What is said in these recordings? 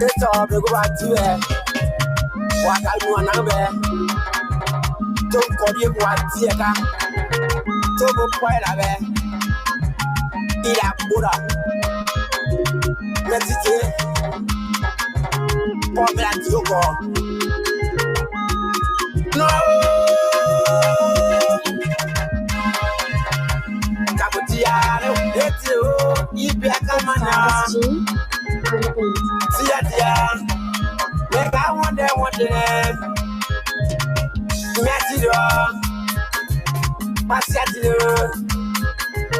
It's all the go to it. What I do an amber. Don't call you what Tiaka. Togo quite a bit. Ila Buddha. Let's see. Pop that you go. No. Caputiano, it's you. You be a commander. See ya. Make I wonder what the name. Merci, passe à Dieu.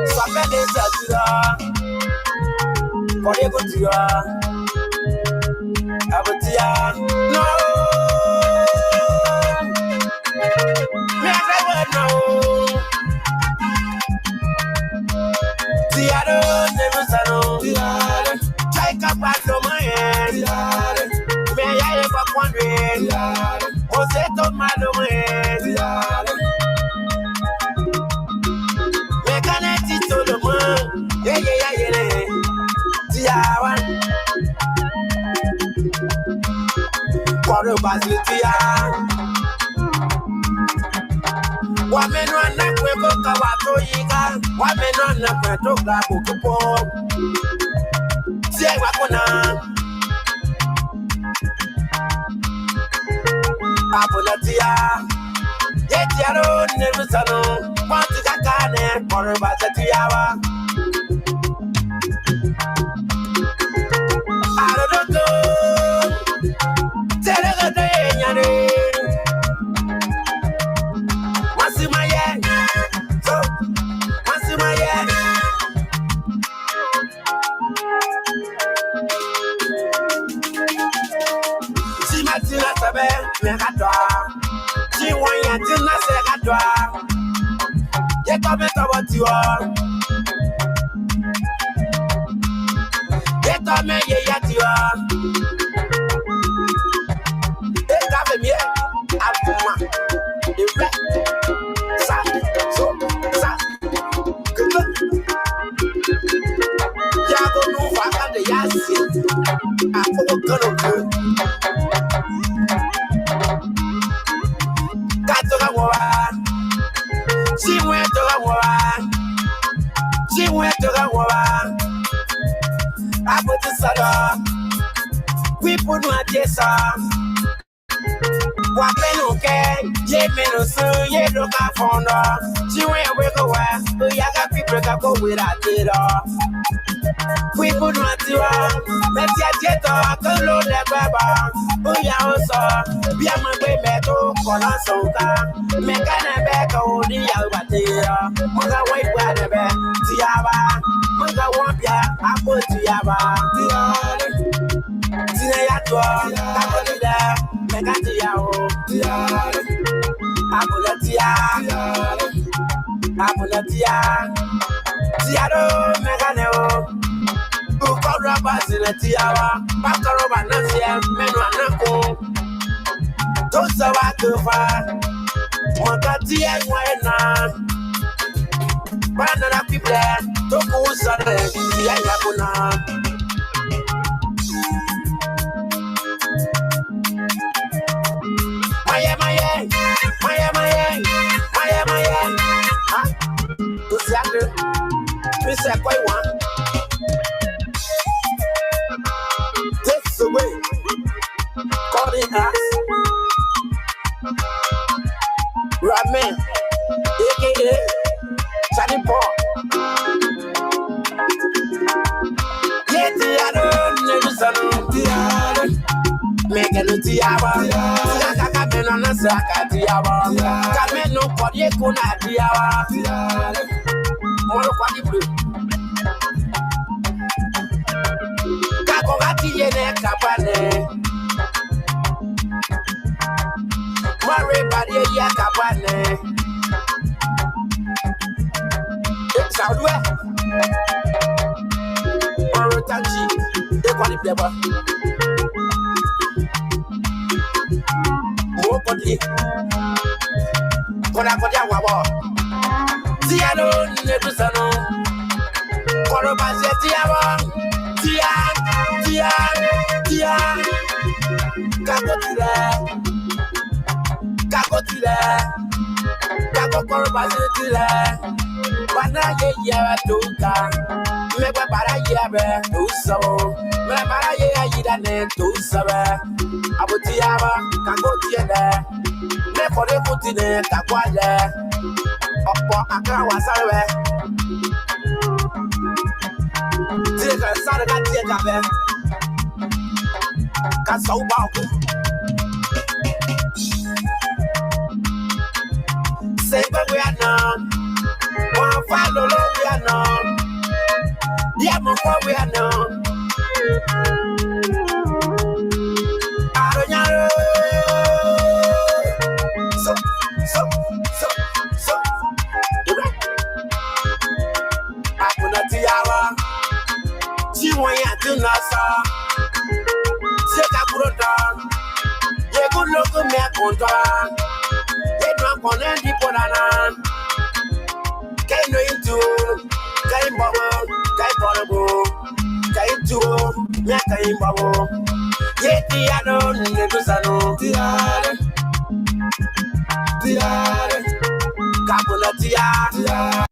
Sois bien des atouts. Pour les coups, Abutia. No. Mais I know. Tiado, never sano. Take up at the man. May I ever wonder? Was it on my domain? Mechanic to the moon. Yeah. Tiawan. For the Basilia. Women on that way, Kawato Yiga. Women on that way, Toga, Kupo. Siawakuna. Apolatia, Yetiaro, Nemusano, Monticane, Monrovia. I don't know. Tell her the day, Massima, so Massima. Simatina Sabe, Megadra. She won your dinner, Segadra. Get comment about you all. Get on me, yet you are. They have me, Abuma. The red. So, good. Yago no fuck the Yassi. I'm going to She went to the war. She went to the war. I put the saddle. We put my desa. What men okay? Ye men no so ye look at founder. She went away go where the yaga people go without it all. We put my deal. Let's get a color the baba. Oh, yeah, also. Be a man way metal, Colasoka. Make an back on the Albatea. Mother wait where the bed. Tiaba. Mother won't be a put Tiaba. Tinayatua. Tabolida. Megatiao. Apolatia. Tiado Meganeo. Ukora basile tiawa, bakaro banasia, menu anako. Tosa wakufa, mwakati ya mwena. Banana people, toku usare, ya yakuna. Maye. Ha? Tusiande, misa kwa iwa. Away, calling us Ramen, aka Charlie Paul. Yet I don't know, make a new tiara. Saka on a saka tiara. Camino for the Kuna tiara. More quality blue. Kakogati yene kapane. Mare bari ya kapane. Saudwe. Mare tanchi. Ekwali pleba. Mokodi. Kona kodia wabo. Tiano nebusano. Koro base tiawa. Tia. Tia, Kakotila, Kakotila, Kakokorobazitila, Panaye Yatuka, Meba Parayabe, Uso, Mebaraye Yidane, Tusabe, Abutiaba, Kakotia, Nepore Putine, Kakwale, Opo Akawa Salve, Tika Saraka Tiakabe, Kasaubaku. Say where we are now, one follow we are now, yeah, more we are now. So, I put a tiara, she went to Nasa, take a put down, yeah, good look at me, they drunk on any ponanan. Can you into Kai Bubble, Kai Bubble, Kai Duo, Yakai Bubble, Yet the Ano, Nebusano, Tiare, Capula Tiare.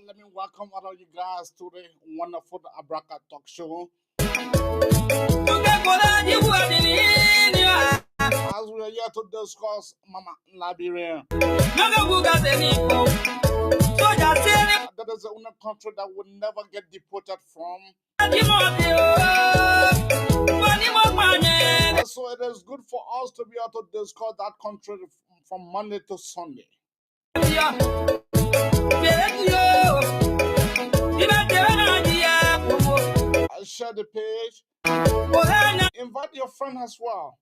Let me welcome all of you guys to the wonderful Abraka Talk Show. As we are here to discuss Mama Liberia. That is the only country that will never get deported from. So it is good for us to be able to discuss that country from Monday to Sunday. I'll share the page. Invite your friend as well.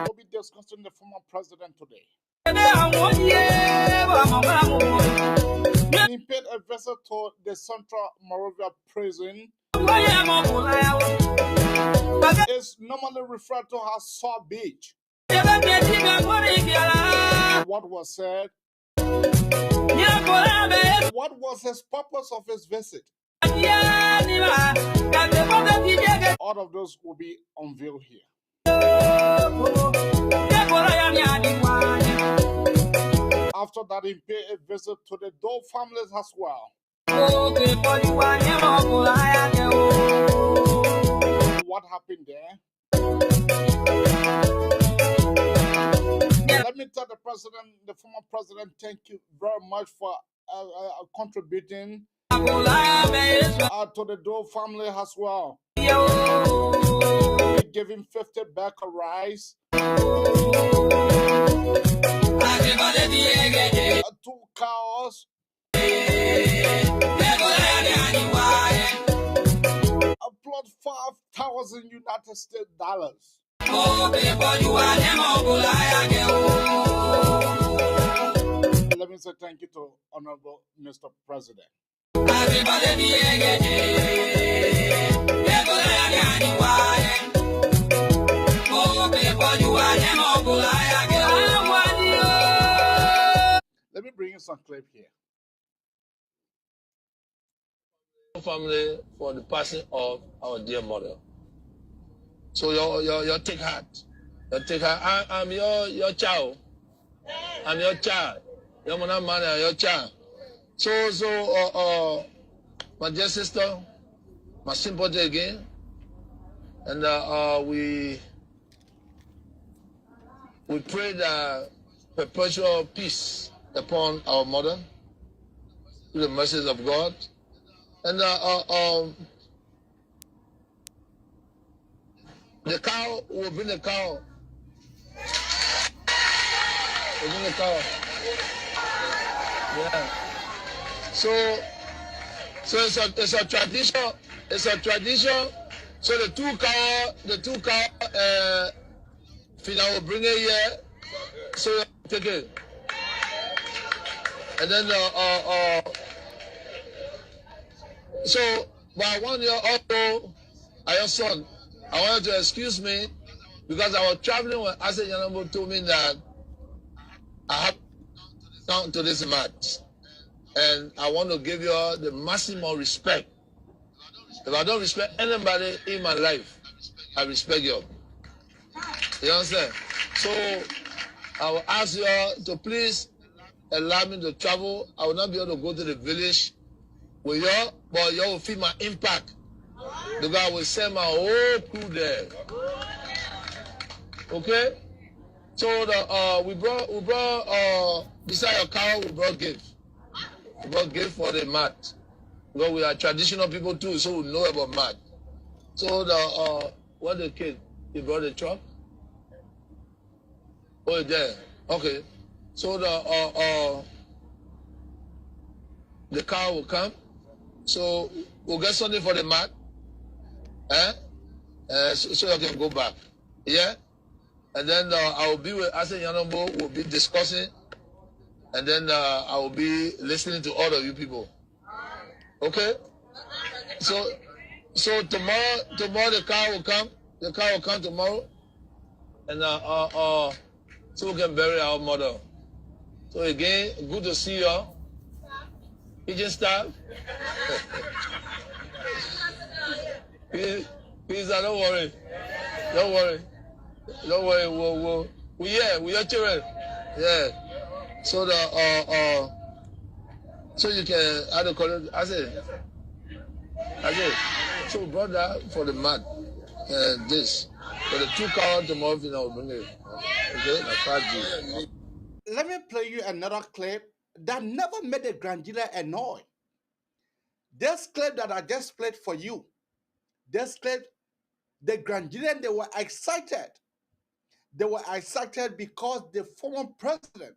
We'll be discussing the former president today. He paid a visit to the Central Monrovia prison. It's normally referred to as Saw Beach. What was said? What was his purpose of his visit? All of those will be unveiled here. After that, he paid a visit to the Doe families as well. What happened there? Let me tell the president, the former president, thank you very much for contributing to the Doe family as well. We gave him 50 bags of rice. United States dollars. Let me say thank you to Honorable Mr. President. Let me bring you some clip here. Family for the passing of our dear mother. So your take heart. Your take heart. I'm your child. I'm your child. Your man, your child. So my dear sister, my sympathy again, and we pray that perpetual peace upon our mother through the mercies of God, and the cow will bring the cow. We'll bring the cow. Yeah. So it's a tradition. It's a tradition. So the two cow, Fina will bring it here. So take it. And then so but I want you also, Arson, I want you to excuse me because I was traveling when Arson Yanambo told me that I have to come to this match. And I want to give you all the maximum respect. If I don't respect anybody in my life, I respect you. You understand? So I will ask you all to please allow me to travel. I will not be able to go to the village with you, but you will feel my impact. Because I will send my whole crew there. Okay? So we brought beside your cow, we brought gift. We brought gift for the mat. Because we are traditional people too, so we know about mat. So what the kid? He brought the truck? Oh, there. Okay. So the car will come. So we'll get something for the mat. So you can go back. Yeah? And then I will be with Arson Yanombo, we'll be discussing. And then I will be listening to all of you people. Okay? So tomorrow the car will come. The car will come tomorrow. And so we can bury our mother. So again, good to see you. Kitchen staff. Please, don't worry. Don't worry. Don't worry. We are children. Yeah. So so you can add a color. I said. So brother for the mat. This. For the 2 cow tomorrow, I'll bring it. Okay, that's 5G. Let me play you another clip that never made the grandchildren annoyed. This clip that I just played for you, this clip, the grandchildren, they were excited. They were excited because the former president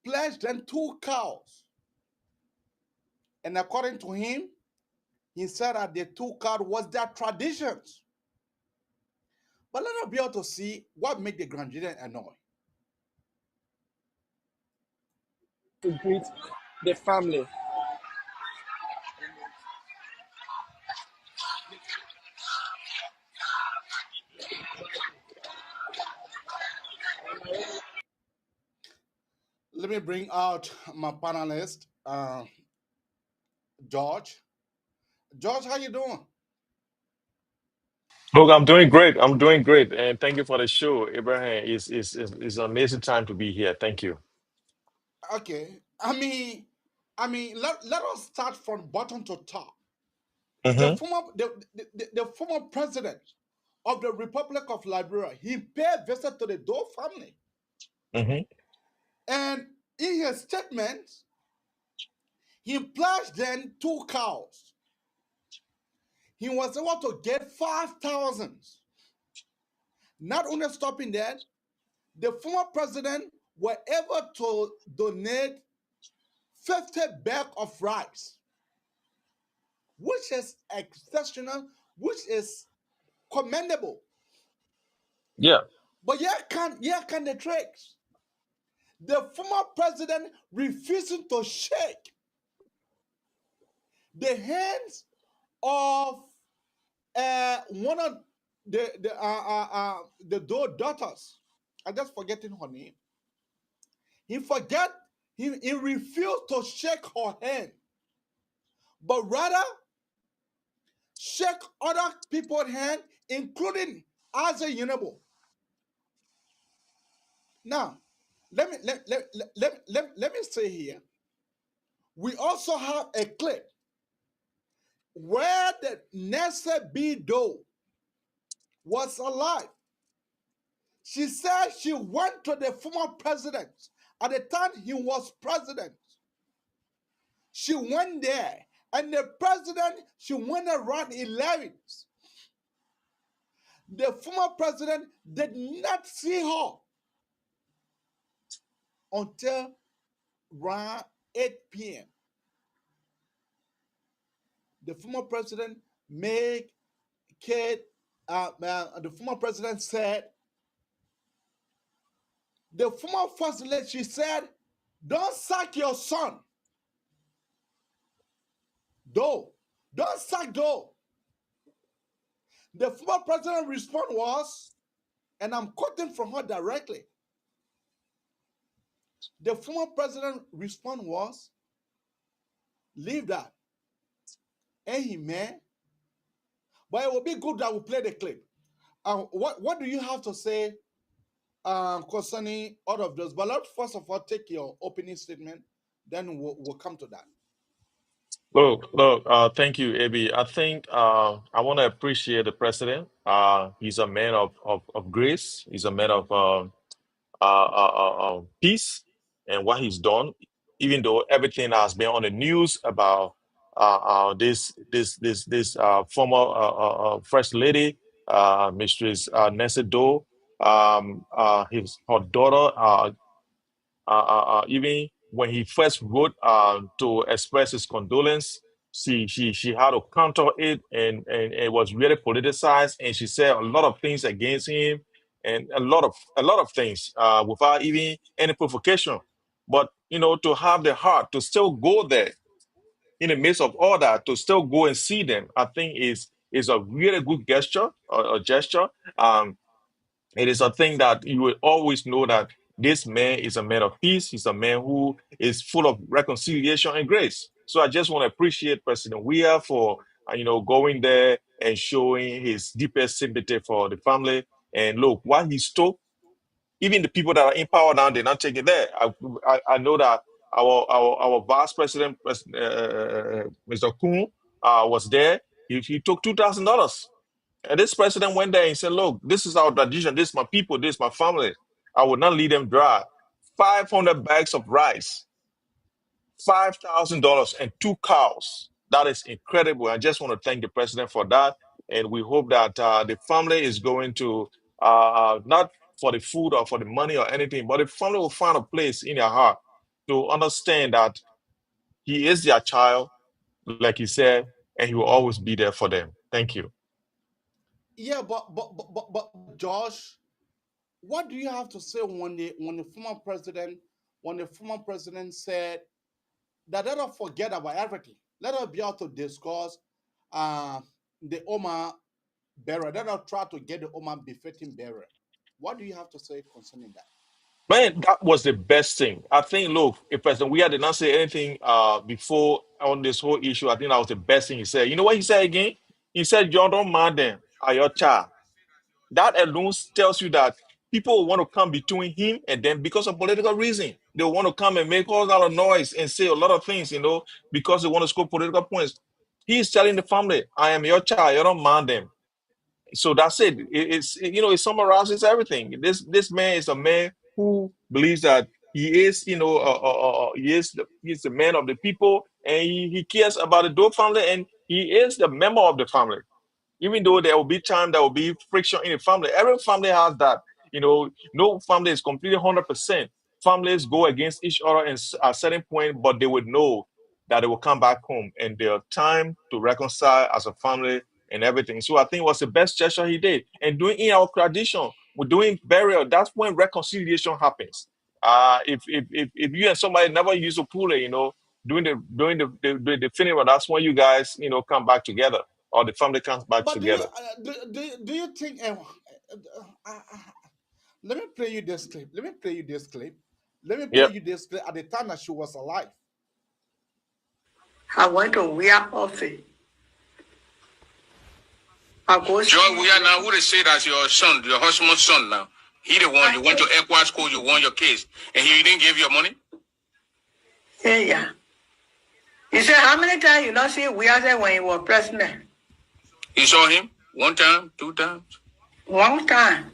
pledged them 2 cows. And according to him, he said that the 2 cows was their traditions. But let us be able to see what made the grandchildren annoyed. To greet the family. Let me bring out my panelist, George. George, how you doing? Look, I'm doing great. I'm doing great, and thank you for the show, Abraham. It's an amazing time to be here. Thank you. Okay. Let us start from bottom to top. The Mm-hmm. former president of the Republic of Liberia, he paid visit to the Doe family. Mm-hmm. And in his statement, he pledged them 2 cows. He was able to get 5,000. Not only stopping that, the former president were able to donate 50 bags of rice, which is exceptional, which is commendable. Yeah. But here can the tricks. The former president refusing to shake the hands of one of the daughters. I'm just forgetting her name. He refused to shake her hand, but rather shake other people's hand, including Arson. Now, let me say here, we also have a clip where the Nessa B. Doe was alive. She said she went to the former president at the time he was president. She went there, and the president, she went around 11. The former president did not see her until around 8 p.m. The former president the former president said, the former first lady, she said, don't sack your son. Don't sack Doe. The former president's response was, and I'm quoting from her directly, the former president's response was, leave that. And he man. But it will be good that we play the clip. What do you have to say concerning all of those? But let's first of all take your opening statement, then we'll come to that. Look, thank you, Abi. I think I want to appreciate the president. He's a man of grace. He's a man of peace and what he's done, even though everything has been on the news about this former first lady, Mistress Nancy Doe, her daughter, even when he first wrote to express his condolence, she had to counter it, and it was really politicized, and she said a lot of things against him, and a lot of things without even any provocation. But to have the heart to still go there in the midst of all that, to still go and see them, I think is a really good gesture, a gesture. Um, it is a thing that you will always know that this man is a man of peace. He's a man who is full of reconciliation and grace. So I just want to appreciate President Weah for going there and showing his deepest sympathy for the family. And look, what he stole, even the people that are in power now, they're not taking there. I know that our vice president, Mr. Kuhn, was there. He took $2,000. And this president went there and said, look, this is our tradition. This is my people. This is my family. I will not leave them dry. 500 bags of rice, $5,000, and 2 cows. That is incredible. I just want to thank the president for that. And we hope that the family is going to, not for the food or for the money or anything, but the family will find a place in their heart to understand that he is their child, like he said, and he will always be there for them. Thank you. Yeah, but Josh, what do you have to say when the former president said that let us forget about everything. Let us be able to discuss the Omar burial. Let us try to get the Omar befitting burial. What do you have to say concerning that? Man, that was the best thing. I think, look, if President Weah did not say anything before on this whole issue, I think that was the best thing he said. You know what he said again? He said, "You don't mind them, are your child." That alone tells you that people want to come between him and them because of political reason. They want to come and make all that of noise and say a lot of things, because they want to score political points. He is telling the family, "I am your child. You don't mind them." So that's it. It summarizes everything. This man is a man who believes that he is, he's the man of the people, and he cares about the Doe family, and he is the member of the family. Even though there will be time, there will be friction in the family. Every family has that. No family is completely 100%. Families go against each other at a certain point, but they would know that they will come back home, and their time to reconcile as a family and everything. So I think it was the best gesture he did. And doing in our tradition, we're doing burial, that's when reconciliation happens. If you and somebody never used to pull it, during the funeral, that's when you guys, come back together, or the family comes back But together. do you think? Let me play you this clip. Let me play you this clip Yep. at the time that she was alive. I went to Weah office. Joy Weah now, who they say that's your son, your husband's son now. He the one, you went to Equa school, you won your case, and he didn't give you your money? Yeah. He said, how many times you not see Weah said when he was president? You saw him? 1 time, 2 times? 1 time.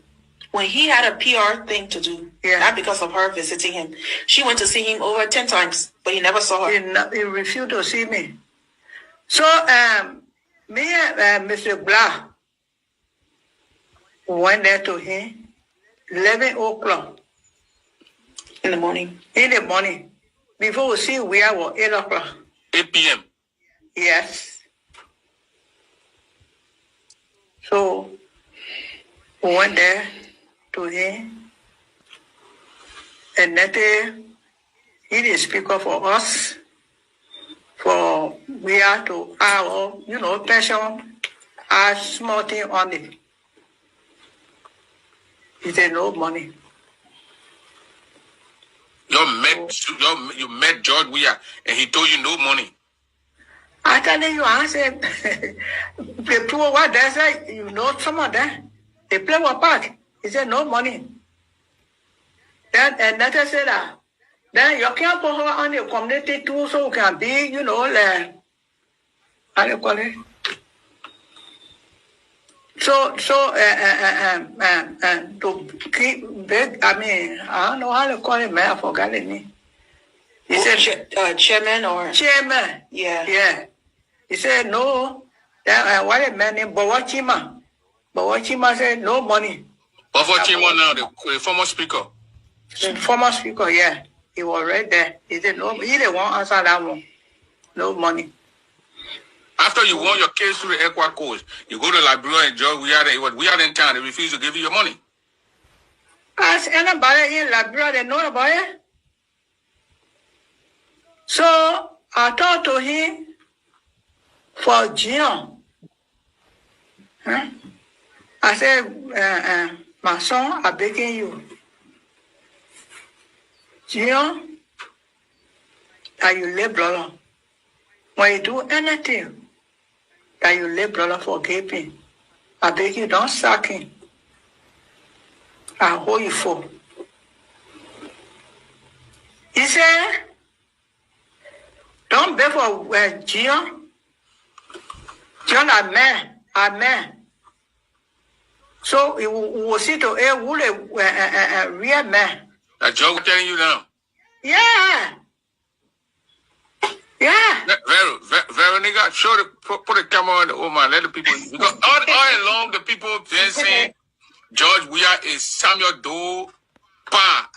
When he had a PR thing to do, not because of her visiting him. She went to see him over 10 times, but he never saw her. He refused to see me. So, me and Mr. Black went there to him 11 o'clock. In the morning. In the morning. Before we see Weah was 8 o'clock. 8 p.m. Yes. So, we went there to him. And that he did speak up for us. For Weah to our, pension, our small thing on it. He said, no money. You met George Weah, and he told you no money. I tell you, I said, the people what they say, some of them, they play one part. He said, no money. Then another said that. Then you can't put her on the community too, so it can be, like, how do you call it? So, to keep big, I don't know how to call it, man, I forgot the name. He said, chairman or? Chairman. Yeah. He said, no. Then, what a man named Bawachima. Bawachima said, no money. Bawachima now, the former speaker. Former speaker, yeah. He was right there. He said, no, he didn't want to answer that one. No money. After you won your case through the Equa court, you go to Liberia and George Weah in town, they refuse to give you your money. Ask anybody in Liberia, they know about it. So I talked to him for June. I said, my son, I'm begging you. June, that you live, brother. When you do anything, that you live, brother, forgive me. I beg you, don't sack him. I hold you for. He said, don't beg for John. John, amen. So he will see to a real man. That Joe telling you now? Yeah. Veronica, put the camera on the old man, let the people, because all along the people been saying George Weah is Samuel Doe Pa.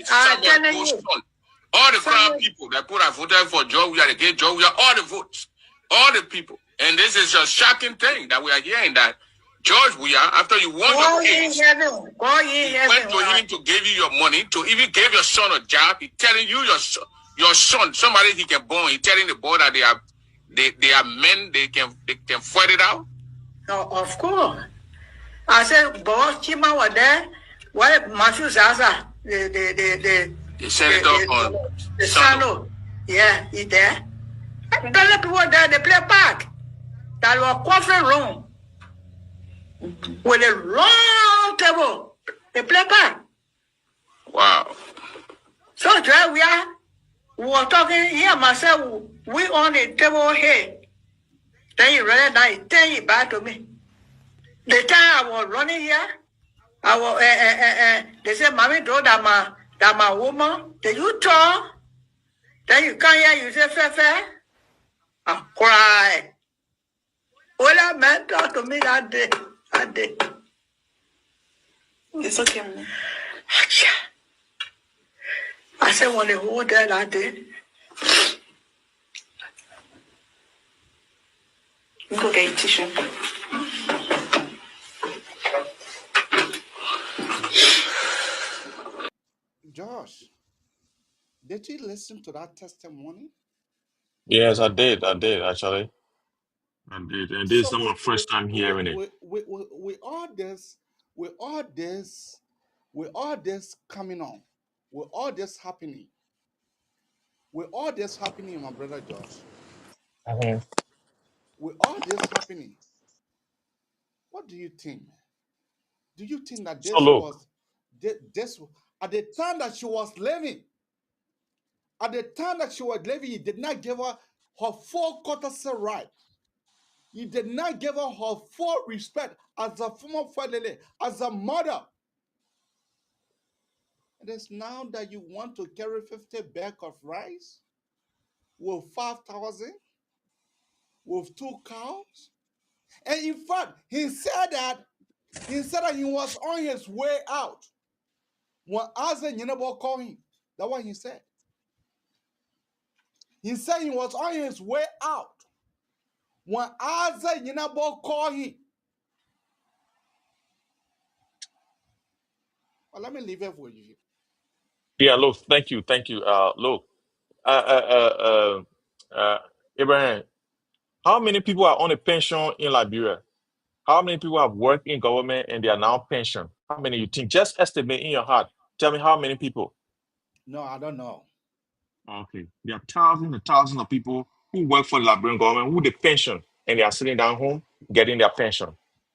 Samuel Doe's son. All the crown people that put a voted for George Weah, they gave George Weah all the votes. All the people. And this is a shocking thing that we are hearing, that George Weah, after you won your case, went to him to give you your money, to even give your son a job. He's telling you your son, somebody he can born, he's telling the boy that they are men, they can fight it out. Oh, of course. I said, boss, Chima was there. Why Matthew Zaza, the senator on the Sano. Yeah, he there. And the people there, they play park. That was conference room. With a long table. They play park. Wow. So we were talking here myself. We on the table here. Then he ran nice. Then he back to me. The time I was running here, I was they said, "Mommy, told that my woman, did you talk? Then you come here, you say fair. I cry. Well, that man talked to me that day. It's okay, man. I said, when they hold that day, Go get a tissue. Josh, did you listen to that testimony? Yes, I did. I did actually. I did, and this is So not my first time hearing it. we all this, we all this, we all this coming on, with all this happening, my brother Josh, Mhm. with all this happening, what do you think? Do you think that So look, this at the time that she was living, he did not give her full courtesy right. He did not give her full respect as a former family, as a mother. It is now that you want to carry 50 bag of rice with 5,000, with 2 cows. And in fact, he said that he was on his way out when Arson called him. That's what he said. He said he was on his way out when Arson called him. Well, let me leave it for you. yeah, look, thank you. Look, uh, uh, Abraham, how many people are on a pension in Liberia? How many people have worked in government and they are now pension? How many you think? Just estimate in your heart. Tell me how many people. No, I don't know. Okay. There are thousands and thousands of people who work for the Liberian government who they pension and they are sitting down home getting their pension.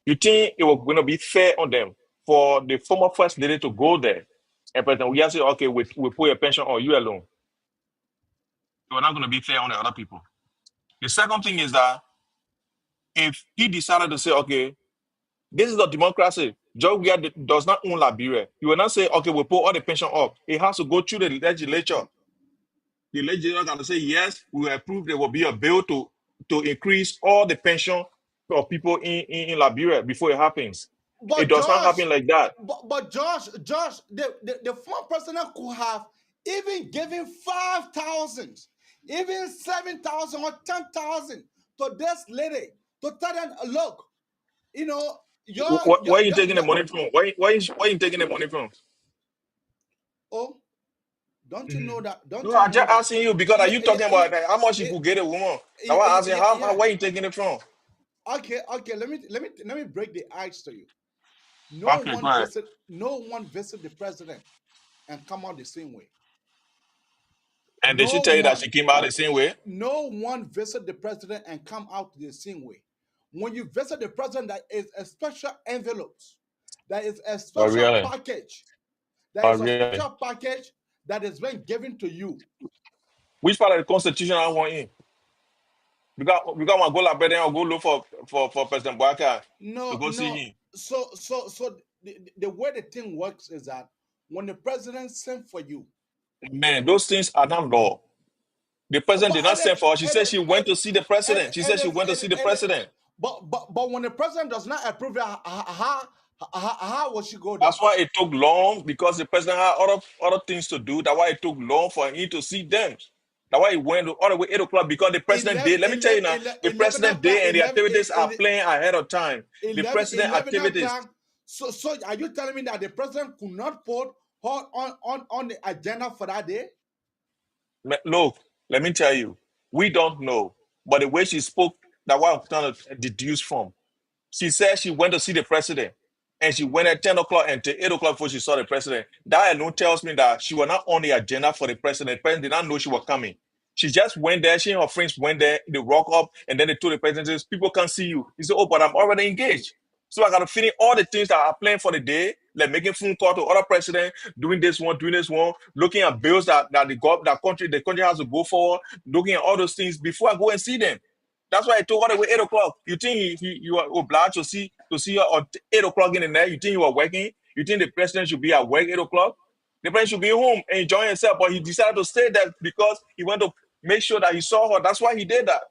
You think it was going to be fair on them for the former first lady to go there and President Weah say, okay, we put your pension on you alone? It was not going to be fair on the other people. The second thing is that if he decided to say, okay, this is a democracy. George Weah does not own Liberia. You will not say, okay, we'll put all the pension up. It has to go through the legislature. The legislature got to say, yes, we will approve there will be a bill to increase all the pension of people in Liberia before it happens. It But does not Josh, happen like that. but Josh, the former president could have even given 5,000, even 7,000 or 10,000 to this lady to tell them, look, you know, Where are you taking the money from? Where you taking the money from? oh, don't you know that? Don't No, you I'm know just that? asking you because are Yeah, you yeah, talking yeah, about how much you yeah, could get a woman? Now I'm yeah, asking yeah. where are you taking it from? Okay. Let me break the ice to you. Okay, go ahead. No one visit the president and come out the same way. And did she No tell you that one. she came out the same way? No one visit the president and come out the same way. When you visit the president, there is a special envelopes, there is a Oh special really? package, Oh really? that is being given to you. Which part of the constitution I want in? Because I want to go Liberia and go look for President Boyaka to No, go see no. him. So the way the thing works is that when the president sent for you, Man, those things are not law. The president but did not send for her. She said she went to see the president. She said she went to see the it is, president. but when the president does not approve it, how will she go there? That's why it took long because the president had other things to do. That's why it took long for him to see them. That's why he went all the way 8 o'clock because the president 11, did. Let me tell you now, the 11 president o'clock, did and the activities are playing ahead of time. The president 11 activities. o'clock. So are you telling me that the president could not put her on the agenda for that day? Look, let me tell you, we don't know. But the way she spoke, that's what I'm trying to deduce from. She said she went to see the president. And she went at 10 o'clock until 8 o'clock before she saw the president. That alone tells me that she was not on the agenda for the president. The president did not know she was coming. She just went there. She and her friends went there. They rock up. And then they told the president, people can't see you. He said, oh, but I'm already engaged. So I got to finish all the things that are planned for the day, like making phone call to other president, doing this one, looking at bills that the country has to go for, looking at all those things before I go and see them. That's why I told her at 8 o'clock. You think you are obliged to see her at 8 o'clock in the night? You think you are working? You think the president should be at work 8 o'clock? The president should be home and enjoying himself, but he decided to stay there because he wanted to make sure that he saw her. That's why he did that.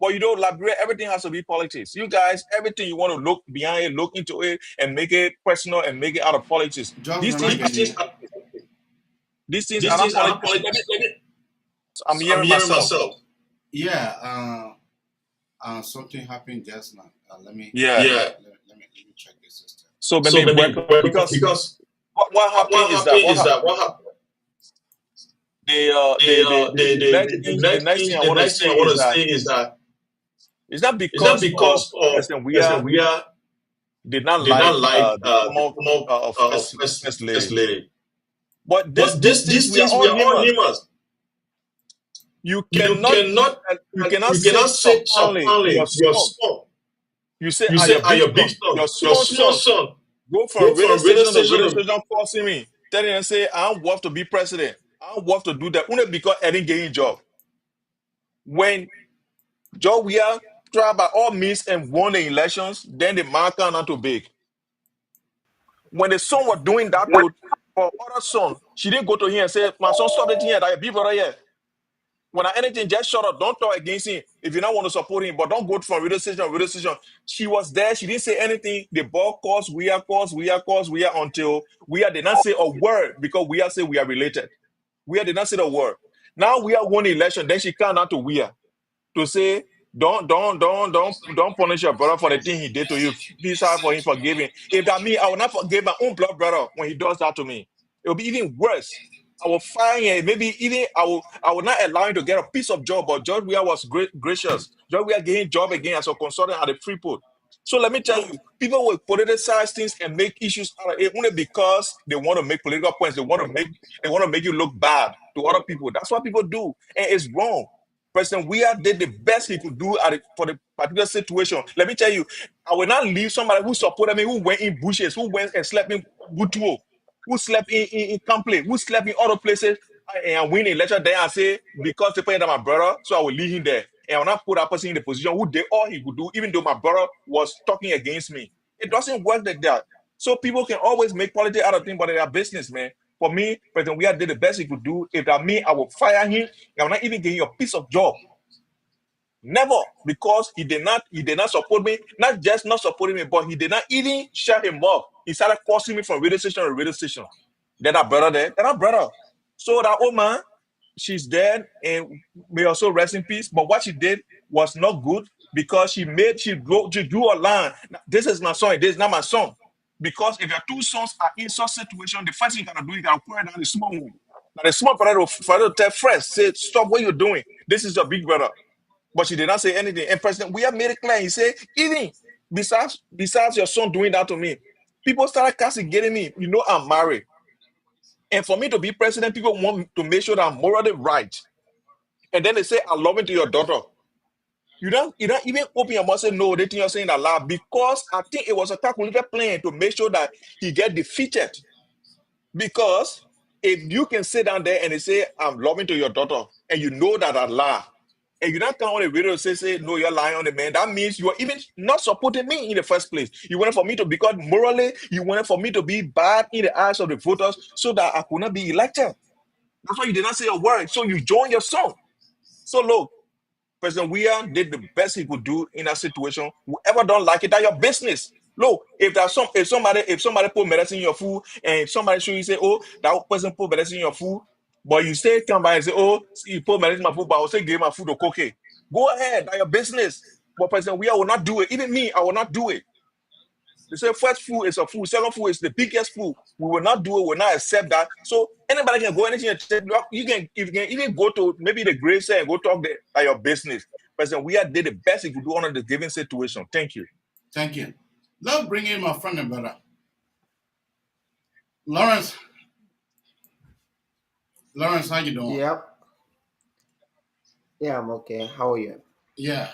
But you know, Liberia, everything has to be politics. You guys, everything you want to look behind it, look into it, and make it personal and make it out of politics. These things are not politics. I'm hearing myself. Yeah. Something happened just now. Let me check the system. So maybe because what happened is that what happened The next thing I want to say is that it's not because of President Weah did not like the former first lady, but these things we are all humans. You cannot say subtly your son. You say, "Are your big son, your small son go from radio station to radio station forcing me, telling them say I don't want to be president, I don't want to do that only because I didn't get a job." When Joe Weah tried by all means and won the elections, then the man came out to beg. When the son was doing that to her other son, she didn't go to him and say, "My son, stop it here, that your people right here." When anything, just shut up. Don't talk against him if you don't want to support him, but don't go from radio station to radio station. She was there. She didn't say anything. The ball calls, we are until we are did not say a word because we are say we are related. We are did not say the word. Now we are won the election. Then she came out to we are to say, don't punish your brother for the thing he did to you. Be sorry for him, forgive him. If that means I will not forgive my own blood brother when he does that to me, it will be even worse. I will fire him. Maybe even I will not allow him to get a piece of job. But George Weah was gracious. George Weah getting job again as a consultant at the Freeport. So let me tell you, people will politicize things and make issues out of it only because they want to make political points. They want to make you look bad to other people. That's what people do, and it's wrong. President Weah did the best he could do for the particular situation. Let me tell you, I will not leave somebody who supported me, who went in bushes, who went and slept in Butuo, who slept in Kample, who slept in other places, and win the election there and say, because they put my brother, so I will leave him there. And I will not put that person in the position who did all he could do, even though my brother was talking against me. It doesn't work like that. So people can always make politics out of things, but they are business, man. For me, President Weah did the best he could do. If that means I will fire him, I will not even give him a piece of job. Never, because he did not support me. Not just not supporting me, but he did not even shut him up. He started forcing me from radio station to radio station. That our brother there, that our brother. So that old man, she's dead, and may also rest in peace. But what she did was not good because she drew a line. This is my son. This is not my son. Because if your two sons are in such situation, the first thing you gotta do, you gotta quiet down the small one. Now the small brother will tell first, say, "Stop what you're doing. This is your big brother." But she did not say anything. And President, we have made it clear. He said, even besides your son doing that to me, people started castigating me. You know, I'm married. And for me to be president, people want to make sure that I'm morally right. And then they say, "I love it to your daughter." You don't even open your mouth and say, "No, they think you're saying that loud," because I think it was a calculated plan to make sure that he get defeated. Because if you can sit down there and they say, "I'm loving to your daughter," and you know that I lie, and you don't come on the video and say, "No, you're lying on the man," that means you are even not supporting me in the first place. You wanted for me to, because morally, you wanted for me to be bad in the eyes of the voters so that I could not be elected. That's why you did not say a word. So you join your son. So look, President Weah did the best he could do in that situation. Whoever don't like it, that's your business. Look, if somebody put medicine in your food and somebody show you say, "Oh, that person put medicine in your food," but you say come by and say, "Oh, you put medicine in my food," but I will say give my food to cocaine. Go ahead, that's your business. But President Weah will not do it. Even me, I will not do it. They say first food is a food, second food is the biggest food. We will not do it, we will not accept that. So anybody can go anything and take, you can even go to maybe the grave site and go talk at your business. President Weah did the best he could do under the given situation. Thank you. Thank you. Let's bring in my friend and brother. Lawrence, how you doing? Yep. Yeah, I'm okay. How are you? Yeah.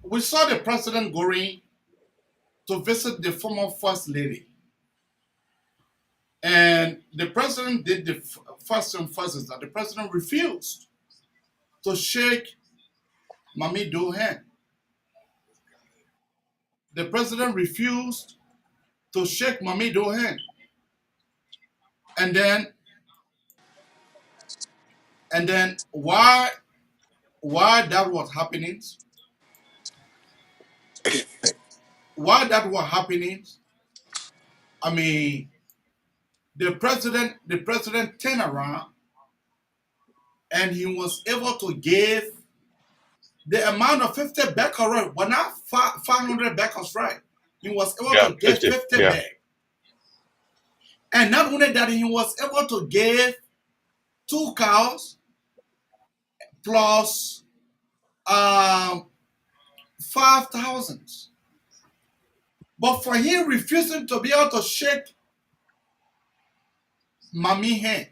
We saw the president going to visit the former first lady. And the president did the first thing first is that the president refused to shake Mami Dou's hand. The president refused to shake Mami Dou's hand. And then why that was happening? Why that was happening? I mean, the president turned around and he was able to give the amount of 50 becquerel, right? Well, not 500 becquerels, right? He was able to give 50 back. And not only that, he was able to give 2 cows plus 5,000. But for him refusing to be able to shake Mommy hand,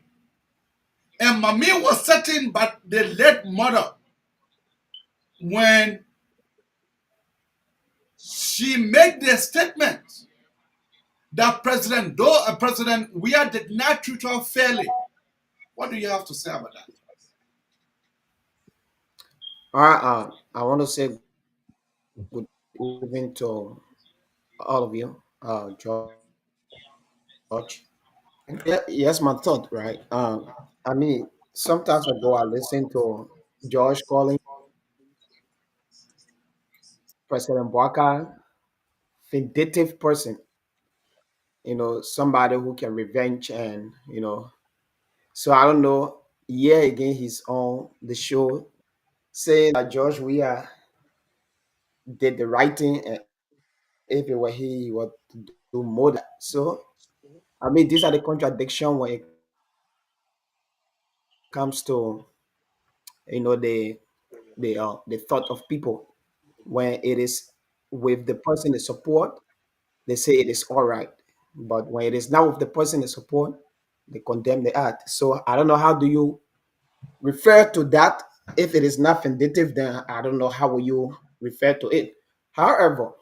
and Mommy was certain, but the late mother, when she made the statement that President Weah did not treat her fairly. What do you have to say about that? All right, I want to say good evening to all of you, George. Yeah, yes, my thought, right? I mean, sometimes ago I listened to George calling President Boakai vindictive person, somebody who can revenge and. So I don't know. Yeah, again, he's on the show saying that George Weah did the right thing, and if it were he would do more than that. So I mean, these are the contradiction when it comes to the thought of people. When it is with the person they support, they say it is all right, but when it is not with the person they support, they condemn the act. So I don't know, how do you refer to that? If it is not vindictive, then I don't know how will you refer to it. However,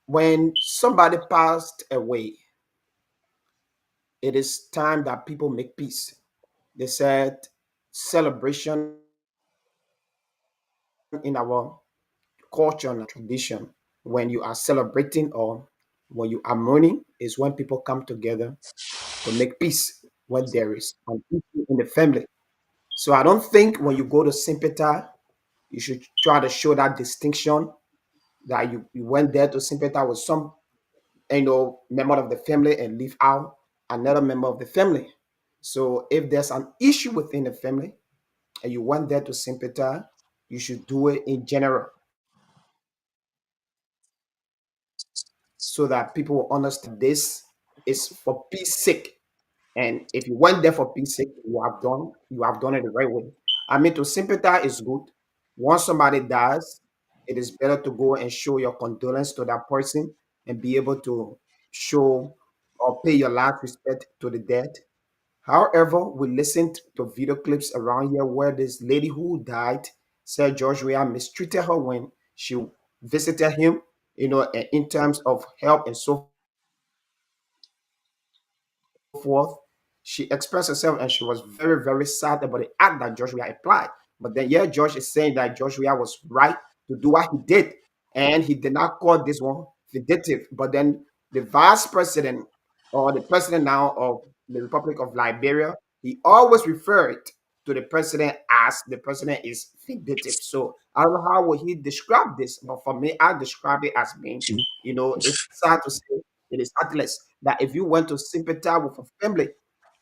when somebody passed away, it is time that people make peace. They said celebration in our culture and tradition, when you are celebrating or when you are mourning, is when people come together to make peace when there is an issue in the family. So I don't think when you go to sympathize, you should try to show that distinction, that you went there to sympathize with some member of the family and leave out another member of the family. So if there's an issue within the family and you went there to sympathize, you should do it in general so that people will understand this is for peace sake. And if you went there for peace sake, you have done it the right way. I mean, to sympathize is good. Once somebody dies, it is better to go and show your condolence to that person and be able to show or pay your last respect to the dead. However, we listened to video clips around here where this lady who died said George Weah mistreated her when she visited him, in terms of help and so forth. She expressed herself and she was very, very sad about the act that Joshua applied. But then, yeah, Josh is saying that Joshua was right to do what he did, and he did not call this one vindictive. But then, the vice president, or the president now of the Republic of Liberia, he always referred to the president as the president is vindictive. So I don't know how would he describe this, but for me, I describe it as being, it's sad to say, it is heartless that if you went to sympathize with family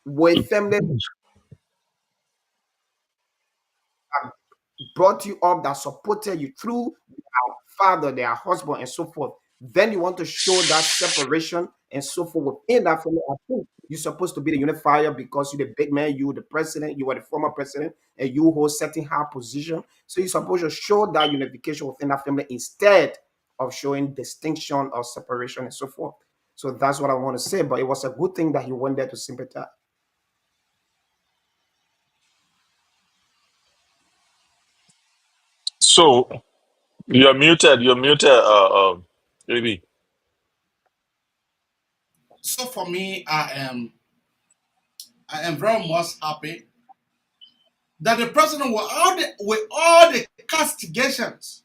that brought you up, that supported you through their father, their husband, and so forth, then you want to show that separation and so forth within that family. I think you're supposed to be the unifier because you're the big man, you the president, you are the former president, and you hold certain high position. So you're supposed to show that unification within that family instead of showing distinction or separation and so forth. So that's what I want to say. But it was a good thing that he went there to sympathize. So you're muted. You're muted. Maybe. So for me, I am very much happy that the president, with all the castigations,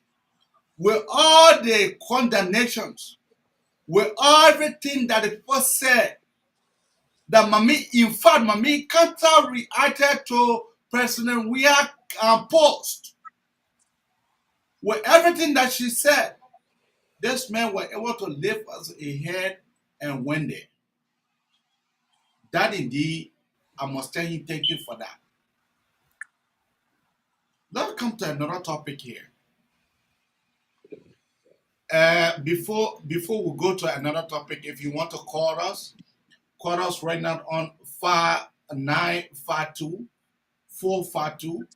with all the condemnations, with everything that the people said, that Mami, in fact, Mami counter reacted to President Weah post. With everything that she said, this man was able to lift us ahead and win there. That indeed, I must tell him thank you for that. Let's come to another topic here. Before we go to another topic, if you want to call us right now on 5952 452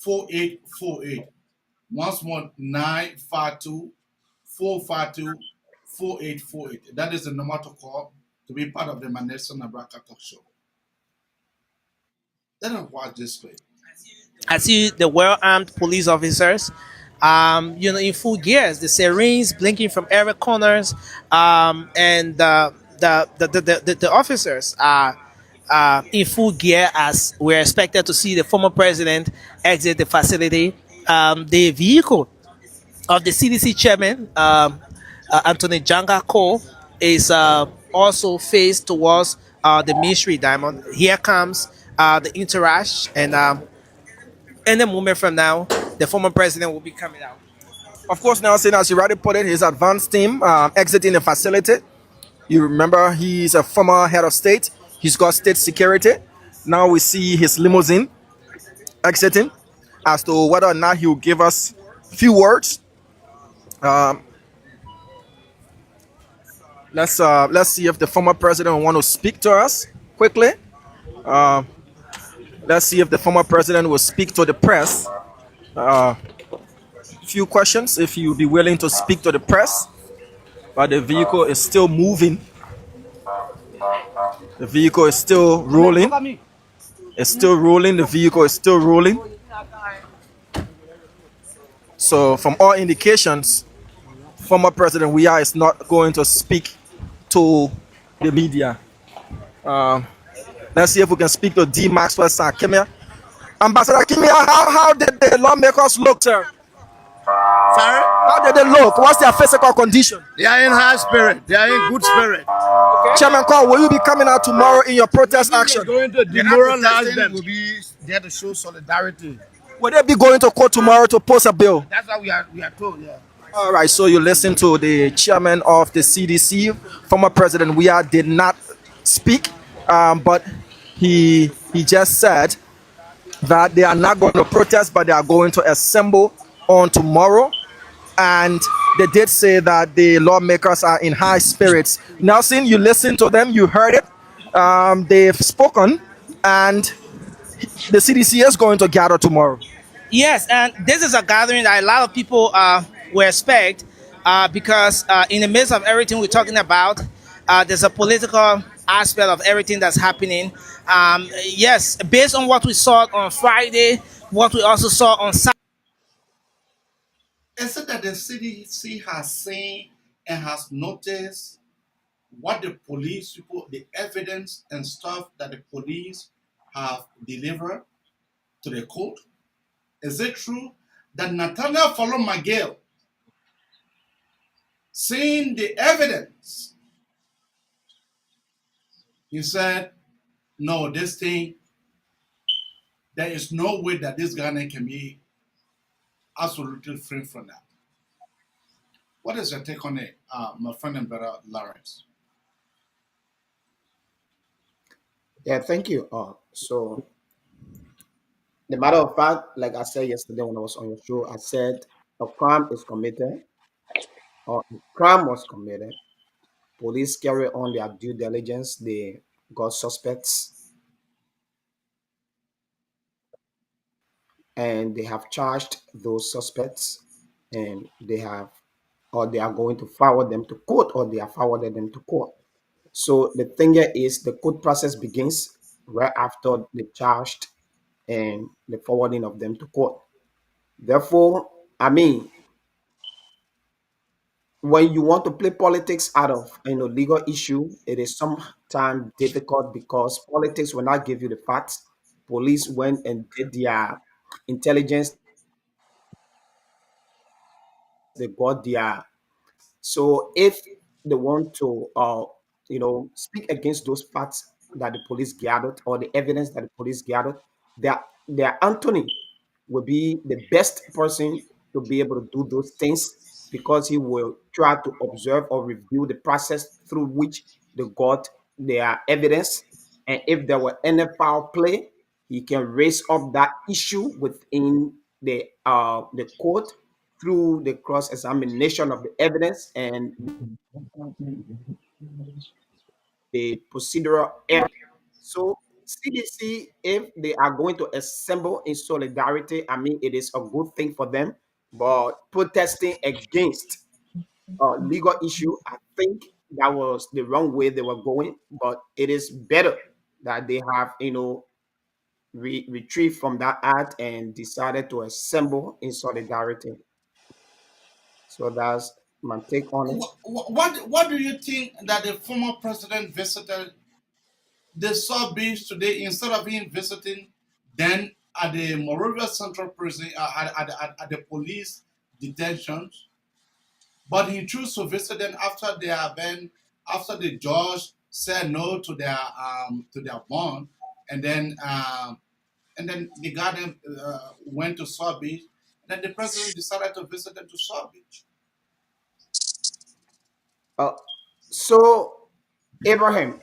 4848. Once more, 952 452 4848. That is the number to call to be part of the Manessa Nabraka talk show. Let us watch this clip. I see the well-armed police officers, in full gears, the sirens blinking from every corners, and the officers are in full gear as we're expected to see the former president exit the facility. The vehicle of the CDC chairman, Anthony Janga Cole, is also faced towards the Mystery Diamond. Here comes the Interash, and any moment from now, the former president will be coming out. Of course, now saying as you already put it, his advance team exiting the facility. You remember he's a former head of state. He's got state security. Now we see his limousine exiting. As to whether or not he will give us a few words, let's see if the former president will want to speak to us quickly. Let's see if the former president will speak to the press. Few questions, if you will be willing to speak to the press. But the vehicle is still moving. The vehicle is still rolling. It's still rolling. The vehicle is still rolling. So, from all indications, former President Weah is not going to speak to the media. Let's see if we can speak to D. Maxwell Sakimia. Ambassador Kimia, how did the lawmakers look, sir? Sorry? How did they look? What's their physical condition? They are in high spirit. They are in good spirit. Okay. Chairman Cole, will you be coming out tomorrow in your protest action? Going to demoralize them. Will be there to show solidarity. Will they be going to court tomorrow to post a bill? That's what we are told, yeah. All right, so you listen to the chairman of the CDC. Former President Weah did not speak, but he just said that they are not going to protest, but they are going to assemble on tomorrow. And they did say that the lawmakers are in high spirits. Nelson, you listened to them, you heard it. They've spoken, and the CDC is going to gather tomorrow. Yes, and this is a gathering that a lot of people will expect because in the midst of everything we're talking about, there's a political aspect of everything that's happening. Yes, based on what we saw on Friday, what we also saw on Saturday. Is it that the CDC has seen and has noticed what the police people, the evidence and stuff that the police have delivered to the court? Is it true that Nathaniel Follow McGill, seeing the evidence, he said, no, this thing, there is no way that this Ghana can be absolutely free from that. What is your take on it, my friend and brother Lawrence? Yeah, thank you. So the matter of fact, like I said yesterday when I was on your show, I said a crime is committed or a crime was committed. Police carry on their due diligence. They got suspects and they have charged those suspects and they are going to forward them to court or they have forwarded them to court. So the thing here is the court process begins right after the charged and the forwarding of them to court. Therefore, I mean, when you want to play politics out of legal issue, it is sometimes difficult because politics will not give you the facts. Police went and did their intelligence, they got their. So if they want to speak against those facts that the police gathered or the evidence that the police gathered, their Anthony will be the best person to be able to do those things because he will try to observe or review the process through which they got their evidence. And if there were any foul play, he can raise up that issue within the court through the cross examination of the evidence and the procedural error. So CDC, if they are going to assemble in solidarity, I mean, it is a good thing for them. But protesting against legal issue, I think that was the wrong way they were going. But it is better that they have, retrieved from that act and decided to assemble in solidarity. So that's my take on it. What do you think that the former president visited the South Beach today instead of him visiting then at the Monrovia Central prison at the police detentions? But he chose to visit them after they have been after the judge said no to their bond, and then the guy went to South Beach, and then the president decided to visit them to South Beach. Uh, so, Abraham,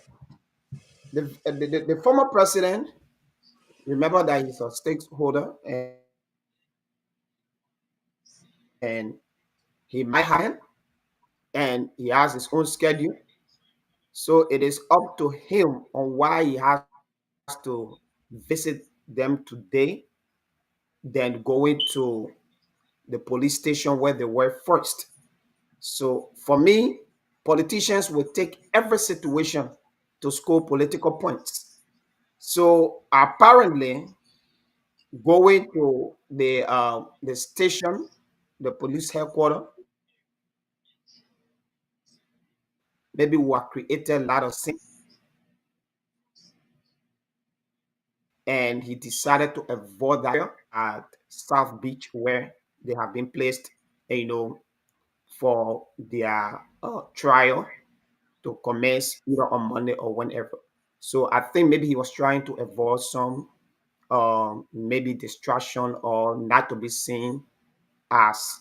the former president, remember that he's a stakeholder and he might have and he has his own schedule. So it is up to him on why he has to visit them today than going to the police station where they were first. So for me, politicians will take every situation to score political points. So apparently, going to the station, the police headquarters, maybe we have created a lot of things, and he decided to avoid that at South Beach where they have been placed, you know, for their trial to commence either on Monday or whenever. So I think maybe he was trying to avoid some maybe distraction or not to be seen as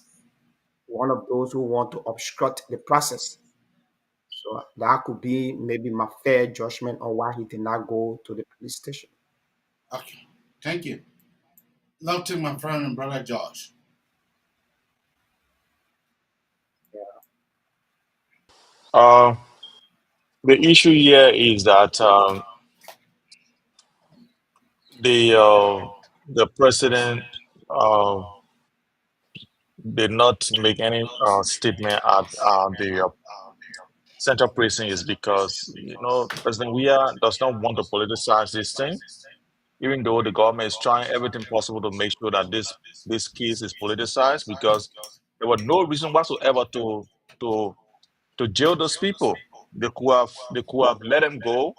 one of those who want to obstruct the process. So that could be maybe my fair judgment on why he did not go to the police station. Okay, thank you. Love to my friend and brother Josh. Uh, the issue here is that the uh, the president uh, did not make any statement at the central precinct is because President Weah does not want to politicize this thing, even though the government is trying everything possible to make sure that this case is politicized because there was no reason whatsoever to to jail those people. They could have let them go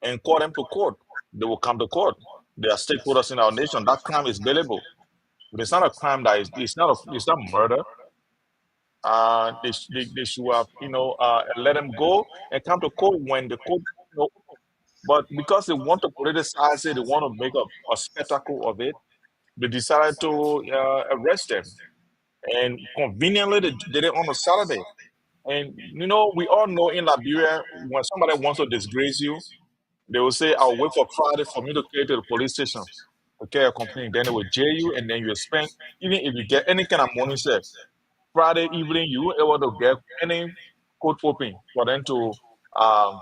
and call them to court. They will come to court. They are stakeholders in our nation. That crime is bailable. But it's not a crime that is it's not murder. They should have let them go and come to court when the court but because they want to politicize it, they want to make a spectacle of it, they decided to arrest them. And conveniently, they did it on a Saturday. And we all know in Liberia, when somebody wants to disgrace you, they will say, I'll wait for Friday for me to take to the police station to carry a complaint. Then they will jail you, and then you spend, even if you get any kind of money, say, Friday evening, you won't able to get any court open for them um,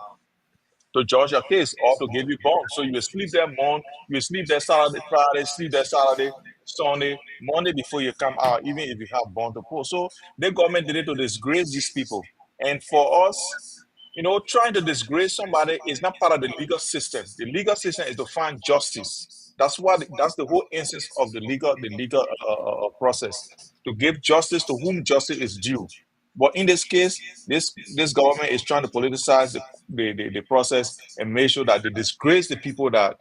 to judge your case or to give you bond. So you will sleep there you will sleep there Saturday, Friday, sleep there Saturday, Sunday, Monday before you come out, even if you have bond to post. So the government did it to disgrace these people. And for us, trying to disgrace somebody is not part of the legal system. The legal system is to find justice. That's the whole essence of the legal process, to give justice to whom justice is due. But in this case, this government is trying to politicize the process and make sure that they disgrace the people that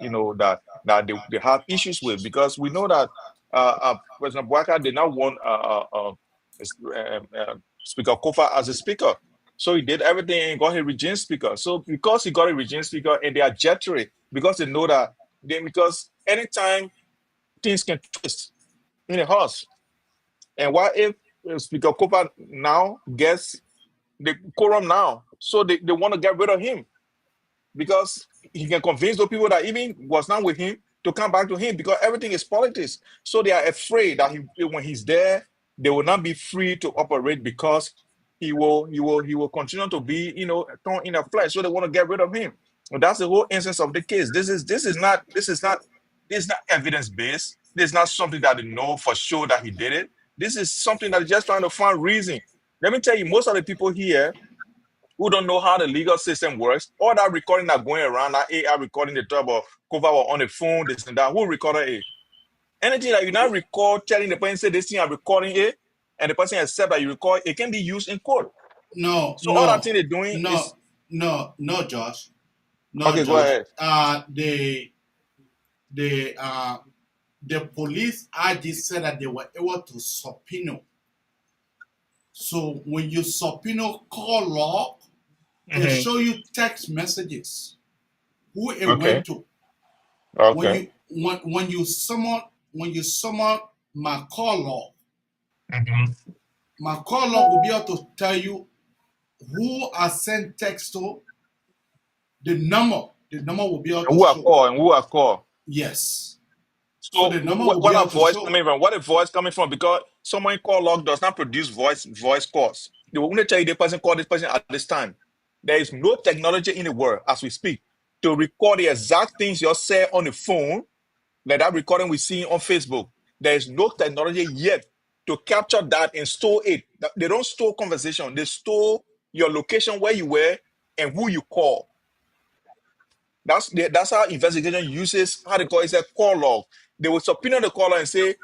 they have issues with, because we know that President Bouaka did not want Speaker Kofa as a speaker. So he did everything and got a regime speaker. So because he got a regime speaker and they are jittery because they know that because anytime things can twist in the house. And what if Speaker Kofa now gets the quorum now? So they want to get rid of him because he can convince those people that even was not with him to come back to him, because everything is politics. So they are afraid that when he's there, they will not be free to operate because he will continue to be thorn in the flesh. So they want to get rid of him. That's the whole essence of the case. This is not evidence based. This is not something that they know for sure that he did it. This is something that is just trying to find reason. Let me tell you, most of the people here who don't know how the legal system works, all that recording that going around, that AI recording the talk about cover on the phone, this and that, who recorded it? Anything that you now record, telling the person say this thing I'm recording it, and the person accept that you record, it can be used in court. No, So all that no, thing they're doing is no, Josh. No, okay. Go Josh. ahead. The the police IG said that they were able to subpoena. So when you subpoena call log, it Mhm. show you text messages who it Okay. went to. Okay. When you summon my call log, Mhm. my call log will be able to tell you who I sent text to, the number. The number will be able to Who are show. call and who are call? Yes. So So the number will be what are able to voice show. coming from? What a voice coming from? Because someone call log does not produce voice calls. They will only tell you the person called this person at this time. There is no technology in the world as we speak to record the exact things you say on the phone, like that recording we see on Facebook. There is no technology yet to capture that and store it. They don't store conversation. They store your location where you were and who you call. That's how investigation uses how they call it a call log. They will subpoena the caller and say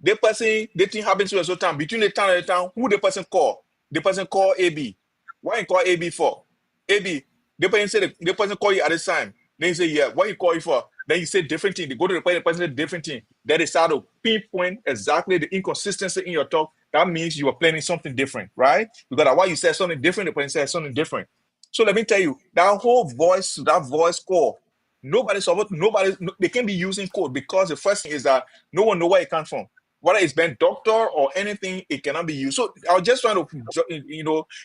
the person, the thing happens to a certain time between the time and the time who the person call. The person call AB. Why you call AB for? AB. The person say the person call you at this time. Then you say yeah. What you call you for? Then you say different thing. They go to the person say different thing. Then they start to pinpoint exactly the inconsistency in your talk. That means you are planning something different, right? Because why you said something different, the person said something different. So let me tell you, that voice call, they can be using code because the first thing is that no one know where it comes from. Whether it's been doctor or anything, it cannot be used. So I was just trying to,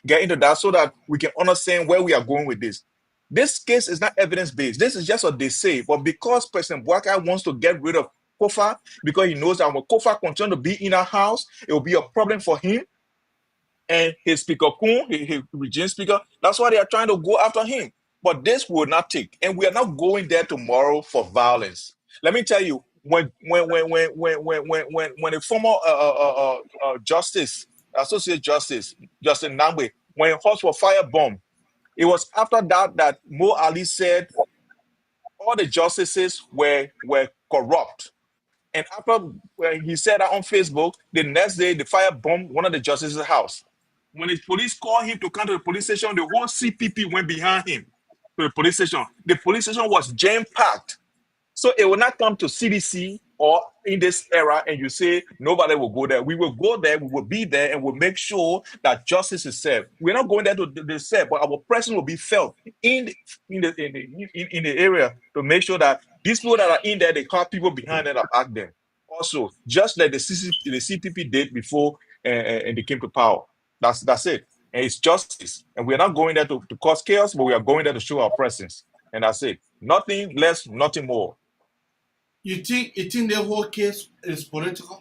get into that so that we can understand where we are going with this. This case is not evidence based. This is just what they say. But because President Bwaka wants to get rid of Kofa, because he knows that when Kofa continue to be in our house, it will be a problem for him and his speaker Kun, his regime speaker. That's why they are trying to go after him. But this will not take, and we are not going there tomorrow for violence. Let me tell you, when a former justice, associate justice, Justin Nangbe, when horse were firebomb, it was after that Mo Ali said all the justices were corrupt. And after when he said that on Facebook, the next day the fire bombed one of the justices' house. When the police called him to come to the police station, the whole CPP went behind him to the police station. The police station was jam packed. So it will not come to CDC or in this era and you say nobody will go there. We will go there, we will be there, and we'll make sure that justice is served. We're not going there to be served, but our presence will be felt in the area to make sure that these people that are in there, they have people behind them that back them. Also, just like the CPP did before and they came to power. That's it. And it's justice. And we're not going there to cause chaos, but we are going there to show our presence. And that's it. Nothing less, nothing more. You think the whole case is political?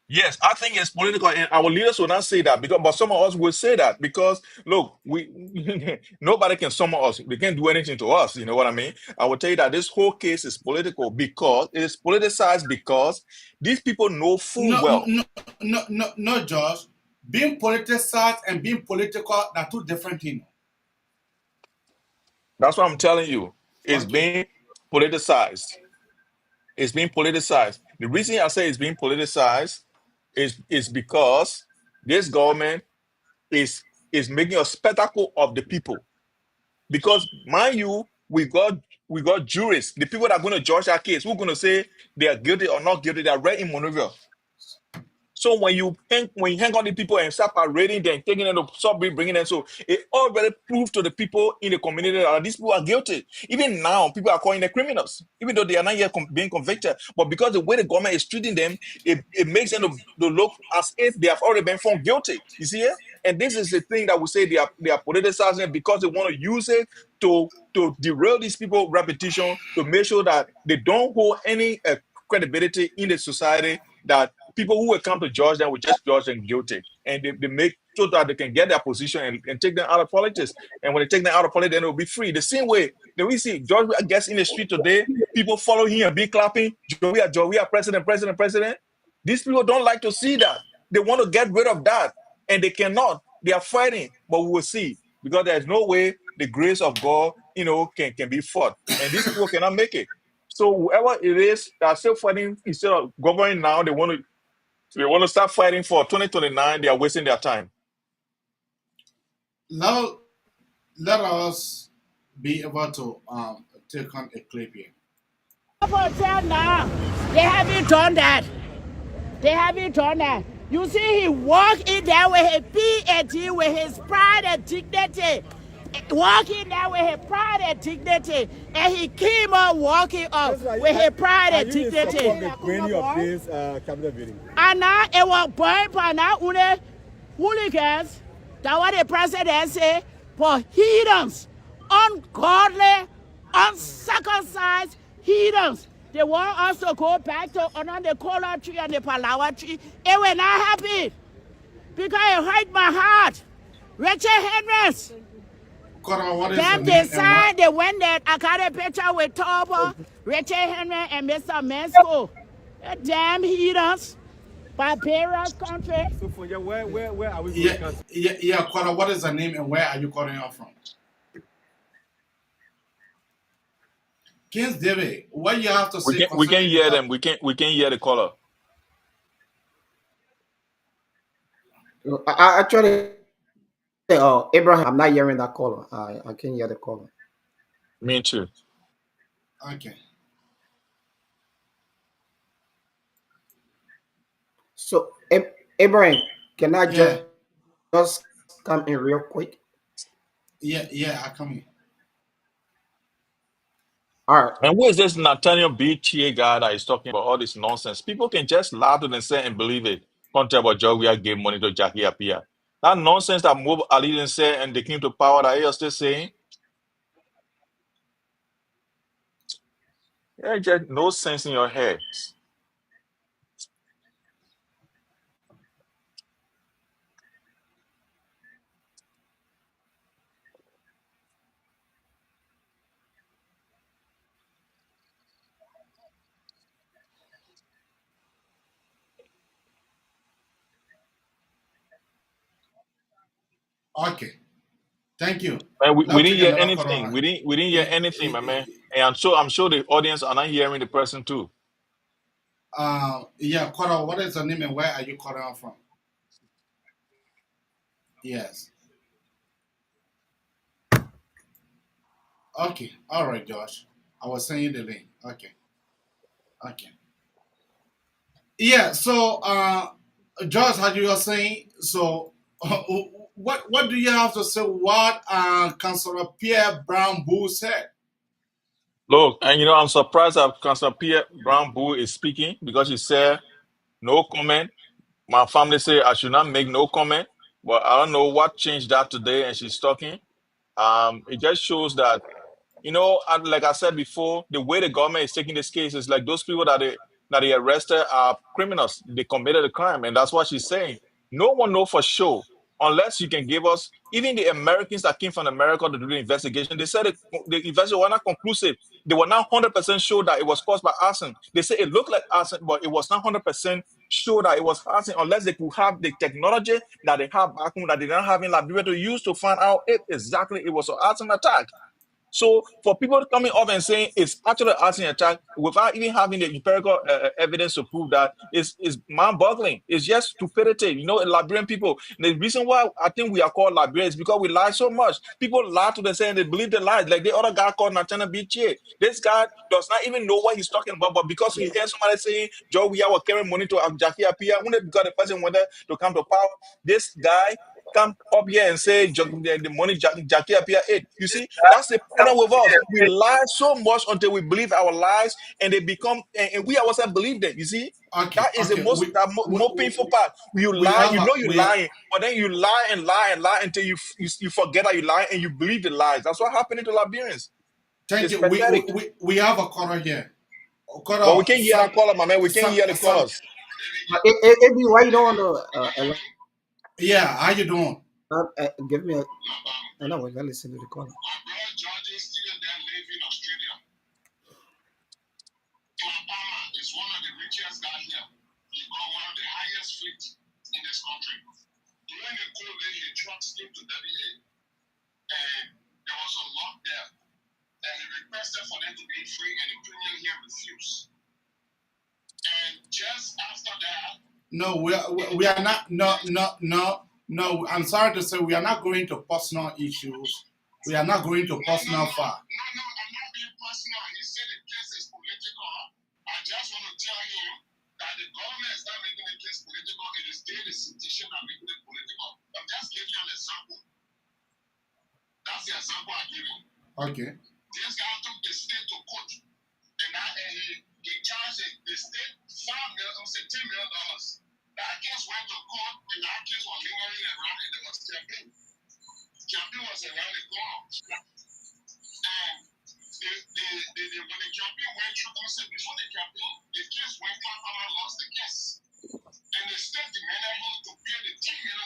Yes, I think it's political, and our leaders will not say that but some of us will say that because look, we nobody can summon us. They can't do anything to us. You know what I mean? I will tell you that this whole case is political because it is politicized because these people know full No, well. no, Josh. Being politicized and being political are two different things. That's what I'm telling you. It's Okay. being politicized. It's being politicized. The reason I say it's being politicized is because this government is making a spectacle of the people. Because mind you, we got jurists, the people that are going to judge our case, who are going to say they are guilty or not guilty. They are right in Monrovia. So when you hang on the people and start parading them, taking them to subway, bringing them, so it already proved to the people in the community that these people are guilty. Even now, people are calling them criminals, even though they are not yet being convicted. But because the way the government is treating them, it makes them to look as if they have already been found guilty. You see it? And this is the thing that we say they are politicizing because they want to use it to derail these people's reputation, to make sure that they don't hold any credibility in the society, that people who will come to judge them will just judge them guilty. And they make so that they can get their position and take them out of politics. And when they take them out of politics, then they'll be free. The same way Then we see George Weah gets in the street today, people follow him and be clapping, Joe Weah, president, president, president. These people don't like to see that. They want to get rid of that, and they cannot. They are fighting, but we will see, because there's no way the grace of God, can be fought, and these people cannot make it. So whoever it is that are still fighting instead of governing now, they want to start fighting for 2029. They are wasting their time. Now, let us be able to take on a clip here. Now, they haven't done that. They haven't done that. You see, he walked in there with his PhD, with his pride and dignity. Walking there with his pride and dignity. And he came up walking up with his pride and dignity. And now it was burned by now hooligans. That's what the president said. For heathens, ungodly, uncircumcised heathens. They want us to go back to under the cola tree and the palawa tree. It will not happen. Because it hurt my heart. Richard Henrys. Them decide they went there. I got a picture with Toba, Richard Henry, and Mr. Mexico. Damn heathens. Barbarous country. So for you, where are we going? Yeah, Kora, what is the name and where are you calling out from? Kings David, what you have to say? We can hear them. We can hear the caller. I actually, Abraham, I'm not hearing that caller. I can't hear the caller. Me too. Okay. So, Abraham, can I just come in real quick? Yeah, I come in. All right. And who is this Nathaniel BTA guy that is talking about all this nonsense? People can just laugh to themselves and believe it. Can't tell about Joe Weah gave money to Jackie Appiah. That nonsense that Mob Ali didn't say and they came to power that you're still saying. Yeah, just no sense in your head. Okay. Thank you. Man, we didn't hear anything. We didn't hear anything, my man. And I'm sure the audience are not hearing the person too. Yeah, Kora, what is the name and where are you calling out from? Yes. Okay. All right, Josh. I was sending you the link. Okay. Yeah, so Josh, how you were saying, so what do you have to say what Councillor Pierre Brown Bull said? Look, and I'm surprised that Councillor Pierre Brown Bull is speaking, because he said no comment. My family say I should not make no comment, but I don't know what changed that today, and she's talking. It just shows that, and like I said before, the way the government is taking this case is like those people that they arrested are criminals. They committed a crime, and that's what she's saying. No one knows for sure unless you can give us, even the Americans that came from America to do the investigation. They said the investigation was not conclusive. They were not 100% sure that it was caused by arson. They said it looked like arson, but it was not 100% sure that it was arson, unless they could have the technology that they have back home that they don't have in Liberia to use to find out if exactly it was an arson attack. So for people coming up and saying it's actually an arson attack without even having the empirical evidence to prove that is mind-boggling. It's just stupidity. Liberian people. The reason why I think we are called Liberians is because we lie so much. People lie to themselves and they believe the lies. Like the other guy called Nathaniel BTA. This guy does not even know what he's talking about, but because he hears somebody saying Joe Weah was carrying money to Jackie Appiah, because the person wanted to come to power, this guy come up here and say the money Jackie Appiah ate. You see, that's the problem with us. We lie so much until we believe our lies, and they become, and we ourselves believe them. You see, that is the most painful part. You lie, you're lying, but then you lie and lie and lie until you forget that you lie and you believe the lies. That's what happened to Liberians. Thank you. We have a caller here. But we can't hear that caller, my man. We can't hear the callers. Maybe why you don't want to? Yeah, how you doing? Give me a. I know we're gonna listen to the caller. conflict in this country. During the COVID, he trucks came to WA, and there was a lock there, and he requested for them to be free, and the premier here refused. And just after that, no, we are not. No. I'm sorry to say we are not going to personal issues. We are not going to personal far. No, I'm not being personal. He said the case is political. I just want to tell him that the government is not making the case political. It is the institution that making it political. I'm just giving you an example. That's the example I'm giving. Okay. This guy took the state to court, and he charged the state $10 million. That case went to court, and that case was lingering around, and there was campaign. Campaign was around the corner. And when the campaign went through, before the campaign, the case went down, Farmer lost the case. And the state demanded him to pay the $10 million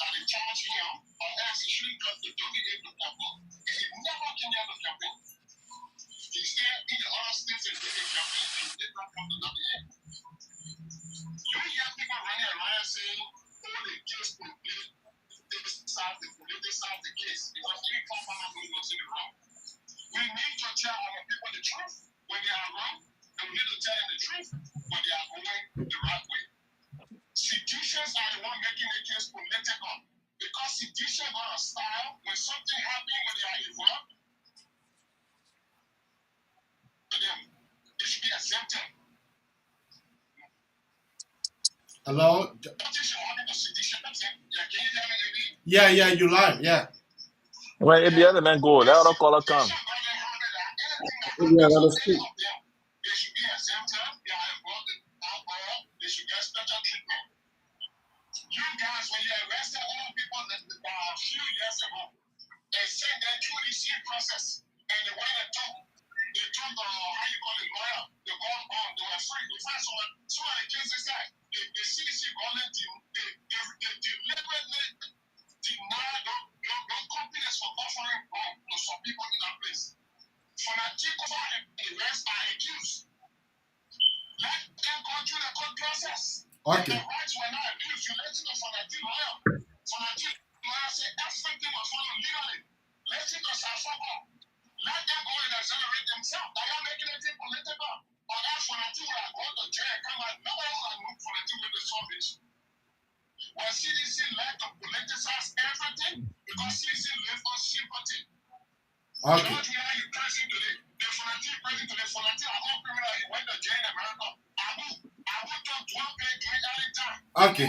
that they charged him, or else he shouldn't come to WA to campaign. And he never came out to campaign. He stayed in the other states and did the campaign, and he did not come to WA. You hear people running around saying, oh, the case will play this side, this side of the case, because every farmer was in the wrong. We need to tell our people the truth when they are wrong, and we need to tell them the truth when they are going the right way. Seditions are the one making the case political, because sedition got a style. When something happens, when they are involved, to them, they should be exempted. Hello. Yeah, you live. Yeah. When if the other man go, let other caller come. Yeah, let us speak. They should be exempted. They are involved in alcohol. They should get special treatment. You guys, when you arrested all people that a few years ago, they sent them through the same process, and the way they took how you call it, lawyer, they gone on, they were free. In fact, some of the cases that the CDC government, they deliberately denied those companies for offering bond to some people in that place. Fanatic over the rest are accused. Let them go through the court process. Okay. The rights were not abused. You let the fanatic lawyer. Fanatic lawyer say everything was followed legally. Let it go Safoko. Let them go and exonerate themselves. They are making it political. Or else fanatic will have gone to jail and come out. Nobody will have moved fanatic with the service. When CDC let to politicize everything, because CDC lives on sympathy. Okay. George Weah, you pressing today. The fanatic pressing today. Fanatic are all criminal. He went to jail in America. Abu took 12 pay during early time. Okay.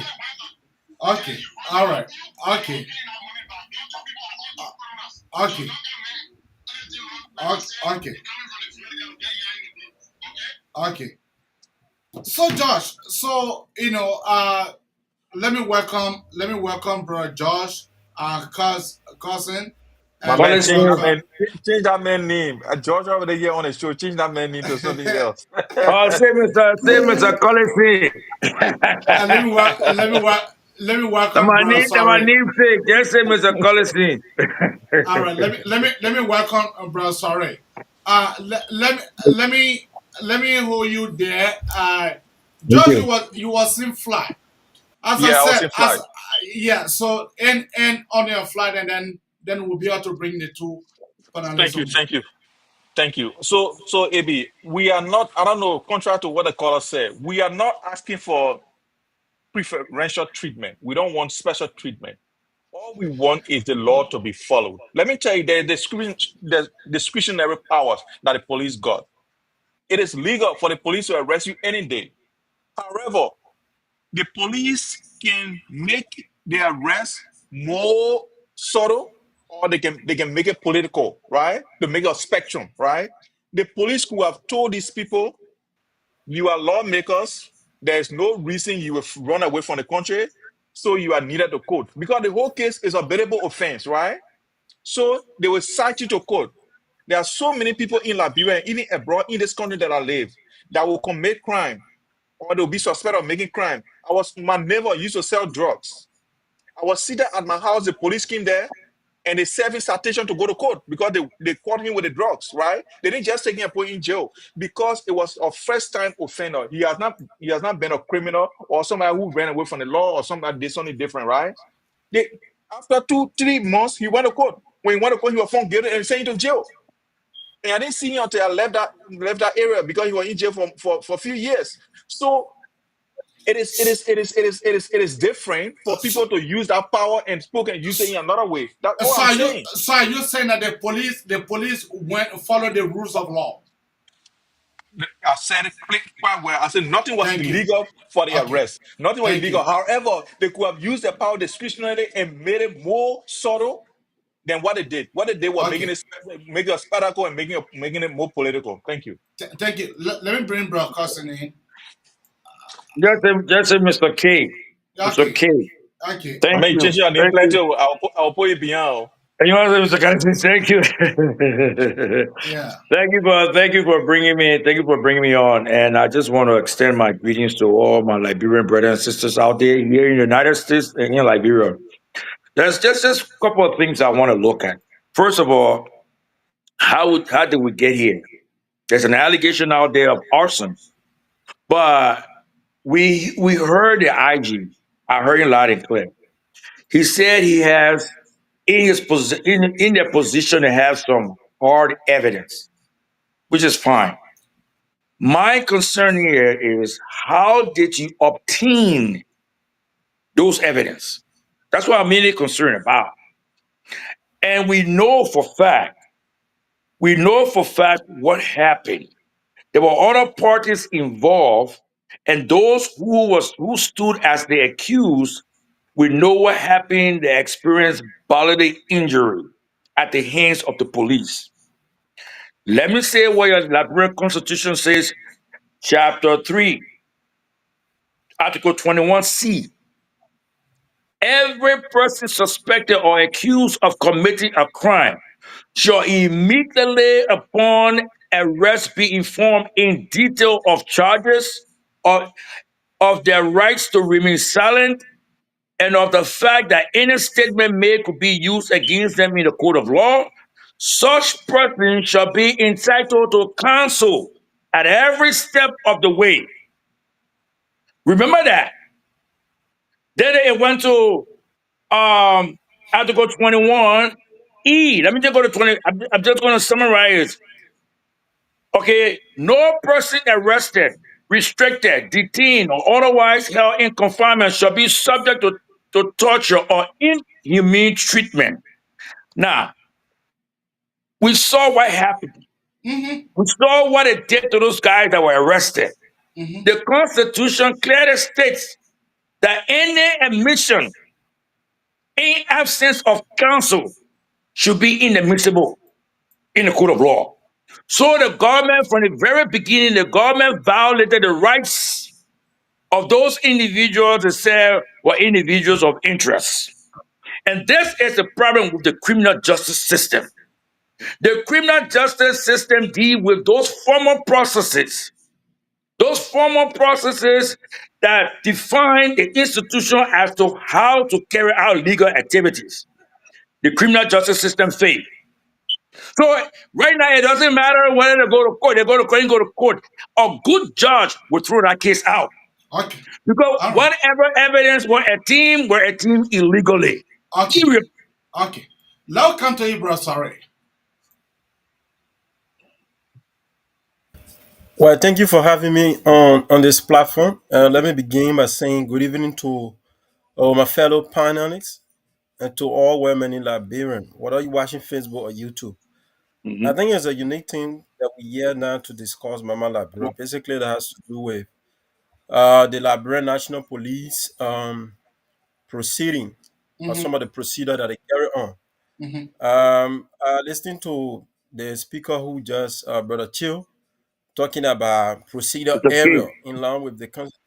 Okay. All right. Okay. Okay. Okay. Okay. So Josh, let me welcome brother Josh, cousin. My And man, let me change that man name. George over the year on the show, change that man name to something else. Oh, say Mr. Collins. and let me welcome brother. My Sorry. namesake. Just say Mr. Collins. All right. Let me welcome brother. Sorry. Let me hold you there. Josh, you was in flight. As I Yeah, I was said, in flight. so end on your flight, and then we'll be able to bring the two panelists. Thank you. So AB, we are not, I don't know, contrary to what the caller said, we are not asking for preferential treatment. We don't want special treatment. All we want is the law to be followed. Let me tell you, the discretionary powers that the police got. It is legal for the police to arrest you any day. However, the police can make the arrest more subtle, or they can make it political, right? To make a spectrum, right? The police could have told these people, you are lawmakers, there's no reason you will run away from the country, so you are needed to court. Because the whole case is a bailable offense, right? So they will cite you to court. There are so many people in Liberia, even abroad in this country that I live, that will commit crime, or they'll be suspected of making crime. My neighbor used to sell drugs. I was seated at my house, the police came there, and they serve him citation to go to court because they caught him with the drugs, right? They didn't just take him and put him in jail because it was a first time offender. He has not been a criminal or somebody who ran away from the law or somebody that did something different, right? They, after 2-3 months, he went to court. When he went to court, he was found guilty and sent to jail. And I didn't see him until I left that area because he was in jail for a few years. So it is different for So, people to use that power and spoke and use it in another way. That's all I'm saying. are you saying that the police went follow the rules of law? I said it quite well. I said nothing was Thank you. illegal for the Okay. arrest. Nothing was Thank illegal. you. However, they could have used the power discretionarily and made it more subtle than what they did. What they did was Okay. making a spectacle and making it more political. Thank you. Thank you. Let me bring Bro Cousin in. Just say Mr. K. Mr. Okay. K. Okay. I Thank mean, you. change your name Thank plenty. you. I'll put it beyond. And you want to say Mr. Kennedy, thank you. Yeah. Thank you for bringing me. Thank you for bringing me on. And I just want to extend my greetings to all my Liberian brothers and sisters out there here in the United States and in Liberia. There's just a couple of things I want to look at. First of all, how did we get here? There's an allegation out there of arson, but we heard the IG. I heard him loud and clear. He said he has in their position to have some hard evidence, which is fine. My concern here is how did you obtain those evidence? That's what I'm mainly concerned about. And we know for fact what happened. There were other parties involved, and those who stood as the accused, we know what happened. They experienced bodily injury at the hands of the police. Let me say what your Liberian Constitution says, Chapter 3, Article 21C. Every person suspected or accused of committing a crime shall immediately upon arrest be informed in detail of charges, of their rights to remain silent, and of the fact that any statement made could be used against them in the court of law. Such person shall be entitled to counsel at every step of the way. Remember that. Then it went to Article 21E. Let me just go to 20. I'm just going to summarize. Okay, no person arrested, restricted, detained, or otherwise held in confinement shall be subject to torture or inhumane treatment. Now, we saw what happened. Mm-hmm. We saw what it did to those guys that were arrested. Mm-hmm. The Constitution clearly states that any admission in absence of counsel should be inadmissible in the court of law. So the government, from the very beginning, the government violated the rights of those individuals that say were individuals of interest. And this is the problem with the criminal justice system. The criminal justice system deals with those formal processes that define the institution as to how to carry out legal activities. The criminal justice system failed. So right now, it doesn't matter whether they go to court. They go to court. A good judge will throw that case out. Okay. Because All right. whatever evidence were a team illegally. Okay. Okay. Now come to you, Bro. Sorry. Well, thank you for having me on this platform. Let me begin by saying good evening to my fellow panelists and to all women in Liberian, whether you're watching Facebook or YouTube. I think it's a unique thing that we're here now to discuss Mama Liberia. Basically, that has to do with the Liberian National Police proceeding or Mm-hmm. some of the procedure that they carry on. Mm-hmm. Listening to the speaker who just, Brother Chill, talking about procedure It's okay. error in line with the Constitution,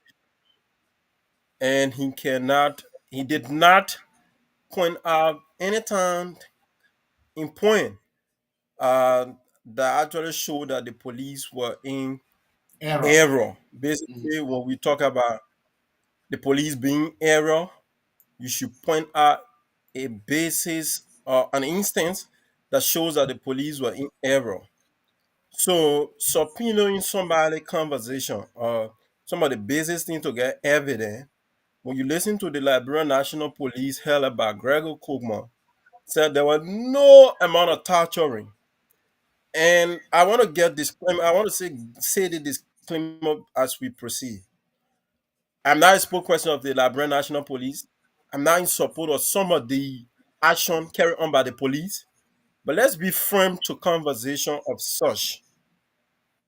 and he did not point out any time in point that actually showed that the police were in Error. error. Basically, when we talk about the police being error, you should point out a basis an instance that shows that the police were in error. So subpoenaing somebody conversation, some of the basic things to get evidence. When you listen to the Liberian National Police held by Gregor Kogman, said there was no amount of torturing. And I want to get disclaimer. I want to say the disclaimer as we proceed. I'm not a spokesperson of the Liberian National Police. I'm not in support of some of the action carried on by the police. But let's be firm to conversation of such.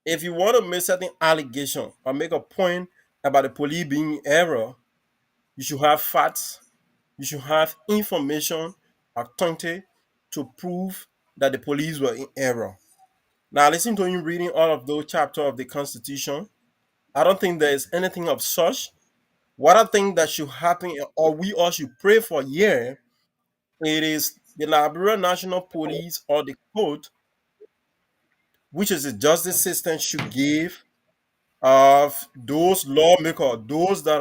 If you want to make certain allegation or make a point about the police being in error, you should have facts, you should have information, authentic, to prove that the police were in error. Now, listen to you reading all of those chapters of the Constitution. I don't think there is anything of such. What I think that should happen, or we all should pray for here, it is the Liberian National Police or the court, which is the justice system, should give of those lawmakers, those that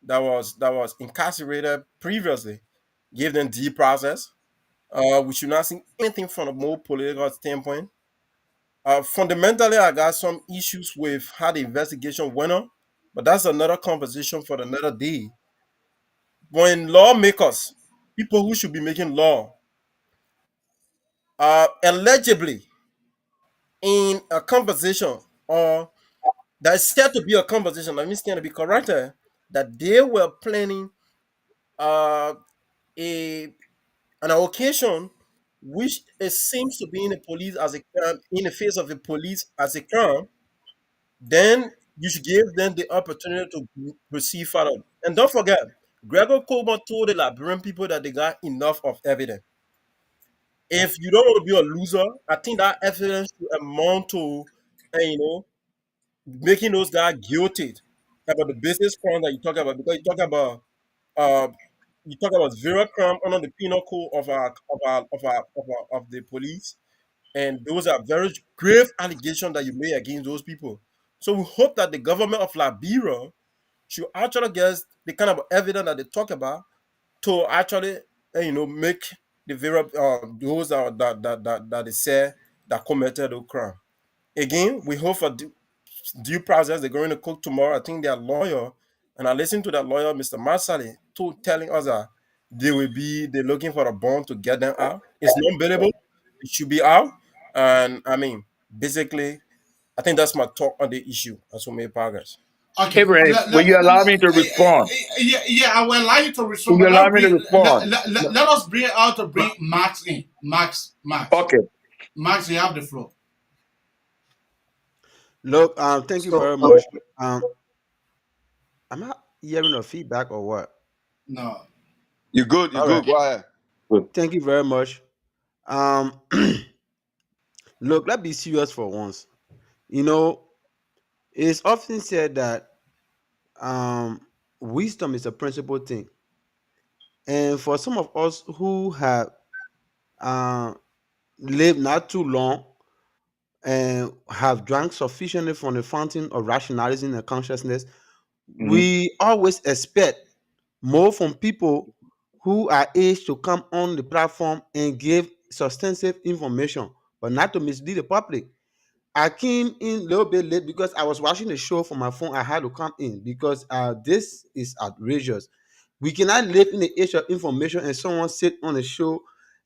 was incarcerated previously, give them due process. We should not see anything from a more political standpoint. Fundamentally, I got some issues with how the investigation went on, but that's another conversation for another day. When lawmakers, people who should be making law, allegedly in a conversation, or that is said to be a conversation, let me stand to be corrected, that they were planning uh, a an occasion which it seems to be in the police as a crime, in the face of the police as a crime, then you should give them the opportunity to proceed further. And don't forget, Gregor Colbert told the Liberian people that they got enough of evidence. If you don't want to be a loser, I think that evidence should amount to, you know, making those guys guilty about the business crime that you talk about. Because uh, you talk about zero crime under the penal code of the police, and those are very grave allegations that you made against those people. So we hope that the government of Liberia should actually get the kind of evidence that they talk about to actually, make the very those that they say that committed the crime. Again, we hope for due process. They're going to cook tomorrow. I think their lawyer, and I listened to that lawyer, Mr. Marsali, telling us that they're looking for a bond to get them out. It's non billable. It should be out. And I mean, basically, I think that's my talk on the issue as we make progress. Okay, Abraham, will you allow me to respond? yeah, I will allow you to Will respond, you but allow me to respond? let us bring out to bring Max in. Max, Okay. Max, you have the floor. Look, thank you very much. I'm not hearing no feedback or what? No. You good? You All good? right. Go ahead. Thank you very much. Um, look, let's be serious for once. You know, it's often said that wisdom is a principal thing, and for some of us who have uh, lived not too long and have drank sufficiently from the fountain of rationalism and consciousness, Mhm. we always expect more from people who are aged to come on the platform and give substantive information, but not to mislead the public. I came in a little bit late because I was watching the show from my phone. I had to come in because this is outrageous. We cannot live in the age of information and someone sit on a show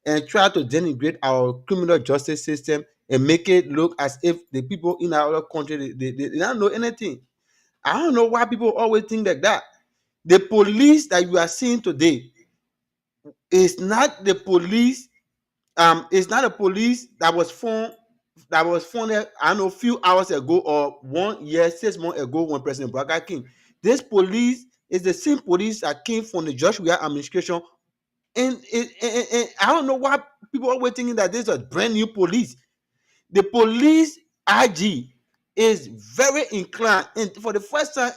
and try to denigrate our criminal justice system and make it look as if the people in our country they don't know anything. I don't know why people always think like that. The police that you are seeing today is not the police. It's not a police that was formed I don't know a few hours ago or 1 year, 6 months ago when President Braga came. This police is the same police that came from the Joshua administration, and I don't know why people are always thinking that this is a brand new police. The police IG is very inclined, and for the first time,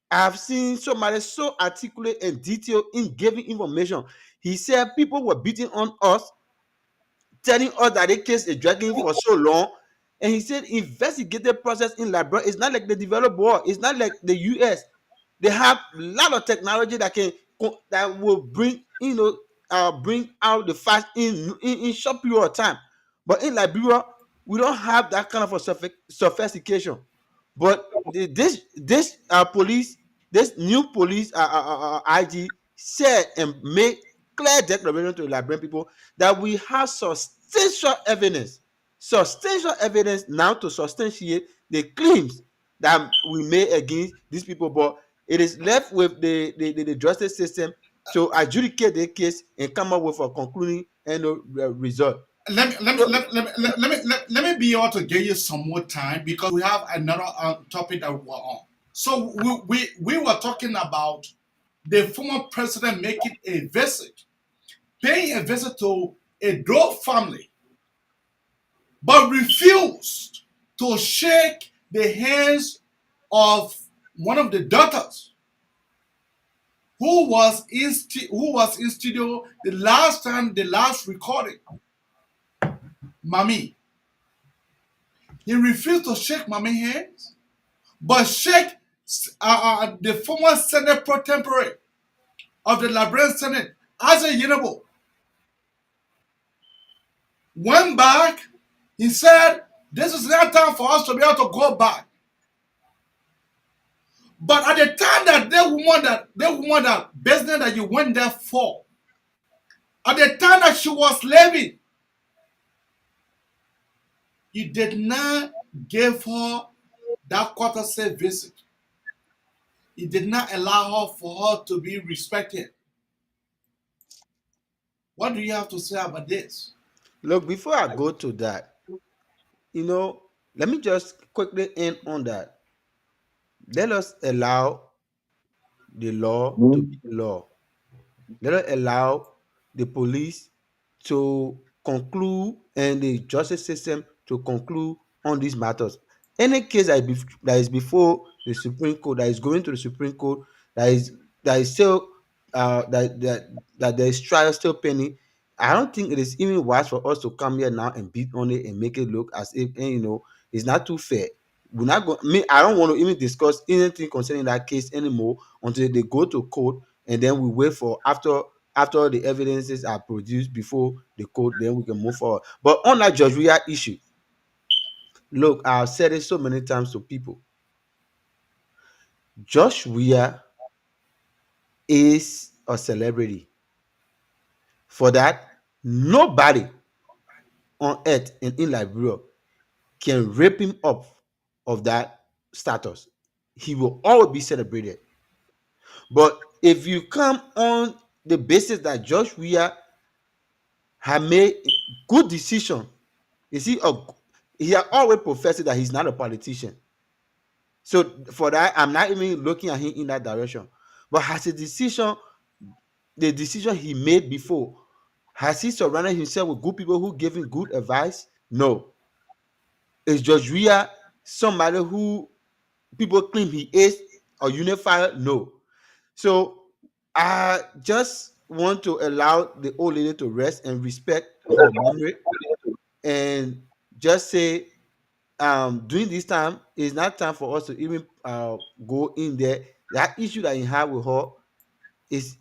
I've seen somebody so articulate and detailed in giving information. He said people were beating on us, telling us that the case is dragging for so long. And he said investigative process in Liberia is not like the developed world. It's not like the US. They have a lot of technology that will bring bring out the facts in short period of time. But in Liberia, we don't have that kind of a sophistication. But this police, this new police IG said and made clear declaration to the Liberian people that we have substantial evidence now to substantiate the claims that we made against these people. But it is left with the justice system to adjudicate the case and come up with a concluding end result. Let me be able to give you some more time because we have another topic that we're on. So we were talking about the former president making a visit, paying a visit to a Doe family, but refused to shake the hands of one of the daughters who was in studio the last recording, Mami. He refused to shake Mami's hands, but shake the former Senate pro tempore of the Liberian Senate, Arson went back. He said, "This is not time for us to be able to go back." But at the time that the woman that business that you went there for, at the time that she was leaving, you did not give her that courtesy visit. You did not allow her for her to be respected. What do you have to say about this? Look, before I go to that, let me just quickly end on that. Let us allow the law to be the law. Let us allow the police to conclude and the justice system to conclude on these matters. Any case that is before the Supreme Court, that is going to the Supreme Court, that is still that there is trial still pending. I don't think it is even wise for us to come here now and beat on it and make it look as if it's not too fair. We're not going. Me, I don't want to even discuss anything concerning that case anymore until they go to court, and then we wait for after the evidences are produced before the court, then we can move forward. But on that Judge Weah issue, look, I've said it so many times to people. Judge Weah is a celebrity. For that, nobody on earth and in Liberia can rip him up of that status. He will always be celebrated. But if you come on the basis that Judge Weah had made good decision, you see, he had always professed that he's not a politician. So for that, I'm not even looking at him in that direction. But has the decision he made before, has he surrounded himself with good people who gave him good advice? No. Is Judge Weah somebody who people claim he is a unifier? No. So I just want to allow the old lady to rest and respect her memory, and just say during this time it's not time for us to even go in there. That issue that he had with her is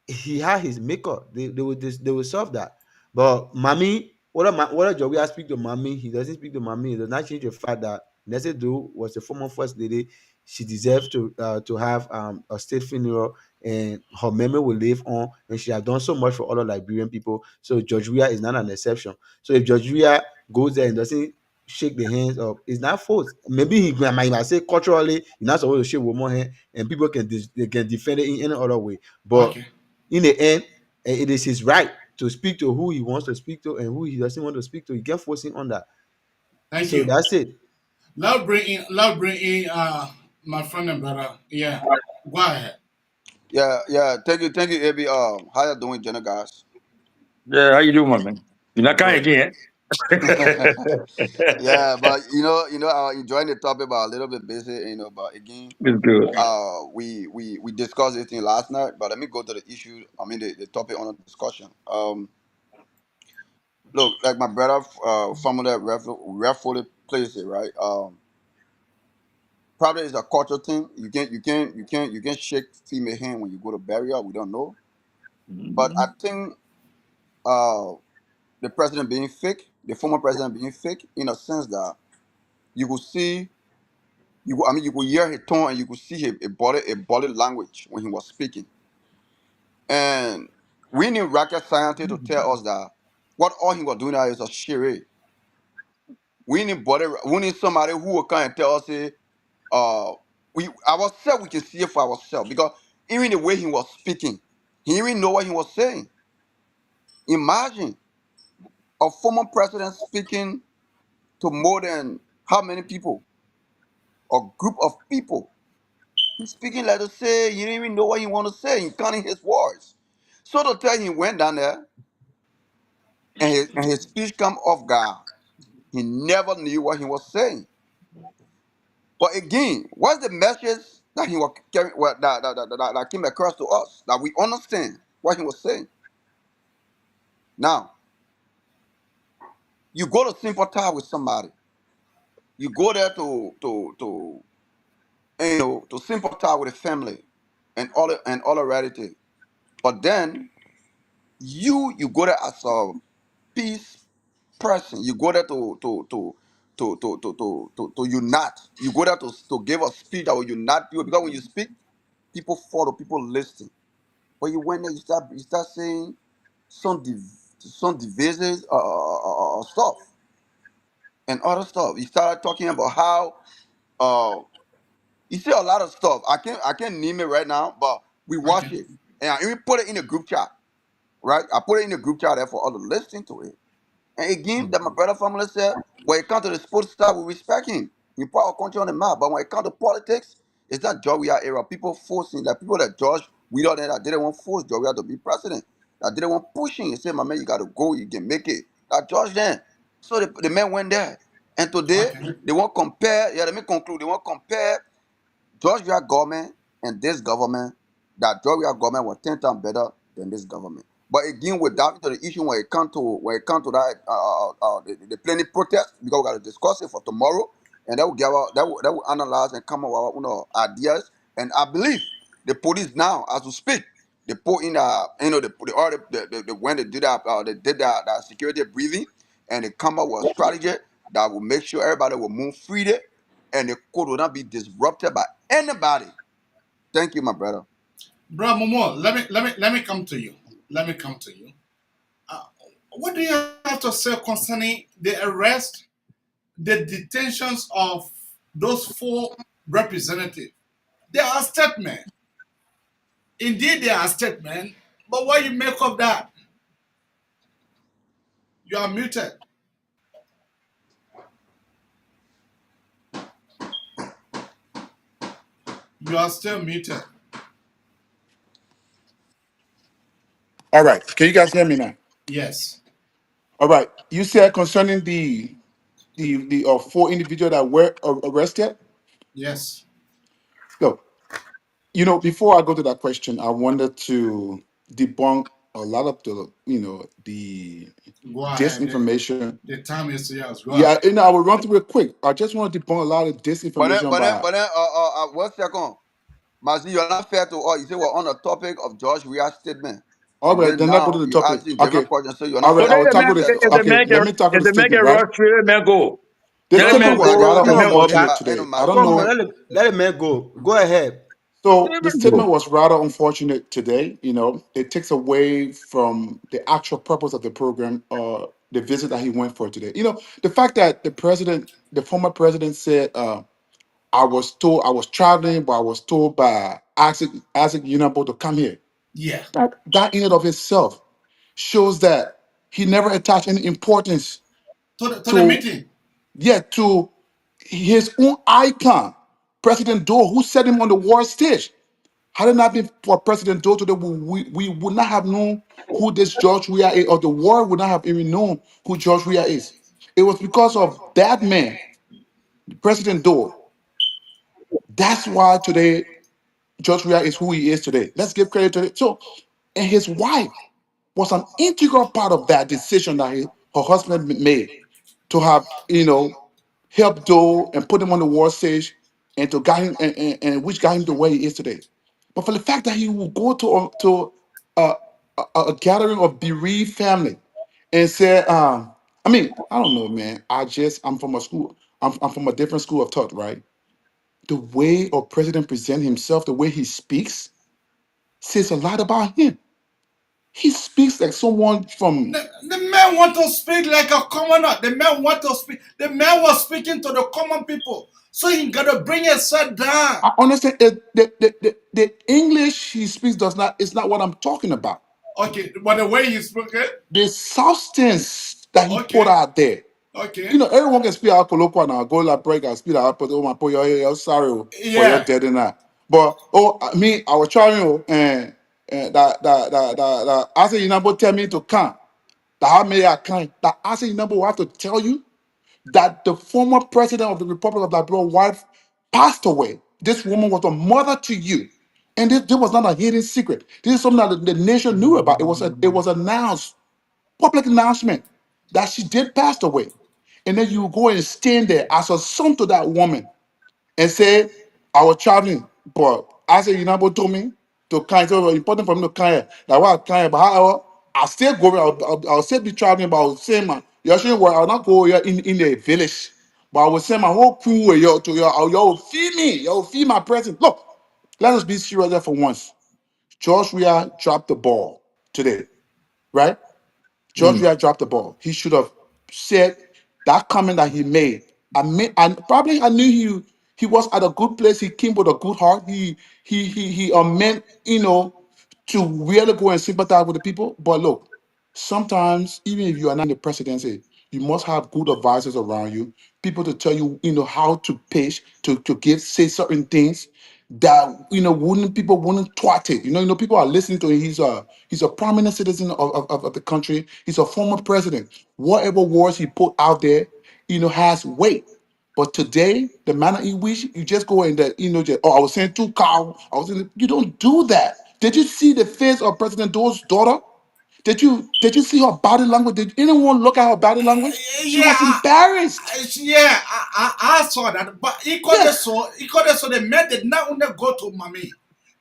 he had his maker. They will solve that. But Mami, what Joey has speak to Mami, he doesn't speak to Mami. It does not change the fact that Nese Do was the former first lady. She deserves to have a state funeral, and her memory will live on. And she has done so much for other Liberian people. So Judge Weah is not an exception. So if Judge Weah goes there and doesn't shake the hands of, it's not false. Maybe he might say culturally you're not supposed to shake woman hand, and people they can defend it in any other way. But in the end, it is his right to speak to who he wants to speak to, and who he doesn't want to speak to. He can't force him on that. Thank So you. that's it. Let's bring in my friend and brother. Yeah, go ahead. Yeah. Thank you, AB. How you doing, Jenna guys? Yeah, how you doing, my man? You're not kind Good. again. Yeah, but I was enjoying the topic, but a little bit busy, But again, It's good. we discussed this thing last night. But let me go to the issue. I mean, the topic on the discussion. Look, like my brother, formula rightfully placed it right. Probably it's a cultural thing. You can't shake female hand when you go to burial. We don't know, but I think uh, the president being fake, the former president being fake, in a sense that you could see, you could hear his tone and you could see a body language when he was speaking. And we need rocket scientists to tell us that what all he was doing now is a charade. We need somebody who will come and tell us, we ourselves we can see it for ourselves because even the way he was speaking, he even know what he was saying. Imagine a former president speaking to more than how many people? A group of people. He's speaking like to say he didn't even know what he want to say. He counting his words. So to tell he went down there and his speech come off guard. He never knew what he was saying. But again, what's the message that he was carrying, that came across to us that we understand what he was saying? Now, you go to sympathize with somebody. You go there to sympathize with the family and all the relative. But then you go there as a peace person. You go there to unite. You go there to give a speech that will unite people. Because when you speak, people follow, people listen. But you went there, you start saying some divisions stuff and other stuff. You started talking about how you see a lot of stuff. I can't name it right now, but we watch Okay. it and I even put it in a group chat. Right, I put it in the group chat there for others listening to it. And again, that my brother family said, when it comes to the sports star, we respect him. He put our country on the map. But when it comes to politics, it's not George Weah era. People forcing, like people that George Weah that didn't want to force George Weah to be president. That didn't want pushing. He said, my man, you got to go. You can make it. That George then. So the man went there. And today, Okay. they want to compare. Yeah, let me conclude. They want to compare Georgia government and this government, that Georgia government was 10 times better than this government. But again, we're diving to the issue when it comes to that the planning protest, because we got to discuss it for tomorrow, and that will give our, that will analyze and come up with our ideas. And I believe the police now, as we speak, they put in when they did that security briefing, and they come up with a strategy that will make sure everybody will move freely and the code will not be disrupted by anybody. Thank you, my brother. Bro Momo, let me come to you. Let me come to you. Uh, what do you have to say concerning the arrest, the detentions of those four representatives? They are statement. Indeed, they are statement. But what you make of that? You are muted. You are still muted. All right. Can you guys hear me now? Yes. All right. You said concerning the four individuals that were arrested. Yes. So, before I go to that question, I wanted to debunk a lot of the Go ahead. disinformation. The time is yours. Go Yeah, ahead. I will run through it quick. I just want to debunk a lot of But then, disinformation but then, by. but then, 1 second. Mazi, you're not fair to us. You say we're on the topic of George Weah's statement. All And right, then then let's go to now the you topic. asking different Okay. questions, so you're All not right, So I fair. will let the You're tackle not man, the. fair to if us. the Okay, man let can, me tackle if the the man statement. can Right. rush through, let the man go. This Let the statement man was go. rather Let the Come man on, go. Obi. unfortunate Ain't no today. I don't Mazi, Come no on, know. man. let the man go. Go ahead. So Let the the man statement go. was rather unfortunate today. It takes away from the actual purpose of the program, the visit that he went for today. The fact that the former president said, "I was told I was traveling, but I was told by Isaac Unabo to come here." Yeah. That in and of itself shows that he never attached any importance To the to meeting. to his own icon, President Doe, who set him on the world stage. Had it not been for President Doe today, we would not have known who this George Weah is, or the world would not have even known who George Weah is. It was because of that man, President Doe. That's why today George Weah is who he is today. Let's give credit to it. So, and his wife was an integral part of that decision that her husband made to have, helped Doe and put him on the war stage and to guide him and which got him the way he is today. But for the fact that he will go to a gathering of bereaved family and said, I mean, I don't know, man. I'm from a school. I'm from a different school of thought, right? The way a president present himself, the way he speaks, says a lot about him. He speaks like someone from. The man want to speak like a commoner. The man want to speak. The man was speaking to the common people. So he gotta bring himself down. I understand the English he speaks does not. It's not what I'm talking about. Okay, but the way he spoke it. The substance that he put Okay. out there. Okay. You know, everyone can speak out colloquial now. Go la break and speak out, but oh my boy, you're sorry for your Yeah. dead and that. But me, I was trying and that I say you number tell me to come. That how many I can. That I say you number will have to tell you that the former president of the Republic of Liberia wife passed away. This woman was a mother to you. And this was not a hidden secret. This is something that the nation knew about. It was announced, public announcement that she did pass away. And then you go and stand there as a son to that woman and say, I was traveling, but I said, you know what told me to kind. So it was important for me to kind. That was kind, but however, I'll still go, I'll still be traveling, but I'll say, man, you actually were, I'll not go here in the village, but I will send my whole crew with you to your, you'll feed me, you'll feed my presence. Look, let us be serious there for once. George Weah dropped the ball today, right? George Weah dropped the ball. He should have said that comment that he made. And probably I knew he was at a good place. He came with a good heart. He meant to really go and sympathize with the people. But look, sometimes even if you are not in the presidency, you must have good advisors around you, people to tell you how to pitch, to say certain things that wouldn't people wouldn't twat it. People are listening to him. He's a prominent citizen of the country. He's a former president. Whatever words he put out there, has weight. But today, the manner in which you just go in there, I was saying too cow. You don't do that. Did you see the face of President Doe's daughter? Did you see her body language? Did anyone look at her body language? She Yeah. was embarrassed. I saw that. But equally so the man did not only go to mommy.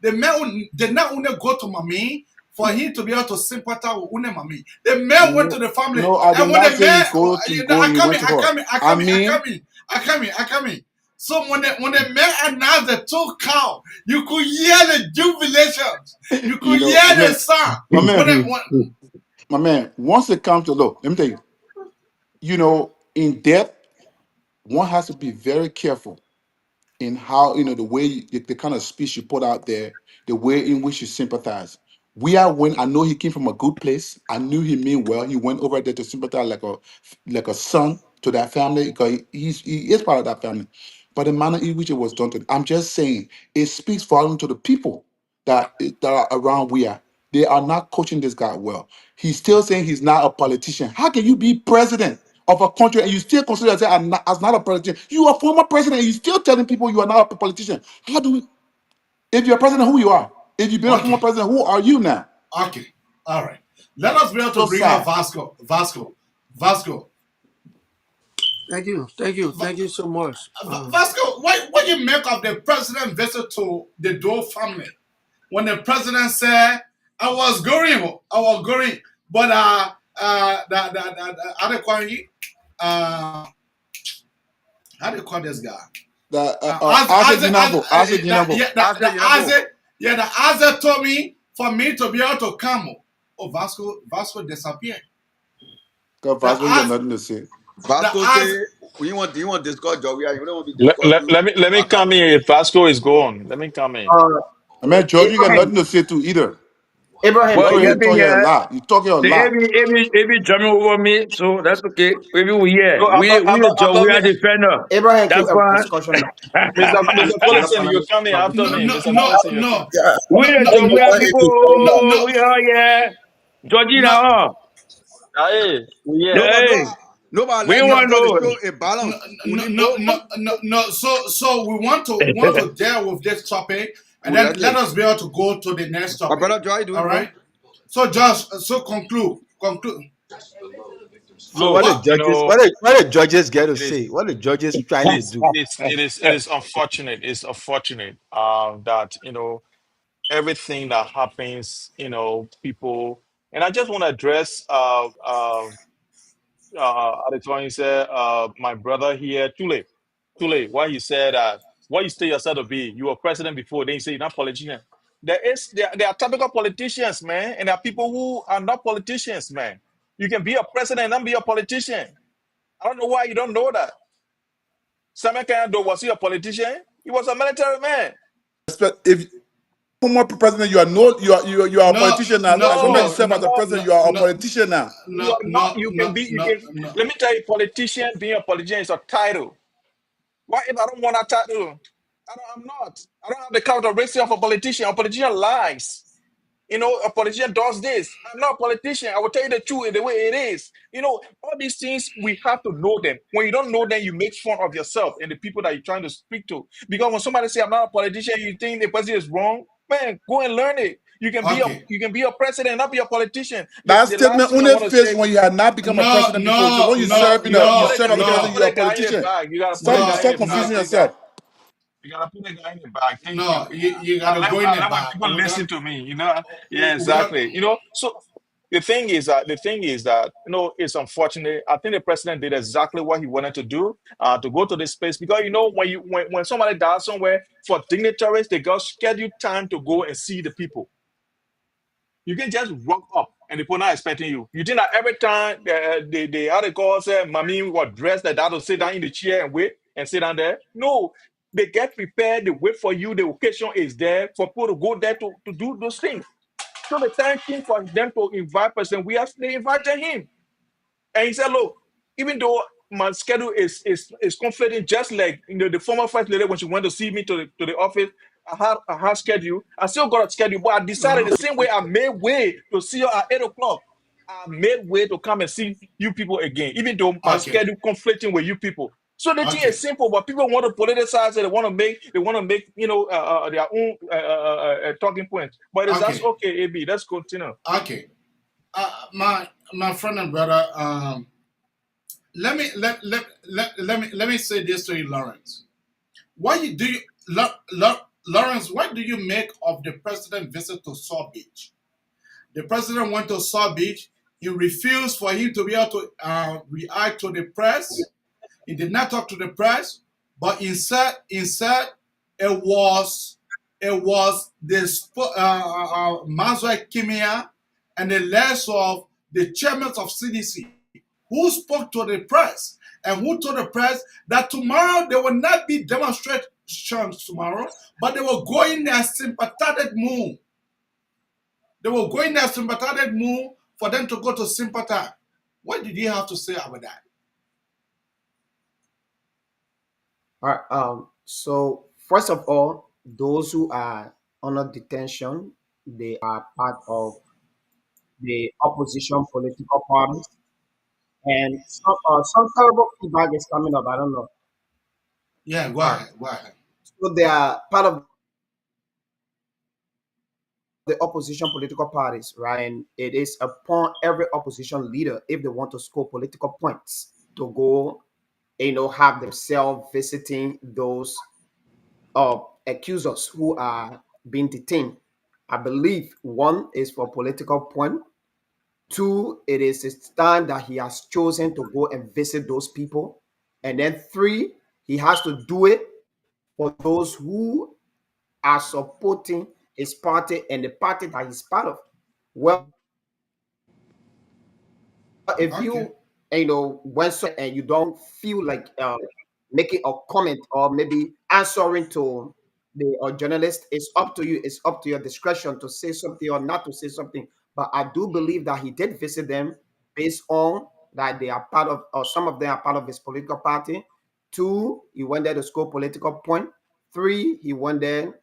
The man did not only go to mommy for him to be able to sympathize with mommy. The man went to the family. No, I did And when not the say man, he go to go. He went to her. I come in. So when the man announced the two cow, you could hear the jubilations. You could hear the sound. My man, once it comes to look, let me tell you, in death, one has to be very careful in how the way the kind of speech you put out there, the way in which you sympathize. When I know he came from a good place, I knew he meant well. He went over there to sympathize like a son to that family because he is part of that family. But the manner in which it was done to, I'm just saying, it speaks volume to the people that are around Weah. They are not coaching this guy well. He's still saying he's not a politician. How can you be president of a country and you still consider yourself as not a politician? You are a former president and you still telling people you are not a politician. How do we? If you're a president, who you are? If you've been a former president, who are you now? Okay, all right. Let us be able to bring up Vasco. Thank you so much. Vasco, what you make of the president visit to the Doe family? When the president said, I was going, but how do you call him? How do you call this guy? The Azza told me for me to be able to come. Oh, Vasco disappeared. Because Vasco got nothing to say. Vasco say, you want to discuss Georgia? You don't want to discuss. Let me come in. If Vasco is gone, let me come in. I mean, George, you got Abraham, nothing to say to either. Abraham, Well, can yeah, you? You talking a lot. You talking a lot. Amy jumping over me, so that's okay. Maybe we No, here. We are defender. Abraham, That's discussion now. fine. Mr. Collison, you come in after me. Mr. Collison, you come. Yeah, We the I we are people. No. We are here. Georgina, Hey, we No, here. but hey, nobody we let him want go to to show a balance. No. So we want to deal with this topic, and then let us be able to go to the next My topic. brother Joy, do it, All right. So conclude. So Look, what the judges get to it is say? What the judges it trying to is do? it is it is it is unfortunate. It's unfortunate that everything that happens, people. And I just want to address Adetuwa, he said, my brother here, Tule, why he said, why you stay yourself to be? You were president before, then you say you're not politician. There are typical politicians, man, and there are people who are not politicians, man. You can be a president and not be a politician. I don't know why you don't know that. Samuel Kanyado, was he a politician? He was a military man. If former president, you are no, you are a No, politician now. As long as you no, serve no, as a president, no, you are a no, politician now. You no, are not, no, you can no, be, no, no. let me tell you, politician, being a politician is a title. Why if I don't want a title? I'm not. I don't have the characteristic of a politician. A politician lies. A politician does this. I'm not a politician. I will tell you the truth the way it is. All these things, we have to know them. When you don't know them, you make fun of yourself and the people that you're trying to speak to. Because when somebody say I'm not a politician, you think the person is wrong. Man, go and learn it. Okay. You can be a president, not be a politician. That The last statement thing I only want to faced say, when you had not become a No, president before. So no, when you no, serve you gotta you no, put serve a, as you a gotta president, put you're no, a a guy in the politician. bag. You gotta put a Stop guy no, in the stop bag. confusing no. yourself. You gotta put a guy in the bag. Thank you. No, you gotta go in I the let my back. people listen to me. Yeah, We got exactly. So the thing is that it's unfortunate. I think the president did exactly what he wanted to do, to go to this space, because when somebody dies somewhere, for dignitaries, they got scheduled time to go and see the people. You can just rock up and the people not expecting you. You think that every time the article say mommy was dressed that that'll sit down in the chair and wait and sit down there? No, they get prepared, they wait for you, the occasion is there for people to go there to do those things. So the time came for them to invite person. They invited him. And he said, look, even though my schedule is conflicting, just like the former first lady when she went to see me to the office, I had schedule. I still got a schedule, but I decided the same way I made way to see her at 8 o'clock. I made way to come and see you people again, even though my okay, schedule conflicting with you people. So the thing okay, is simple, but people want to politicize it. They want to make their own talking points. But it's that's okay, okay, AB. Let's continue. okay. My friend and brother, let me say this to you, Lawrence. Why you do you Lawrence, what do you make of the president visit to Saw Beach? The president went to Saw Beach. He refused for him to be able to react to the press. He did not talk to the press, but instead it was the Mazwai Kimia and the less of the chairman of CDC who spoke to the press and who told the press that tomorrow there will not be demonstrations tomorrow, but they will go in their sympathetic mood. They will go in their sympathetic mood for them to go to sympathize. What did he have to say about that? All right. So first of all, those who are under detention, they are part of the opposition political parties, and some terrible feedback is coming up. I don't know. Yeah, go All right. ahead. Go ahead. So they are part of the opposition political parties, right? And it is upon every opposition leader, if they want to score political points, to go, have themselves visiting those accusers who are being detained. I believe one is for political point. Two, it is his time that he has chosen to go and visit those people. And then three, he has to do it for those who are supporting his party and the party that he's part of. Well, if Okay. went so and you don't feel like making a comment or maybe answering to the journalist, it's up to you. It's up to your discretion to say something or not to say something. But I do believe that he did visit them based on that they are part of, or some of them are part of his political party. Two, he went there to score political point. Three, he went there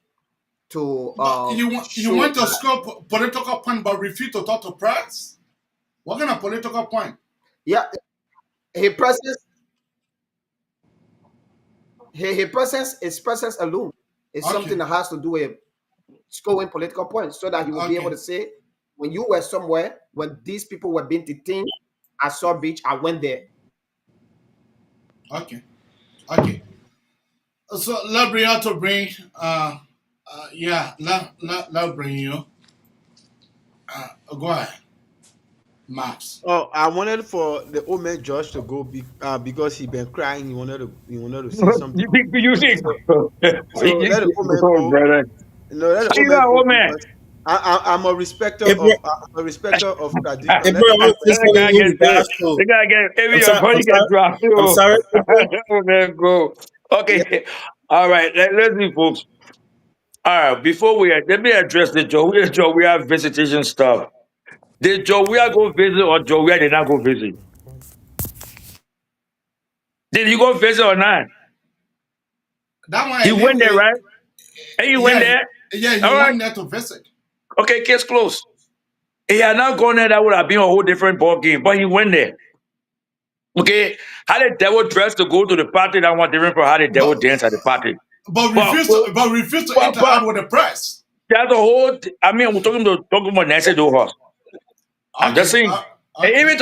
to But you show want to score political point but refuse to talk to press? What kind of political point? yeah, his presence his presence alone is something Okay. that has to do with scoring political points so that he will be able Okay. to say, when you were somewhere, when these people were being detained at Saw Beach, I went there. Okay. Okay. So let me to bring Yeah, let bring you. Go ahead, Max. Oh, I wanted for the old man Josh to go because he been crying. He wanted to say something. You think? So, You so let the old man oh, go. brother. No, let the How old you man got go old man? because I'm a respecter Hey, bro, of tradition. That hey, Let bro, the I old want to man. say something guy in get there. regards to. The guy get maybe I'm your sorry, body get dropped. I'm Oh, sorry, hey, bro. oh man, go. Yeah, Okay. All right. Let's see, folks. All right. Before let me address the Joey visitation stuff. Did Joey go visit or Joey did not go visit? Did you go visit or not? That one He went there, anyway. right? And you went Yeah, there? yeah. All He right. went there to visit. Okay, case closed. He had not gone there, that would have been a whole different ball game. But he went there. Okay. How the devil dressed to go to the party that was different from how the devil But danced at the party. but But refused to but interact with the press. that's a whole I mean we're talking about Nancy Dohos. I'm just Okay, saying. And okay. even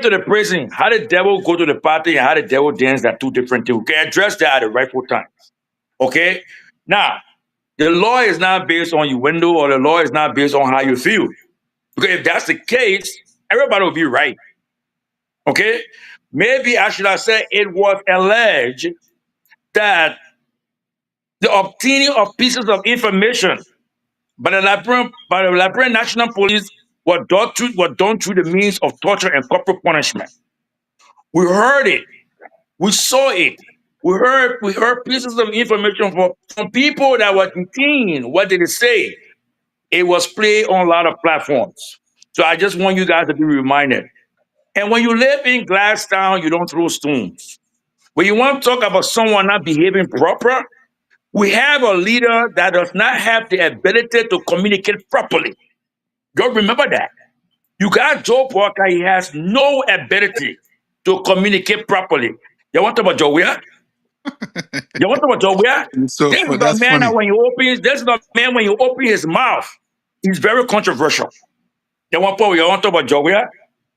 to the prison, how the devil go to the party and how the devil dance are two different things. We can address that at the rightful time. Okay? Now, the law is not based on your window or the law is not based on how you feel. Because if that's the case, everybody will be right. Okay? Maybe I should have said it was alleged that the obtaining of pieces of information by the Liberian National Police was done through the means of torture and corporal punishment. We heard it. We saw it. We heard pieces of information from people that were detained. What did it say? It was played on a lot of platforms. So I just want you guys to be reminded. And when you live in Glasstown, you don't throw stones. When you want to talk about someone not behaving proper, we have a leader that does not have the ability to communicate properly. Just remember that. You got Joe Parker, he has no ability to communicate properly. You want to talk about Joe Weah? You want to talk about Joe Weah? So This is a that's man that funny. when you open his mouth, he's very controversial. You want to talk about Joe Weah?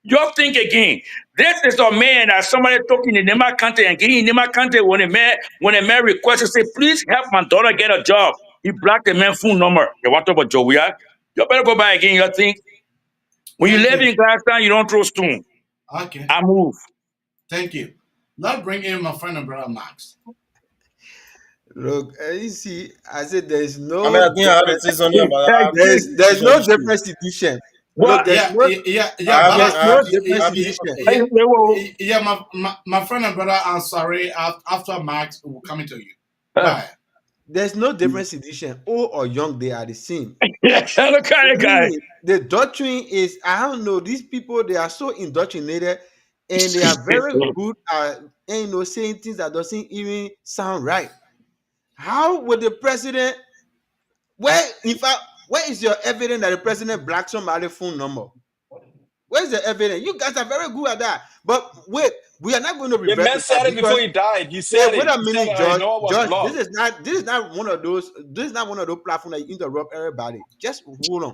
Just think again. This is a man that somebody talking in Nema County and getting in Nema County when a man requests to say, please help my daughter get a job. He blocked the man's phone number. You want to talk about Joe Weah? You better go back again. You think when you Thank live you. in Glasgow, you don't throw stone. Okay, I move. thank you. Let's bring in my friend and brother Max. look, you see, I said there is I mean, no I think I have to different. say something about I have There's vision no issue. different situation. Look, What? there's Yeah, no yeah, yeah, I have, brother. there's I no have, I different have situation. Hey, Yeah, whoa. yeah, my friend and brother. I'm sorry. After Max, will coming to you. Go Uh, ahead. There's no different situation. Old or young, they are the same. yeah, look at the guy. Really, the doctrine is, I don't know, these people, they are so indoctrinated and they are very good at saying things that doesn't even sound right. How would the president, where is your evidence that the president blocked somebody's phone number? Where's the evidence? You guys are very good at that. But wait, we are not going to The revert man to that said it before because he died. He wait, said wait it. a He said minute, his George. number was George, blocked. this is not one of those platforms that you interrupt everybody. Just hold on.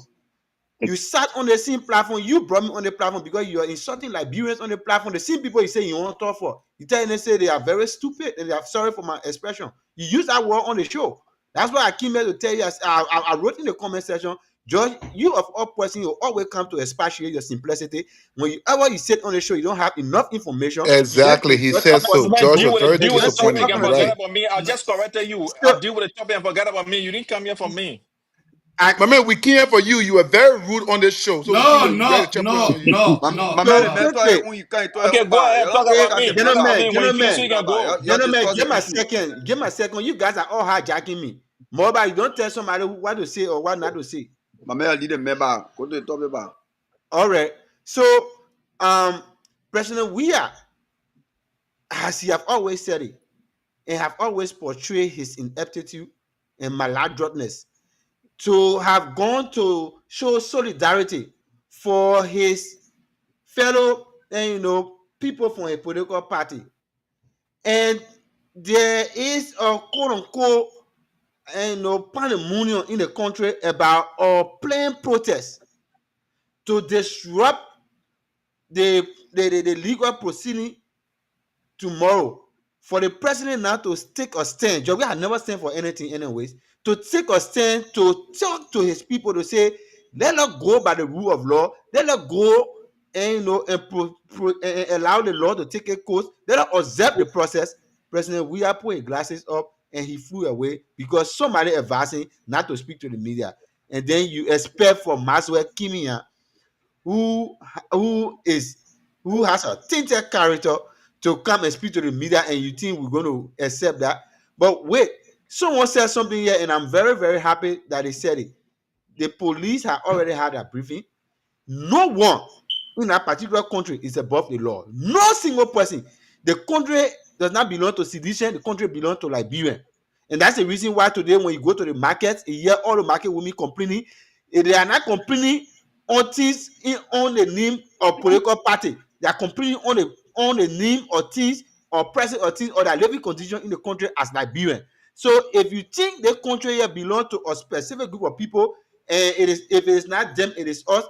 You sat on the same platform. You brought me on the platform because you are insulting Liberians on the platform. The same people you say you want to talk for. You tell them they say they are very stupid and they are sorry for my expression. You use that word on the show. That's why I came here to tell you. I wrote in the comment section, George, you of all person, you always come to expatiate your simplicity. Whenever you sit on the show, you don't have enough information. You just Exactly. He insult a says so. person. George was very Deal with the Just say, topic disappointed. what and You're can I forget say? right. about me. I just corrected you. I So deal with the topic and forget about me. You didn't come here for me. I My man, we came here for you. You were very rude on this show. So we No, came here. We ready no, to check in no, on you. no, My no, man, so the no. man, quickly, you can't Okay, go ahead. Talk about me. Talk about gentlemen, me. When you finish, you can go. give me a second. Give me a second. You guys are all hijacking me. Mobile, you don't tell somebody what to say or what not to say. My man, lead the member. Go to the top member. All right. So, um, President Weah, as he have always said it, and have always portrayed his ineptitude and maladroitness, to have gone to show solidarity for his fellow, people from a political party, and there is a quote unquote pandemonium in the country about a planned protest to disrupt the legal proceeding tomorrow for the president now to take a stand. Joe, we had never stand for anything anyways. to take a stand, to talk to his people, to say, let us go by the rule of law, let us go and and allow the law to take a course, let us observe the process. President Weah put his glasses up and he flew away because somebody advised him not to speak to the media. And then you expect from Maxwell Kimia, who has a tainted character, to come and speak to the media, and you think we're going to accept that? But wait, someone said something here, and I'm very, very happy that they said it. The police have already had a briefing. No one in that particular country is above the law. No single person. The country does not belong to sedition. The country belongs to Liberia. And that's the reason why today when you go to the market, you hear all the market women complaining. They are not complaining on things on the name of political party. They are complaining on the name of things or present or things or their living condition in the country as Liberian. So if you think the country here belongs to a specific group of people, and if it is not them, it is us,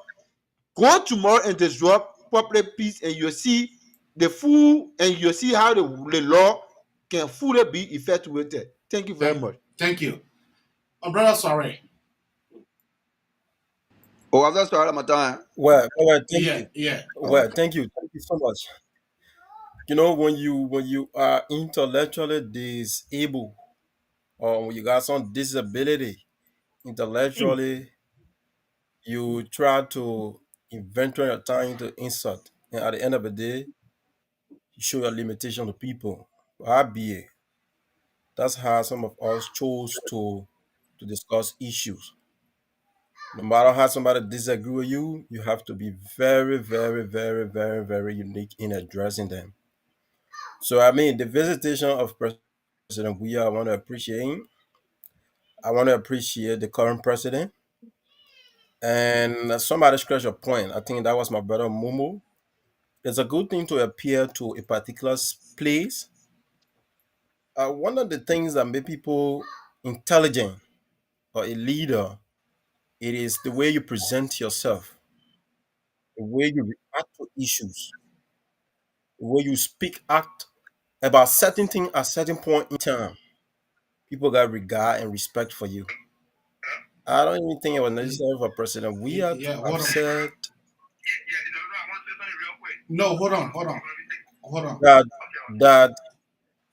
go tomorrow and disrupt public peace, and you'll see the full, and you'll see how the law can fully be effectuated. Thank you very much. Thank you. Brother, sorry. Oh, I'm sorry, my time. Well, thank Yeah, you. yeah. Well, thank you so much. You know, when you are intellectually disabled, or when you got some disability intellectually, you try to inventory your time to insult, and at the end of the day, you show your limitation to people. I be it. That's how some of us chose to discuss issues. No matter how somebody disagree with you, you have to be very, very, very, very, very unique in addressing them. So I mean, the visitation of President Weah, I want to appreciate the current president. And somebody scratched a point. I think that was my brother Momo. It's a good thing to appear to a particular place. One of the things that make people intelligent or a leader, it is the way you present yourself, the way you react to issues, the way you speak, act about certain things at certain point in time. People got regard and respect for you. I don't even think it was necessary for President Weah Yeah, to have hold on. said No, hold on. that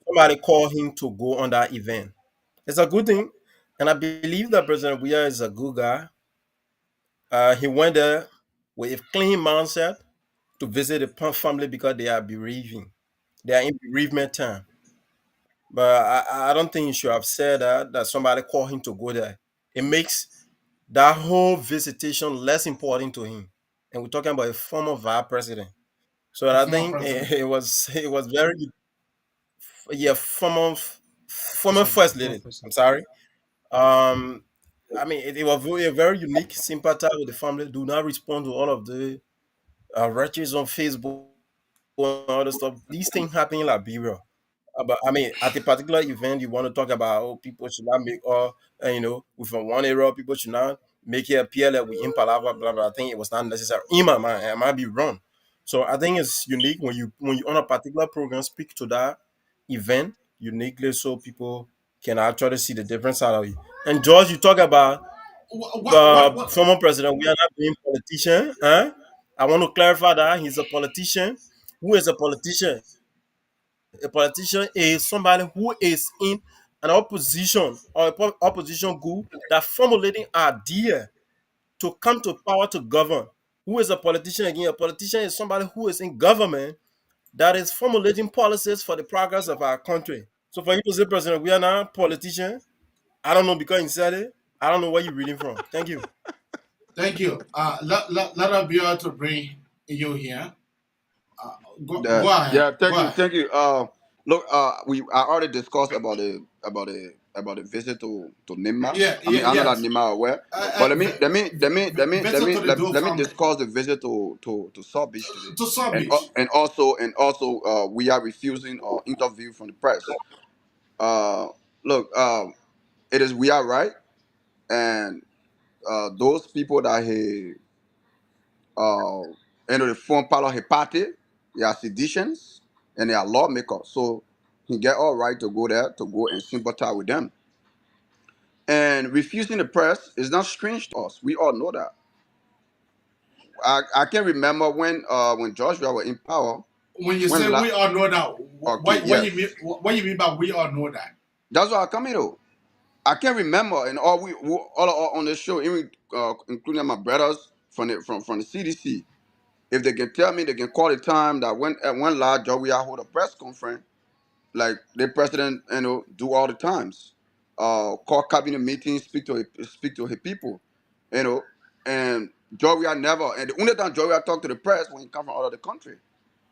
somebody called him to go on that event. It's a good thing, and I believe that President Weah is a good guy. He went there with a clean mindset to visit the family because they are bereaving. They are in bereavement time. But I don't think he should have said that somebody called him to go there. It makes that whole visitation less important to him. And we're talking about a former vice president. So The I former think president. it was very, yeah, former Sorry, first former lady. I'm president. sorry. Um, I mean, it was a very unique sympathy with the family. Do not respond to all of the wretches on Facebook and all the stuff. These things happen in Liberia. But I mean, at a particular event, you want to talk about, oh, people should not make, or we from one area, people should not make it appear that we in palaver, blah blah. I think it was not necessary in my mind. I might be wrong. So I think it's unique when you on a particular program speak to that event uniquely, so people can actually see the different side of you. And George, you talk about What? former president. We are not being politician, huh? I want to clarify that he's a politician. Who is a politician? A politician is somebody who is in an opposition or a opposition group that formulating idea to come to power to govern. Who is a politician again? A politician is somebody who is in government that is formulating policies for the progress of our country. So for you to say, President, we are not politician, I don't know because you said it. I don't know where you're reading from. Thank you. Thank you. Let us be able to bring you here. Go ahead. Yeah, Go ahead. thank you. Look, I already discussed about the visit to Nima. Yeah, I mean, yeah, I know that yes. Nima aware, but Visit to the Doe let me family. discuss the visit to South Beach today, To South Beach. and also we are refusing interview from the press. Uh, look, it is we are right, and those people that he uh, they form part of his party. They are seditions and they are lawmakers. So he get all right to go there to go and sympathize with them. And refusing the press is not strange to us. We all know that. I can remember when Joshua was in power. When you When say we all know that, okay, what yes, you mean? What you mean by we all know that? that's what I come to. I can remember, and all on the show, even including my brothers from the CDC. If they can tell me, they can call the time that when large job we hold a press conference, like the president, do all the times, call cabinet meetings, speak to his people, you know, and Joria never, and the only time Joria talk to the press when he come from out of the country,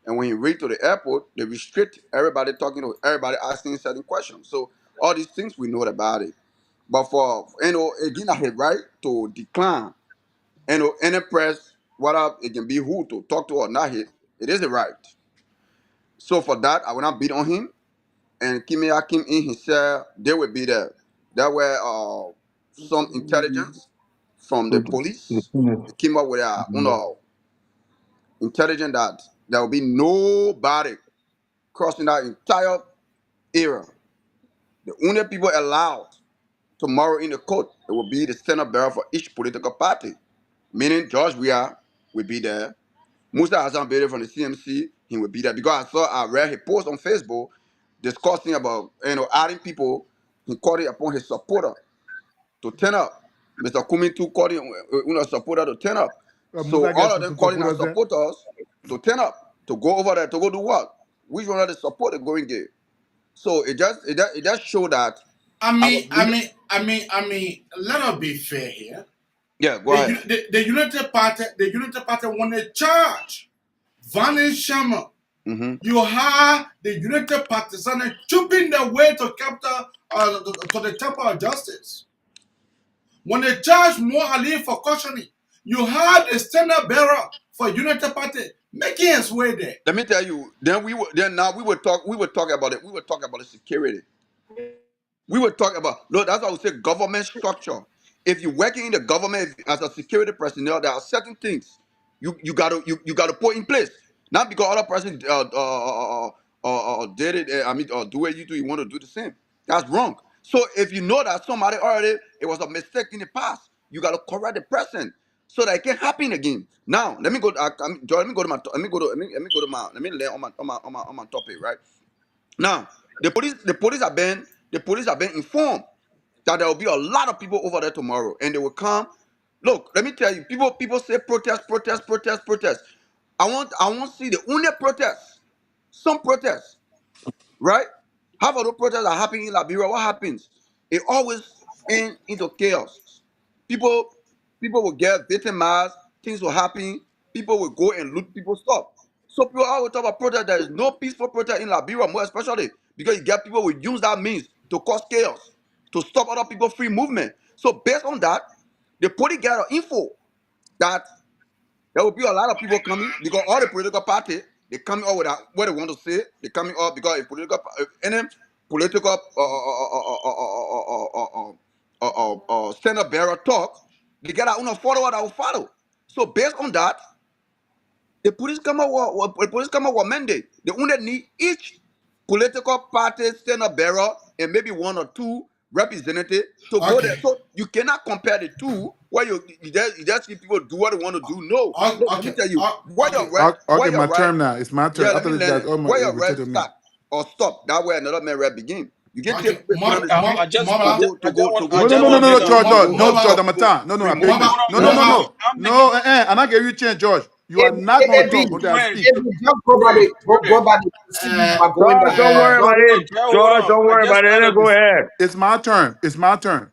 and when he reach to the airport, they restrict everybody talking to everybody asking certain questions. So all these things we know about it, but for again, I had right to decline, any press, whether it can be who to talk to or not, it is a right. So for that, I will not beat on him. And Kimi Akim in himself, they will be there. There were some intelligence from the police. They came up with intelligence that there will be nobody crossing that entire area. The only people allowed tomorrow in the court, it will be the Senate bearer for each political party. Meaning George Weah will be there. Musa Hassan Bede from the CMC, he will be there. Because I read his post on Facebook discussing about adding people. He called it upon his supporter to turn up. Mr. Kumi too called him supporter to turn up. So Musa all gets of them calling our supporters there. supporters to turn up, to go over there, to go do what? Which one of the support they going get? So it just showed that our leader. I mean. Let us be fair here. Yeah, go ahead. The Unity Party won a charge. Vanny Sherman. Mm-hmm. You have the United Partisans chopping their way to capital, to the Temple of Justice. When they charge Mo Ali for cautioning, you have the standard bearer for United Party making his way there. Let me tell you. Now we would talk. We would talk about it. We would talk about the security. We were talking about, no, that's why we say government structure. If you're working in the government as a security personnel, there are certain things you gotta put in place. Not because other person did it, or do it, you want to do the same. That's wrong. So if you know that somebody already, it was a mistake in the past, you gotta correct the person so that it can happen again. Now, let me go. Joy, let me go to my. Let me lay on my topic, right? Now, the police have been informed that there will be a lot of people over there tomorrow, and they will come. Look, let me tell you, people say protest, protest, protest, protest. I want to see the only protest, some protests, right? Half of the protests are happening in Liberia. What happens? It always ends into chaos. People, people will get victimized. Things will happen. People will go and loot people's stuff. So people always talk about protest. There is no peaceful protest in Liberia, more especially because you get people will use that means to cause chaos, to stop other people free movement. So based on that, the police get info that there will be a lot of people coming because all the political parties they coming up with what they want to say. They coming up because if any political standard bearer talk, they get our own follower that will follow. So based on that, the police come up with mandate. They only need each political party standard bearer and maybe one or two representatives to go there. Okay. So you cannot compare the two where you just see people do what they want to do. No, look, let me Okay. tell you Okay. where Okay, your my right. turn now. It's my turn. Yeah, I let thought me this learn guy's it. Where your right irritated me. start or stop. That way another man right begin. You can take Okay. away somebody's speech Mama. to go No, no, just no, do no, want no, to no, make a George, point George. though. No, George, Mama. I'm a time. No, no, free I'm giving you. movement. No, no, no, Mama. no. No, and I gave you a chance, George. You are not going to talk until I speak. Just go by Pray, go pray. by the procedure you are going George, by. don't worry Uh, about Just it. Just hold George, on. don't I worry just about it. want Let to. go ahead. It's my turn. It's my turn.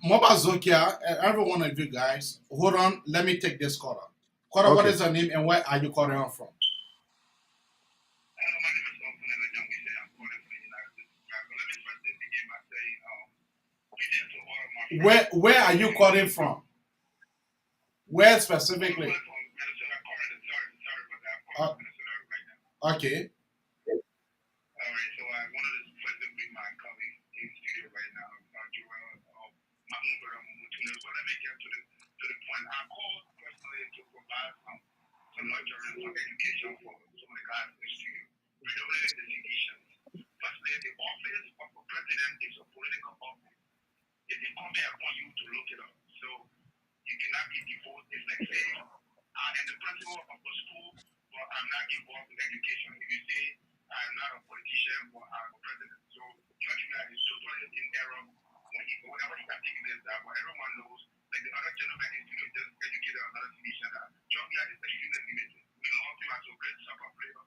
Moba Zokia, every one of you guys, hold on. Let me take this caller. Caller, what Okay. is your name and where are you calling on from? Where are you calling from? Where specifically? Okay. It's incumbent upon you to look it up. So you cannot be default. It's like saying, and the principal of a school, but I'm not involved in education. If you say I'm not a politician, but I'm a president. So George Weah is totally in error when whatever he articulates that, but everyone knows, like the other gentleman in studio just educated another clinician that George Weah is extremely limited. We love him as a great soccer player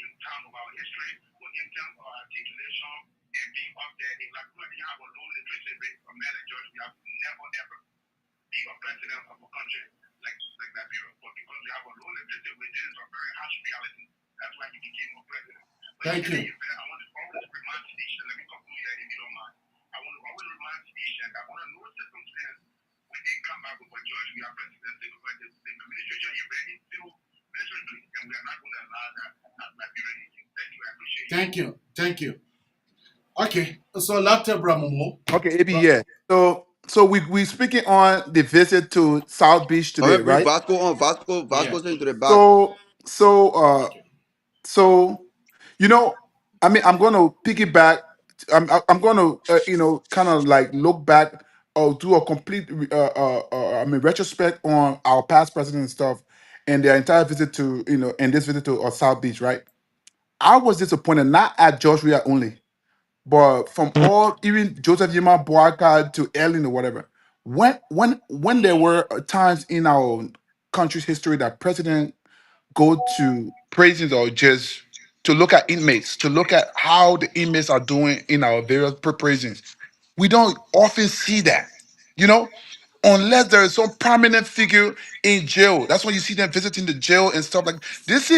in terms of our history, but in terms of articulation and being up there, in like we have a low literacy rate for men like George Weah, never ever be a president of a country like that period. But because we have a low literacy rate, this is a very harsh reality. That's why he became a president. But Thank you. I want to always remind Tanisha, let me conclude here if you don't mind. I want to always remind Tanisha that under no circumstance when they come back with a judge, we are president, because the administration is ready to miserably, and we are not going to allow that not be ready. Thank you. I appreciate you. Thank you. Thank you. Okay, so Dr. Bramumo. Okay, AB, yeah. So we speaking on the visit to South Beach I'm today, gonna bring right? Yeah. Vasco into the back. So Okay. so you know, I mean, I'm going to piggyback. I'm going to kind of like look back or do a complete retrospect on our past president and stuff, and their entire visit to and this visit to South Beach, right? I was disappointed not at George Weah only, but from all, even Joseph Yema Boakai to Ellen or whatever. When there were times in our country's history that president go to prisons or just to look at inmates, to look at how the inmates are doing in our various prisons. We don't often see that, you know, unless there is some prominent figure in jail. That's when you see them visiting the jail and stuff like this.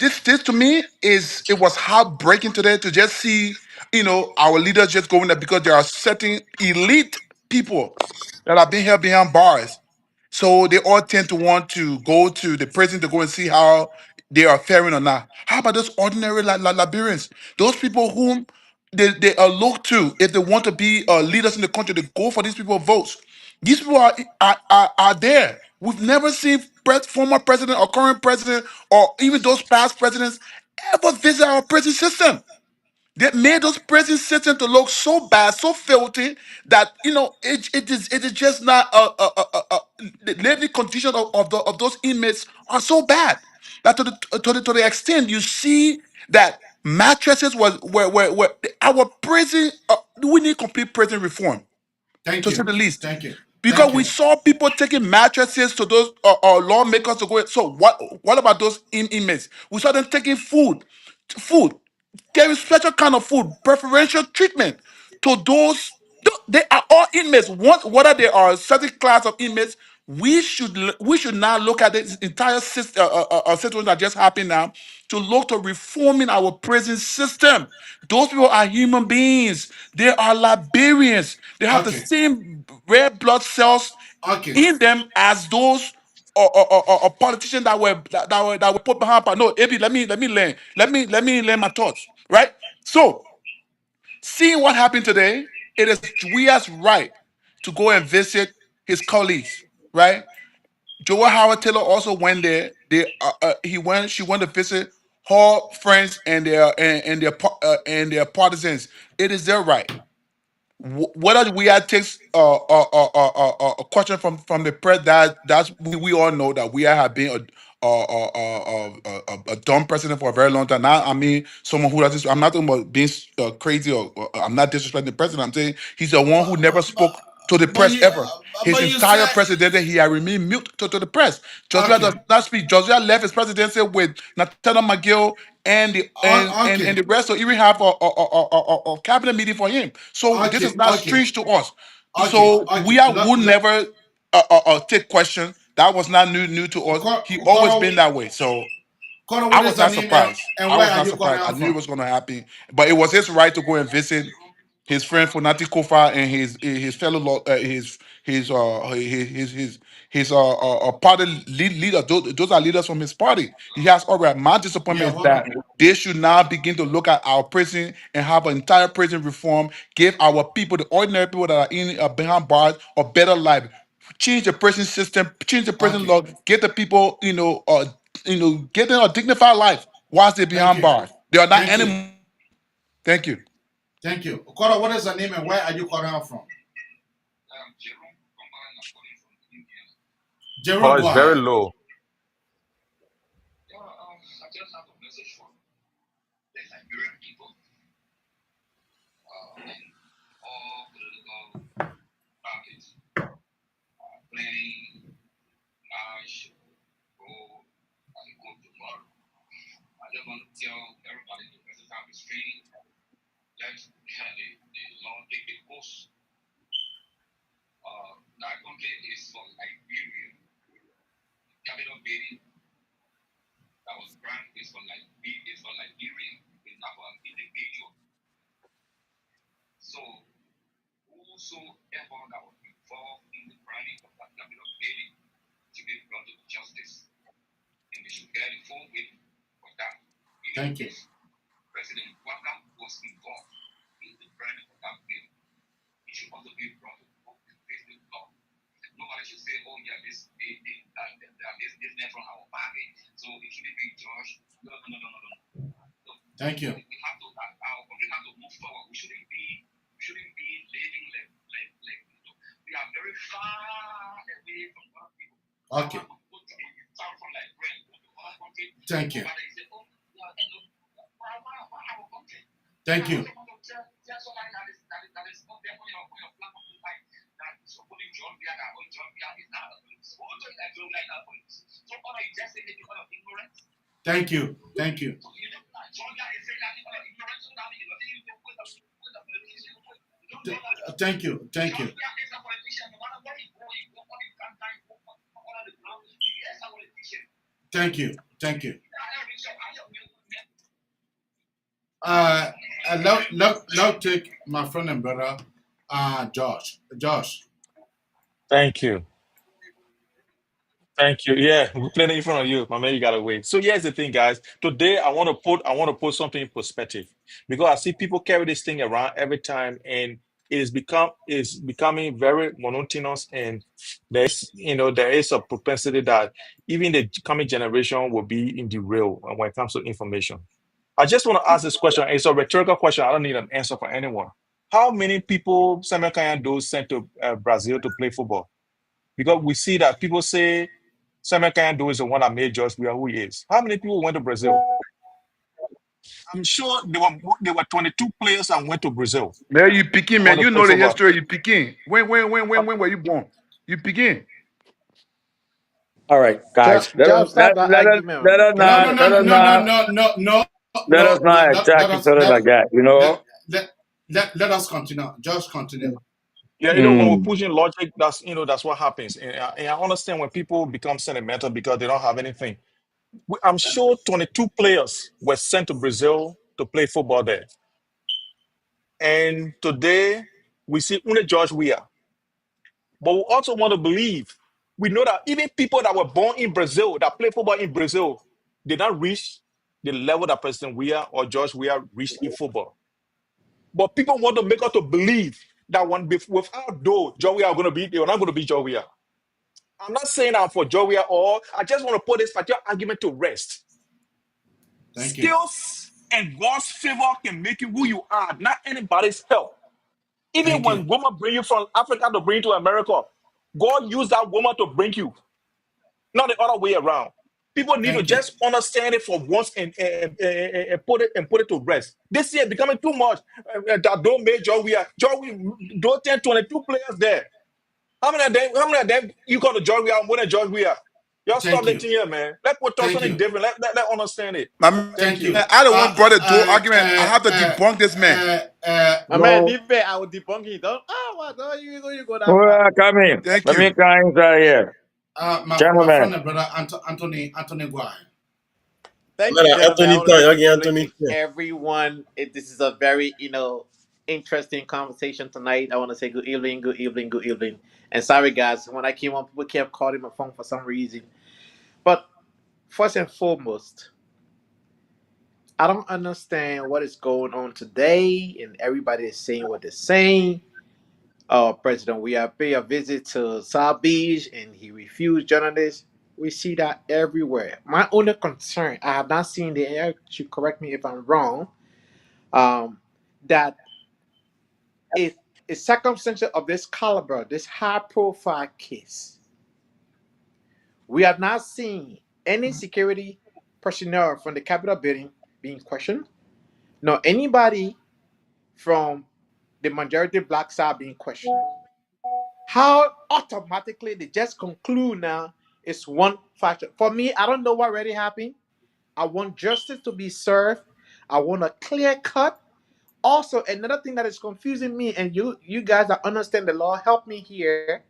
This to me is it was heartbreaking today to just see, our leaders just going there because there are certain elite people that are being held behind bars, so they all tend to want to go to the prison to go and see how they are faring or not. How about those ordinary Liberians? Those people whom they are looked to if they want to be leaders in the country, they go for these people votes. These people are there. We've never seen former president or current president or even those past presidents ever visit our prison system. They made those prison systems to look so bad, so filthy that it is just not the living condition of those inmates are so bad that to the extent you see that mattresses were our prison. We need complete prison reform, Thank to say you. the least. Thank you. Because Thank we you. saw people taking mattresses to those lawmakers to go. So what about those inmates? We saw them taking food. There is special kind of food, preferential treatment to those. They are all inmates. Whether they are a certain class of inmates, we should now look at this entire system, situation that just happened now, to look to reforming our prison system. Those people are human beings. They are Liberians. They have the Okay. same red blood cells Okay. in them as those or politicians that were put behind. But no, Abi, let me learn my thoughts. Right. So, seeing what happened today, it is Weah's right to go and visit his colleagues. Right. Joel Howard Taylor also went there. She went to visit her friends and their partisans. It is their right. Whether we had takes a question from the press, that's we all know that we have been a dumb president for a very long time. Now, I mean, someone who doesn't. I'm not talking about being crazy or I'm not disrespecting the president. I'm saying he's the one who never spoke to the But press you ever. His but you entire said presidency, he had remained mute to the press. Joshua does okay. not speak. Joshua left his presidency with Nathaniel McGill and the and Okay. the rest. So even have a cabinet meeting for him. So this is Okay. not Okay. strange to us. Okay. So Okay. we would never take question. That was not new to us. He always been that way. So Connor, I what was is the not name surprised. and I where was are not you calling surprised. I out knew it from? was going to happen. But it was his right to go and visit his friend Funati Kofa and his fellow his party leader. Those are leaders from his party. He has all right. My Yeah, disappointment is that welcome. they should now begin to look at our prison and have an entire prison reform. Give our people, the ordinary people that are in behind bars, a better life. Change the prison system. Change the prison Okay. law. Get the people, get them a dignified life whilst they're Thank behind you. bars. They are not Thank you. animals. Thank you. Thank you. Connor, what is the name and where are you calling out from? Jerome, Oh, go it's very ahead. low. I just have a message for the Liberian people and all political parties playing large role as it goes tomorrow. I just want to tell everybody the message I'm restraining. Let the law take the course. That country is from Liberia. Capital Benin, that was brand is from Liberia. It's not from Liberia. So whosoever that was involved in the branding of that capital Benin should be brought to justice. And they should get the full weight for that. Thank you. President Weah was involved in the branding of that Benin. He should also be brought to face the law. Nobody should say, oh yeah, this from our party, so it shouldn't be judged. No. Thank you. We have to our country have to move forward. We shouldn't be living like we are very far away from other people. Okay. Thank you. Thank you. Thank you. Thank you. Thank you. Thank you. Thank you. Thank you. Let take my friend and brother, Josh. Josh. Thank you. Thank you. Yeah, we're playing it in front of you, my man. You gotta wait. So here's the thing, guys. Today, I want to put something in perspective because I see people carry this thing around every time, and it's becoming very monotonous. And there is a propensity that even the coming generation will be in the rail when it comes to information. I just want to ask this question. It's a rhetorical question. I don't need an answer for anyone. How many people Samuel Kanyando sent to Brazil to play football? Because we see that people say Samuel Kanyando is the one that made George Weah who he is. How many people went to Brazil? I'm sure there were 22 players that went to Brazil. Man, you picking, I man. want to You play know the football. history. You picking. When Uh, were you born? You picking. All right, guys. Let us Job, stop that let argument. us Can No, we no, not no, let us no, no, not no, no, no, let us no. not attack Let each us other like that. let us continue. Just continue. Yeah, when we're Mm. pushing logic, that's what happens. And I understand when people become sentimental because they don't have anything. I'm sure 22 players were sent to Brazil to play football there. And today we see only George Weah. But we also want to believe. We know that even people that were born in Brazil, that play football in Brazil, did not reach the level that President Weah or George Weah reached in football. But people want to make us to believe that without though George Weah are going to be, they're not going to be George Weah. I'm not saying I'm for George Weah, or I just want to put this particular argument to rest. Thank you. Skills and God's favor can make you who you are, not anybody's help. Even Thank you. when women bring you from Africa to bring you to America, God used that woman to bring you, not the other way around. People need to Thank you. just understand it for once and put it to rest. This year becoming too much. That don't make don't 10, 22 players there. How many of them you got to Georgia and winning Georgia? Y'all stop Thank you. letting here, man. Let's put talk Thank something you. different. Let understand it. My man, Thank Thank you. you. I don't want brother do argument. I have to debunk this man. My man, No, leave it. I will debunk it. Don't. Oh, what? Don't you go that far. well, come in. Thank Let me you. come inside here. My friend Gentlemen. and brother Anthony Guai. Thank you, Man, gentlemen. I Anthony want to Tan, say good again, evening Anthony to Tan. everyone. This is a very, interesting conversation tonight. I want to say good evening, good evening, good evening. And sorry, guys, when I came on, people kept calling my phone for some reason. But first and foremost, I don't understand what is going on today, and everybody is saying what they're saying. President, we have paid a visit to South Beach, and he refused journalists. We see that everywhere. My only concern, I have not seen the air. Should correct me if I'm wrong. That if a circumstance of this caliber, this high-profile case, We are not seeing any security personnel from the Capitol building being questioned, nor anybody from the majority black side being questioned. How automatically they just conclude now is one factor. For me, I don't know what really happened. I want justice to be served. I want a clear cut. Also, another thing that is confusing me, and you guys that understand the law, help me here.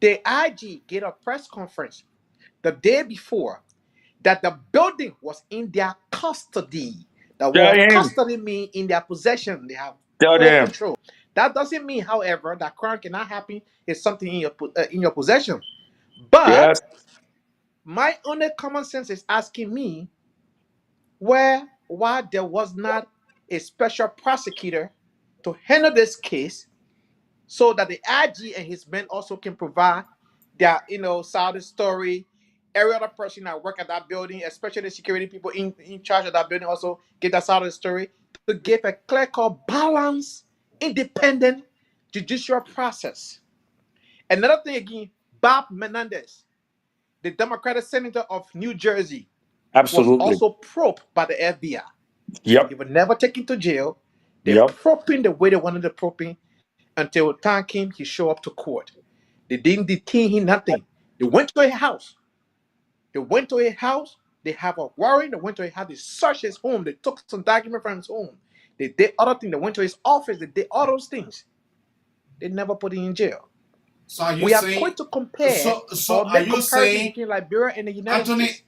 The IG get a press conference the day before that the building was in their custody. The Tell word him. custody means in their possession. They have Tell full them. control. That doesn't mean, however, that crime cannot happen if something in your possession. But Yes. my only common sense is asking me why there was not a special prosecutor to handle this case so that the IG and his men also can provide their side of the story. Every other person that work at that building, especially the security people in charge of that building, also get that side of the story to give a clear cut, balanced, independent judicial process. Another thing again, Bob Menendez, the Democratic senator of New Jersey, was Absolutely. also probed by the FBI. He Yep. was never taken to jail. They Yep. probed him the way they wanted to probe him until time came he showed up to court. They didn't detain him, nothing. They went to a house. They went to a house. They have a warrant. They went to a house. They searched his home. They took some document from his home. They did other things. They went to his office. They did all those things. They never put him in jail. So are you We are saying? quick to compare So or are make you comparison saying, between Liberia and the United Anthony? States.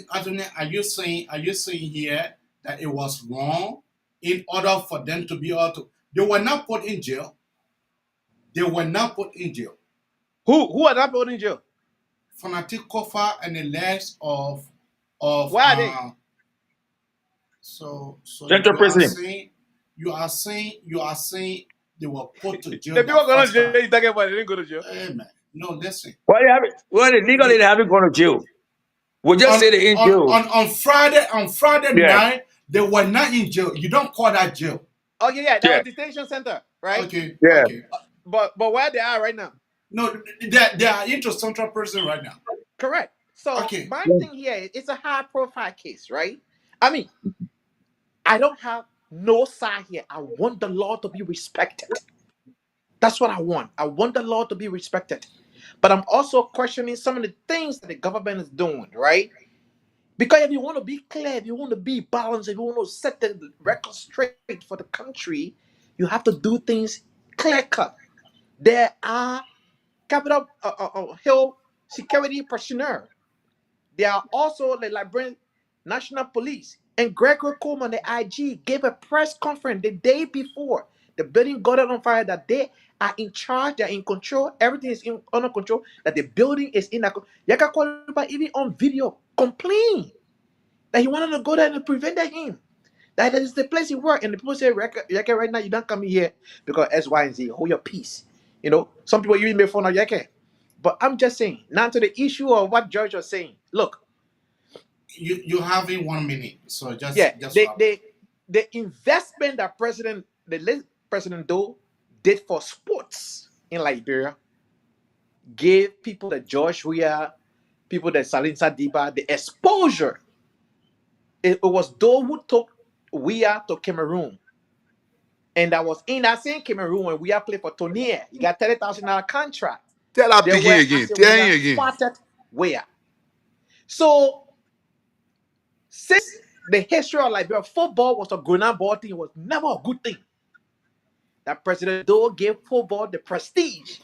Anthony, are you saying? Are you saying here that it was wrong in order for them to be able to? They were not put in jail. They were not put in jail. Who are not put in jail? Fanatic Kofa and the legs of Why are they? so Central prison. you are saying they were put to jail The the people going to first jail. time. You talking about they didn't go to jail? Hey man, no, listen. Why they haven't? Well, legally they haven't gone to jail. We just On say they in jail. on Friday Yeah. night they were not in jail. You don't call that jail. Oh yeah, that Yeah. was detention center, right? Okay, Yeah. okay. But where they are right now? No, they are into central prison right now. Correct. So Okay. my thing here is it's a high profile case, right? I mean, I don't have no side here. I want the law to be respected. That's what I want. I want the law to be respected. But I'm also questioning some of the things that the government is doing, right? Because if you want to be clear, if you want to be balanced, if you want to set the record straight for the country, you have to do things clear cut. There are Capitol Hill security personnel. There are also the Liberian National Police. And Gregory Coleman, the IG, gave a press conference the day before the building got on fire that they are in charge, they're in control, everything is under control, that the building is in a Yaka Kwaliba even on video complain that he wanted to go there and prevented him. That is the place he worked. And the people say, Yaka, right now you don't come here because X, Y, and Z. Hold your peace. Some people even make fun of Yaka. But I'm just saying, now to the issue of what George was saying. Look, You having 1 minute, so yeah, just they, wrap. they the investment that the late President Doe did for sports in Liberia gave people the George Weah, people the Salim Sadiba, the exposure. It was Doe who took Weah to Cameroon. And that was in that same Cameroon when Weah played for Tonier. He got $30,000 contract. Tell that They picking were again. as a Tell Weah him again. spotted Weah. So since the history of Liberia, football was a grown ball thing, it was never a good thing. That President Doe gave football the prestige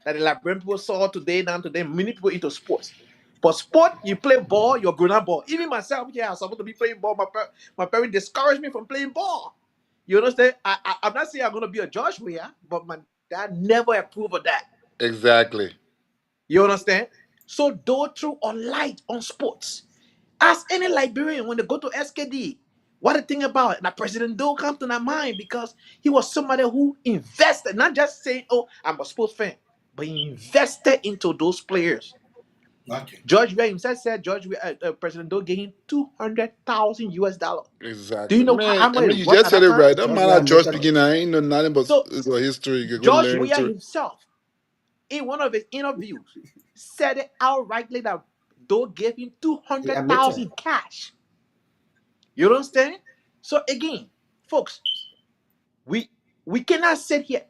that the Liberian people saw today, now today, many people into sports. But sport, you play ball, you're grown ball. Even myself, yeah, I was supposed to be playing ball. My parents discouraged me from playing ball. You understand? I'm not saying I'm going to be a George Weah, but my dad never approved of that. Exactly. You understand? So Doe threw a light on sports. Ask any Liberian when they go to SKD, what they think about it. Now, President Doe comes to their mind because he was somebody who invested, not just saying, oh, I'm a sports fan, but he invested into those players. Okay. George Weah himself said President Doe gave him $200,000 US. Do Exactly. you know Man, how I much mean, it you worth just at said that it time? right. That George man Weah at make church a lot. beginner, I ain't know nothing but So history. You go George learn Weah history. himself in one of his interviews, said it outrightly that Doe gave him He admitted. 200,000 cash. You understand? So again, folks, we cannot sit here.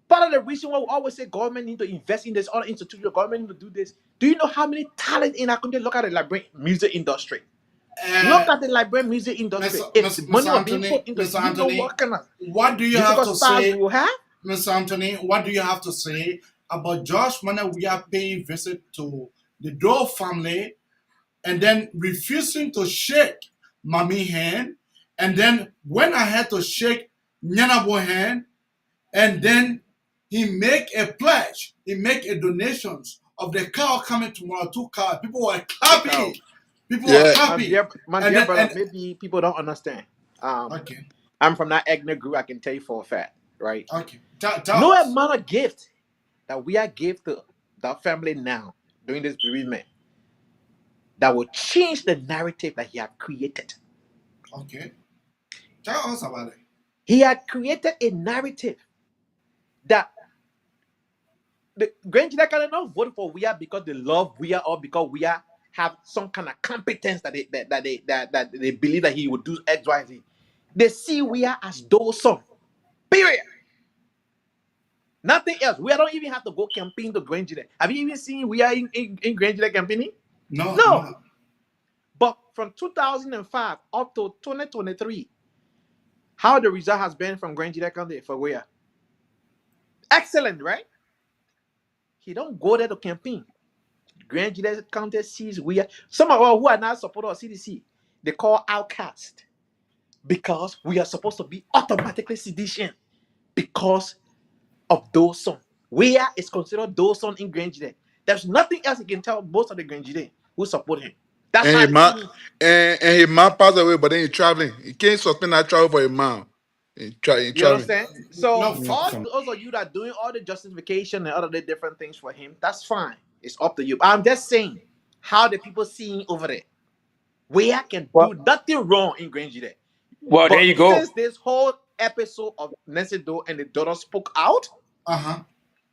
Part of the reason why we always say government need to invest in this other institution, government need to do this. Do you know how many talent in our country? Look at the Liberian music industry. Uh, Look at the Liberian music industry. If the money Mr. was being put Anthony, into, Mr. do you know Anthony, what kind of what do you have musical to stars we say, will have? Mr. Anthony? What do you have to say about Josh Manor? We are paying visit to the Doe family and then refusing to shake Mami hand, and then when I had to shake Nyanabo hand, and then he make a pledge, he make a donations of the cow coming tomorrow, 2 cows. People were happy. People were Yeah. happy. My And dear then, brother, and maybe people don't understand. okay, I'm from that ethnic group. I can tell you for a fact, right? okay, tell No us. amount of gift that we are give to that family now during this bereavement that will change the narrative that he had created. Okay, tell us about it. He had created a narrative that the grandchildren cannot vote for Weah because they love Weah or because Weah have some kind of competence that they believe that he would do X, Y, Z. They see Weah as those son. Period. Nothing else. We don't even have to go campaign to grandchildren. Have you even seen Weah in grandchildren campaigning? No, No. no. But from 2005 up to 2023, how the result has been from grandchildren County for Weah? Excellent, right? He don't go there to campaign. Grand Julius County sees we are some of us who are not supporters of CDC, they call outcast because we are supposed to be automatically sedition because of those sons. Where is considered those sons in Grand Julius. There's nothing else he can tell most of the Grand Julius who support him. That's And how his they mom, see him. and his mom passed away, but then he's traveling. He can't suspend that travel for his mom. He You traveling. understand? So No, all those of you that are doing all the justification and other different things for him, that's fine. It's up to you. But I'm just saying how the people see him over there. Where can Well, do nothing wrong in Grange there. well, there But you go. since this whole episode of Nancy Doe and the daughter spoke out,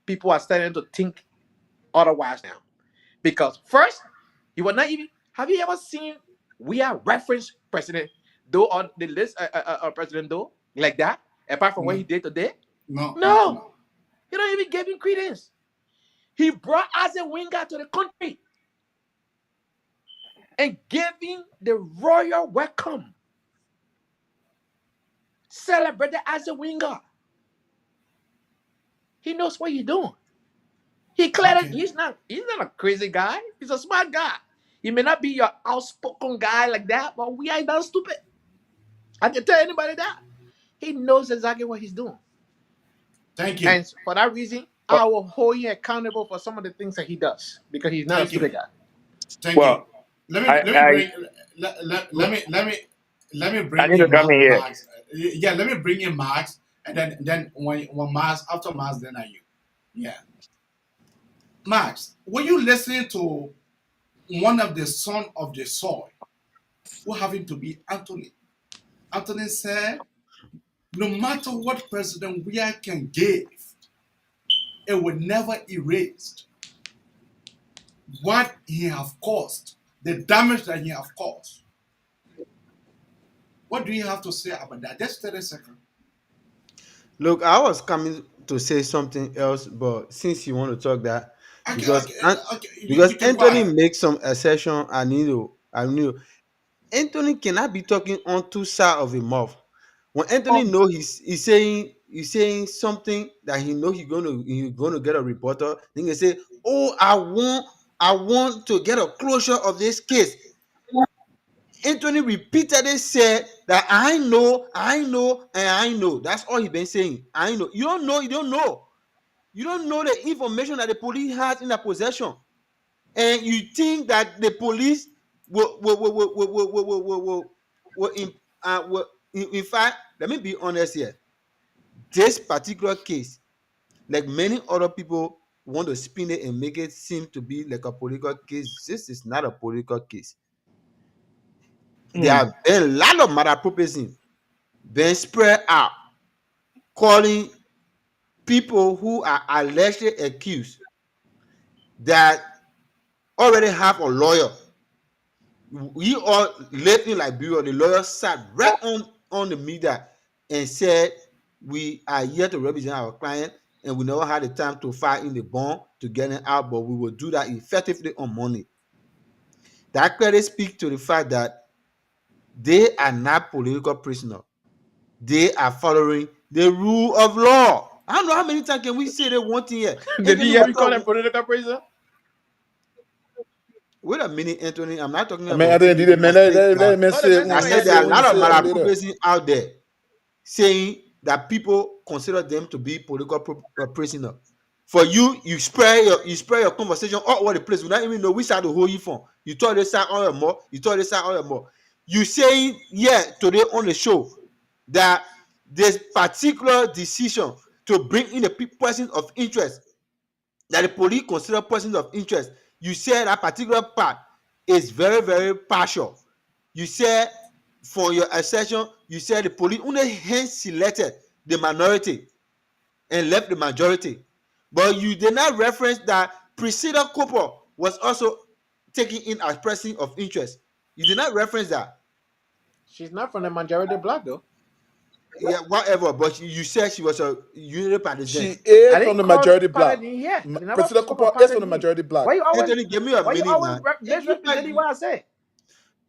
people are starting to think otherwise now. Because first, you were not even. Have you ever seen we are reference President Doe on the list of President Doe like that? Apart from what he did today, no, no, he don't even give him credence. He brought Arson Winger to the country and gave him the royal welcome. Celebrated as a winger. He knows what he's doing. He clearly he's not a crazy guy. He's a smart guy. He may not be your outspoken guy like that, but we are not stupid. I can tell anybody that. He knows exactly what he's doing. Thank you. And for that reason, I will hold him accountable for some of the things that he does because he's not a Thank you. stupid guy. Thank you. Well, Let I me I bring let me I bring need to in come in here. Max. Yeah, let me bring in Max, and then when Max, after Max, then are you. Yeah, Max, were you listening to one of the son of the soil who happened to be Anthony? Anthony said, no matter what President Weah can give, it will never erase what he have caused, the damage that he have caused. What do you have to say about that? Just 30 seconds. Look, I was coming to say something else, but since you want to talk that, Okay, because okay, okay. because You keep Anthony quiet. makes some assertion, I knew Anthony cannot be talking on two sides of a mouth. When Anthony know he's saying something that he know he's gonna get a reporter, then he say, "Oh, I want to get a closure of this case." Anthony repeatedly said that and I know. That's all he been saying. I know. You don't know. You don't know. You don't know the information that the police has in their possession, and you think that the police will in fact, let me be honest here. This particular case, like many other people want to spin it and make it seem to be like a political case, this is not a political case. There Mm. have been a lot of malapropism being spread out, calling people who are allegedly accused that already have a lawyer. We all live in Liberia. The lawyer sat right on the media and said, we are here to represent our client, and we never had the time to file in the bond to get it out, but we will do that effectively on Monday. That clearly speaks to the fact that they are not political prisoners. They are following the rule of law. I don't know how many times can we say that one thing here. Did you hear me call them political prisoner? Wait a minute, Anthony. I'm not talking I mean, I about didn't you. man. Let me Oh, the say person I when you said had there say are a you. when you lot of say it later. hypocrisy out there saying that people consider them to be political prisoner. For you, you spread your conversation all over the place without even know which side to hold you from. You talk this side all your more. You talk this side all your more. You saying today on the show that this particular decision to bring in the person of interest that the police consider persons of interest, you say that particular part is very, very partial. You say for your assertion, you said the police only hence selected the minority and left the majority. But you did not reference that Priscilla Cooper was also taken in as person of interest. You did not reference that. She's not from the majority black though. Yeah, whatever. But you said she was a unity partisan. She is I from didn't the call majority black. Paladin here. You never Priscilla spoke of Cooper is from the Paladin. majority black. Why you always Anthony, give me a minute, man. disrespecting what I say?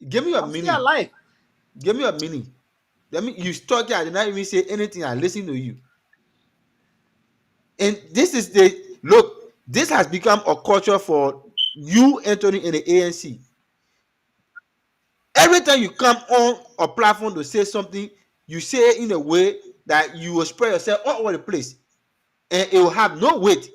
Give me a I'm still minute. alive. Give me a minute. Let me. You stuck here. I did not even say anything. I listened to you. And this is the look. This has become a culture for you, Anthony, in the ANC. Every time you come on a platform to say something, you say it in a way that you will spread yourself all over the place, and it will have no weight.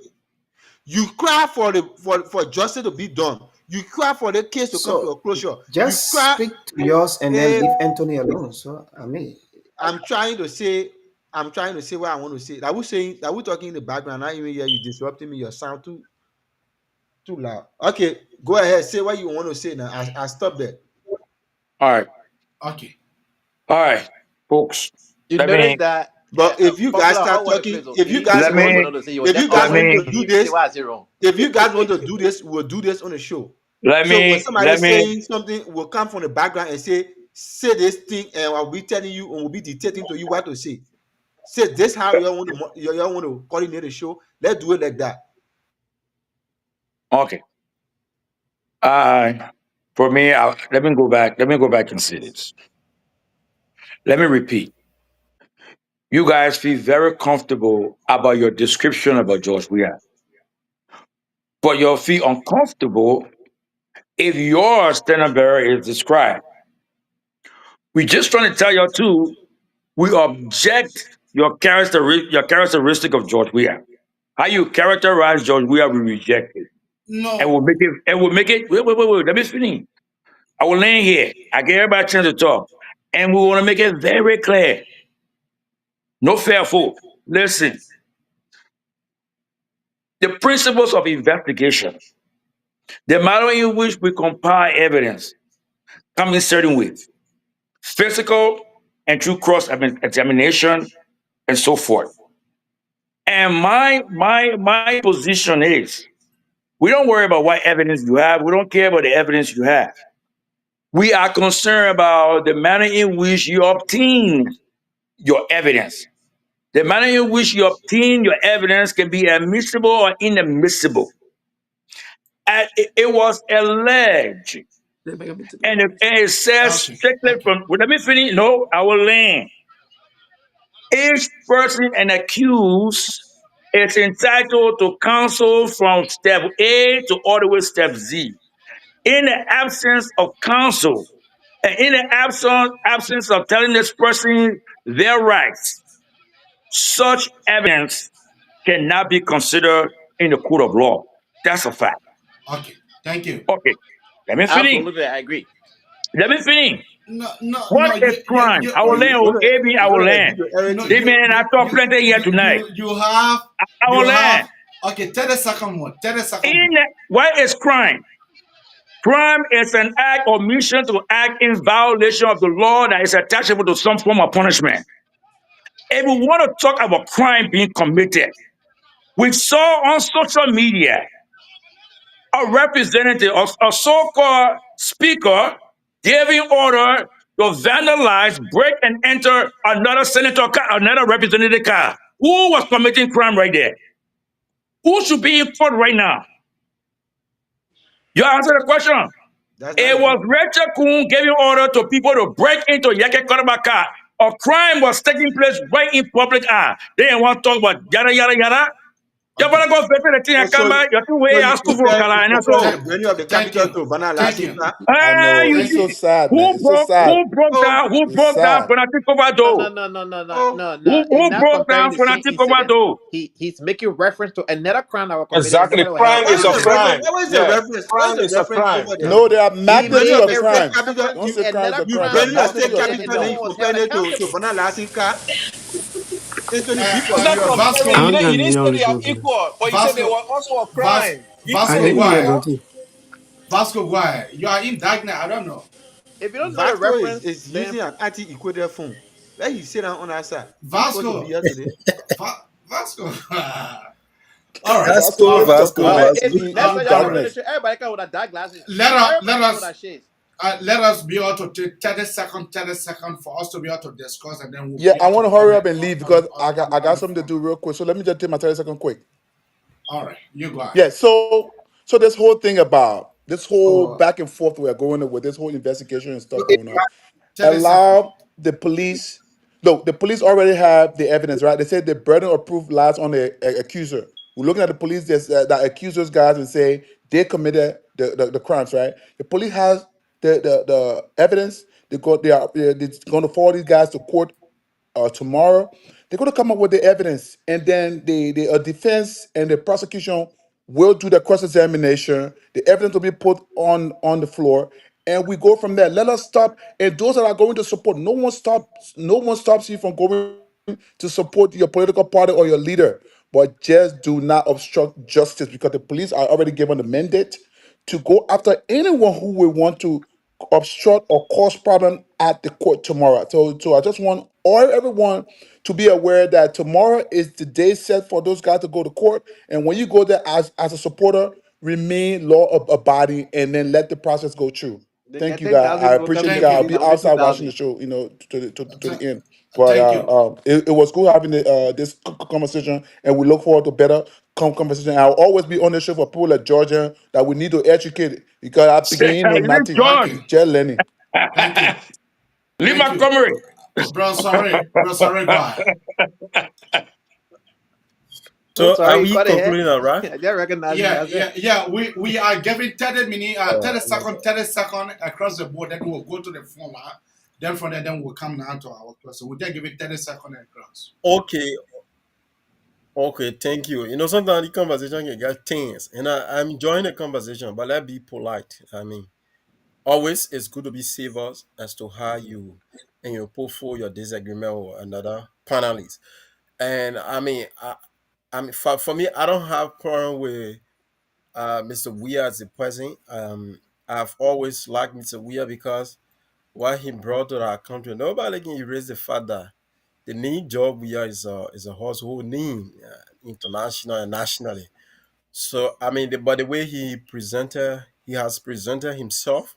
You cry for justice to be done. You cry for the case to come to a So closure. You just cry. speak to yours and then leave Anthony alone. So I mean, I'm trying to say what I want to say. That we're talking in the background. I even hear you disrupting me. Your sound too loud. Okay, go ahead. Say what you want to say now. I stop there. All right. Okay. All right, folks. You Let notice me that But if you guys popular start all over the talking, place. if you He guys let was want me going to, to say you if you never guys let say want to me he do didn't say this, why is it wrong. if you guys want to do this, we'll do this on the show. let So when me somebody let is me saying something, we'll come from the background and say this thing, and I'll be telling you, and we'll be dictating to you what to say. Say this how you want to coordinate the show. Let's do it like that. okay. For me, let me go back. Let me go back and say this. Let me repeat. You guys feel very comfortable about your description about George Weah, but you'll feel uncomfortable if your standard bearer is described. We just trying to tell you too. We object your characteristic of George Weah. How you characterize George Weah, we reject it, and No. we'll make it. And we'll make it. Wait. Let me finish. I will land here. I give everybody a chance to talk, and we want to make it very clear. No fearful. Listen, the principles of investigation, the manner in which we compile evidence, come in certain ways: physical and through cross examination and so forth. And my position is, we don't worry about what evidence you have. We don't care about the evidence you have. We are concerned about the manner in which you obtain your evidence. The manner in which you obtain your evidence can be admissible or inadmissible. And it was alleged, and it says Okay. strictly Okay. from, well, let me finish. No, I will land. Each person and accused is entitled to counsel from step A to all the way step Z. In the absence of counsel, and in the absence of telling this person their rights, such evidence cannot be considered in the court of law. That's a fact. Okay. Thank you. Okay, let me finish. Absolutely, I agree. Let me finish. No. What is crime? I will land on AB, I You're will gonna land. agree to No. everything. This man, I talk plenty here tonight. I You will land. have. Okay. 30 second one. 30 second In one. what is crime? Crime is an act or mission to act in violation of the law that is attachable to some form of punishment. If we want to talk about crime being committed, we saw on social media a representative, a so-called speaker, giving order to vandalize, break, and enter another senator car, another representative car. Who was committing crime right there? Who should be in court right now? You answer the question. That's not It the was point. Rachel Kuhn giving order to people to break into Yeke Korobak car. A crime was taking place right in public eye. They didn't want to talk about yada yada yada. You Okay. better go visit the thing Oh, and come back. You two so way you ask for you color and compare so. the Thank, burning of the thank capital you. to Bana Thank last you. car? I Ah, know. you Thank It's so you. see, sad, man. It's so sad. who broke Oh, down? Who It's broke down sad. Fanatic over No, no, door? no, no, no, no, oh, no, Who no. In not broke comparing down the same Fanatic over incident, door? he's making reference to another crime that was committed in Exactly. somebody will help Crime what is him is a the out. reference? crime. What is the Yeah. reference? What is Crime the is a reference crime. over there? No, there are He The burning magnitude made of of the a state crime. capital, reference Don't to say crimes another of you crime. crime There are that burning was the magnitude state of committed and capital no and incident. you one was held comparing it to accountable. Bana last car. It's to the Uh, people. He's uh, not You are comparing. Vasco, He didn't, How he can didn't you say all they are this? equal, but he said they Vasco, were also a Vas, crime. He didn't say I Vasco, they hear go were you, ahead. equal. Dotty. Vasco, go ahead. You are in darkness. I don't know. If you don't know the Vasco reference, is then using an anti-equator phone. Where he sit down on our side. He's supposed to be Vasco, here today. Vasco. All right. Vasco All Vasco, right. wakes up Vasco, in, but Uh, if in, Vasco. in, next uh, time in y'all all go to right. the darkness. church, everybody come with a dark glasses. Let us let Everybody come with us a shades. let us be able to take 30 seconds for us to be able to discuss, and then we'll Yeah, be I able to want to on hurry the up and leave because I on got the something to phone. do real quick. So let me just take my 30 second quick. All right, you go ahead. Yeah, so this whole thing about this whole Oh, back and forth we're going on with this whole investigation and stuff going on. 30 seconds. Allow the police. Look, the police already have the evidence, right? They said the burden of proof lies on the accuser. We're looking at the police that accuse those guys and say they committed the crimes, right? The police has the evidence. They're going to forward these guys to court tomorrow. They're going to come up with the evidence, and then the defense and the prosecution will do the cross examination. The evidence will be put on the floor, and we go from there. Let us stop. And those that are going to support, no one stops you from going to support your political party or your leader, but just do not obstruct justice because the police are already given the mandate to go after anyone who will want to obstruct or cause problem at the court tomorrow. So I just want everyone to be aware that tomorrow is the day set for those guys to go to court. And when you go there as a supporter, remain law abiding and then let the process go through. They Thank get you, guys. I 10,000 appreciate voters you in Thank guys. I'll you. be Canada, only outside watching the 2,000. show, to the Th- end. But Thank you. it was cool having this conversation, and we look forward to better conversation. I'll always be on the show for people like Georgia that we need to educate because I begin It in is nothing, Thank George. you. just learning. Thank you. Leave Thank my you. comrade. Bro, sorry, go ahead. Oh, So are sorry, you we got ahead. concluding all right? I just recognize him. Yeah, That's it. yeah, yeah. We are giving 30 minutes, Uh, 30 second across the board. Then we'll go to the format. Then from there, then we'll come down to our class. So we'll just give it 30 seconds across. okay, okay, thank you. You know, sometimes the conversation can get tense, and I'm enjoying the conversation, but let's be polite. I mean, always it's good to be civil as to how you and you put forward your disagreement with another panelist. And I mean, for me, I don't have problem with Mr. Weah as a person. I've always liked Mr. Weah because what he brought to our country, nobody can erase the fact that the name job Weah is a household name, international and nationally. So I mean, but the way he has presented himself,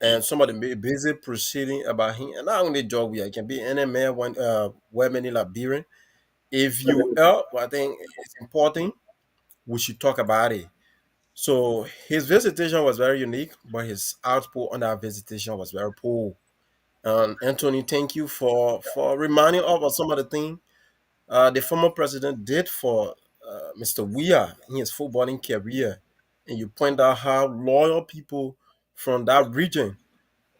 and some of the basic proceeding about him, and not only job Weah, it can be any man, where many Liberian. If you help, I think it's important we should talk about it. So his visitation was very unique, but his output on that visitation was very poor. Anthony, thank you for reminding us of some of the things the former president did for Mr. Weah in his footballing career, and you point out how loyal people from that region,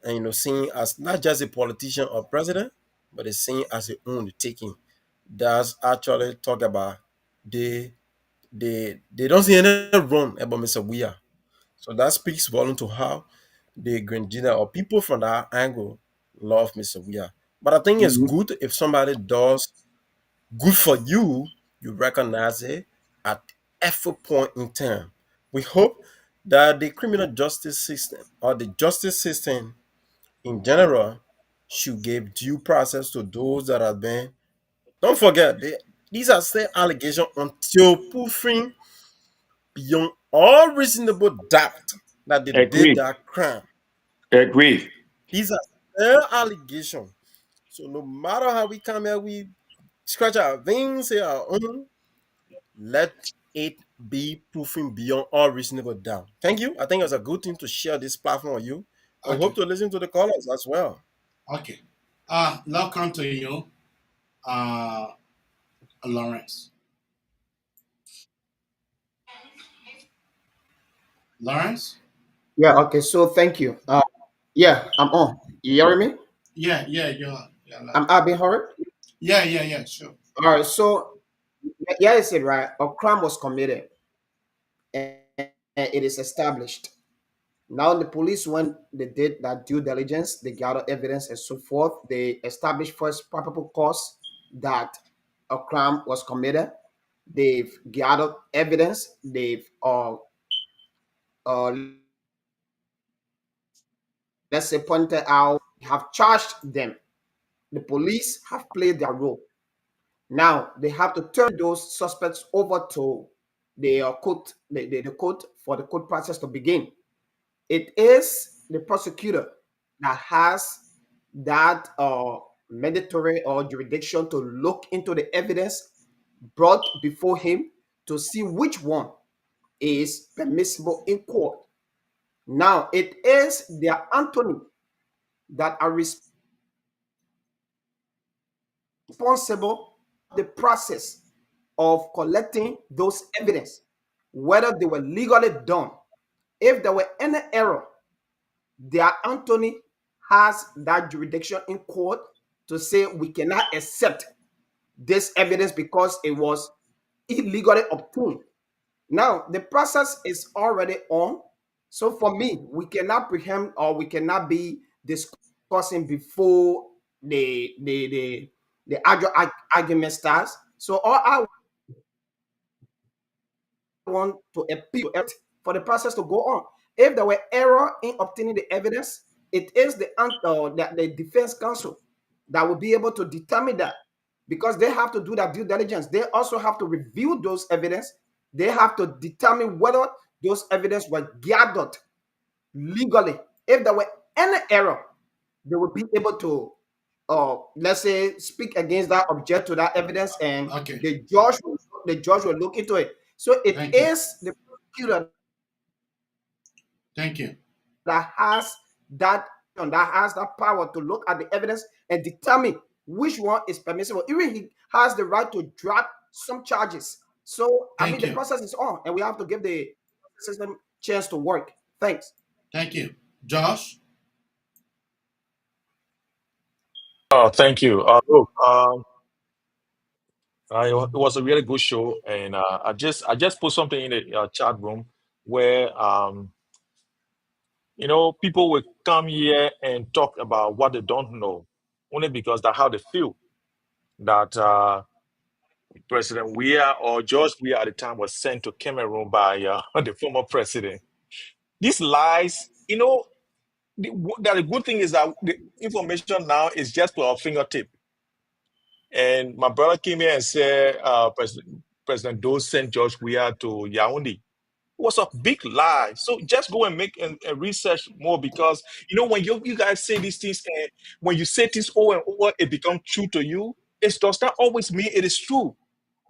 and seen as not just a politician or president, but is seen as a own taking. That's actually talk about they they don't see any wrong about Mr. Weah. So that speaks volume to how the Grenadina or people from that angle love Mr. Weah. But I think it's good if somebody does good for you, you recognize it at every point in time. We hope that the criminal justice system or the justice system in general should give due process to those that have been. Don't forget, these are still allegations until proven beyond all reasonable doubt that they did Agree. that crime. Agree. These are their allegations. So no matter how we come here, we scratch our veins, say our own, let it be proven beyond all reasonable doubt. Thank you. I think it's a good thing to share this platform with you. I hope Okay. to listen to the callers as well. Okay. Now come to you, uh, Lawrence. Lawrence? Yeah, okay, so thank you. Yeah, I'm on. You hearing me? Yeah, you're I'm like, Abby Howard. yeah, sure. All right, so yeah, I said right. A crime was committed, and it is established. Now the police, when they did that due diligence, they gathered evidence and so forth. They established first probable cause that a crime was committed. They've gathered evidence. They've uh let's say pointed out, have charged them. The police have played their role. Now they have to turn those suspects over to the court, the court for the court process to begin. It is the prosecutor that has that mandatory or jurisdiction to look into the evidence brought before him to see which one is permissible in court. Now it is their attorney that are responsible for the process of collecting those evidence, whether they were legally done. If there were any error, their attorney has that jurisdiction in court to say we cannot accept this evidence because it was illegally obtained. Now the process is already on. So for me, we cannot preempt or we cannot be discussing before the actual argument starts. So all I want to appeal for the process to go on. If there were error in obtaining the evidence, it is the defense counsel that will be able to determine that, because they have to do that due diligence. They also have to review those evidence. They have to determine whether those evidence were gathered legally. If there were any error, they would be able to let's say speak against that, object to that evidence, and Okay. the judge will look into it. So it Thank you. is the prosecutor Thank you. that has that power to look at the evidence and determine which one is permissible. Even he has the right to drop some charges. So I mean Thank the you. process is on, and we have to give the system chance to work. Thanks. Thank you. Josh? Oh, thank you. Look, it was a really good show, and I just put something in the chat room where people will come here and talk about what they don't know, only because that's how they feel. That President Weah or George Weah at the time was sent to Cameroon by the former president. These lies, the good thing is that the information now is just to our fingertip. And my brother came here and said President Doe sent George Weah to Yaoundé. It was a big lie. So just go and make and research more, because when you guys say these things, and when you say things over and over, it becomes true to you. It does not always mean it is true.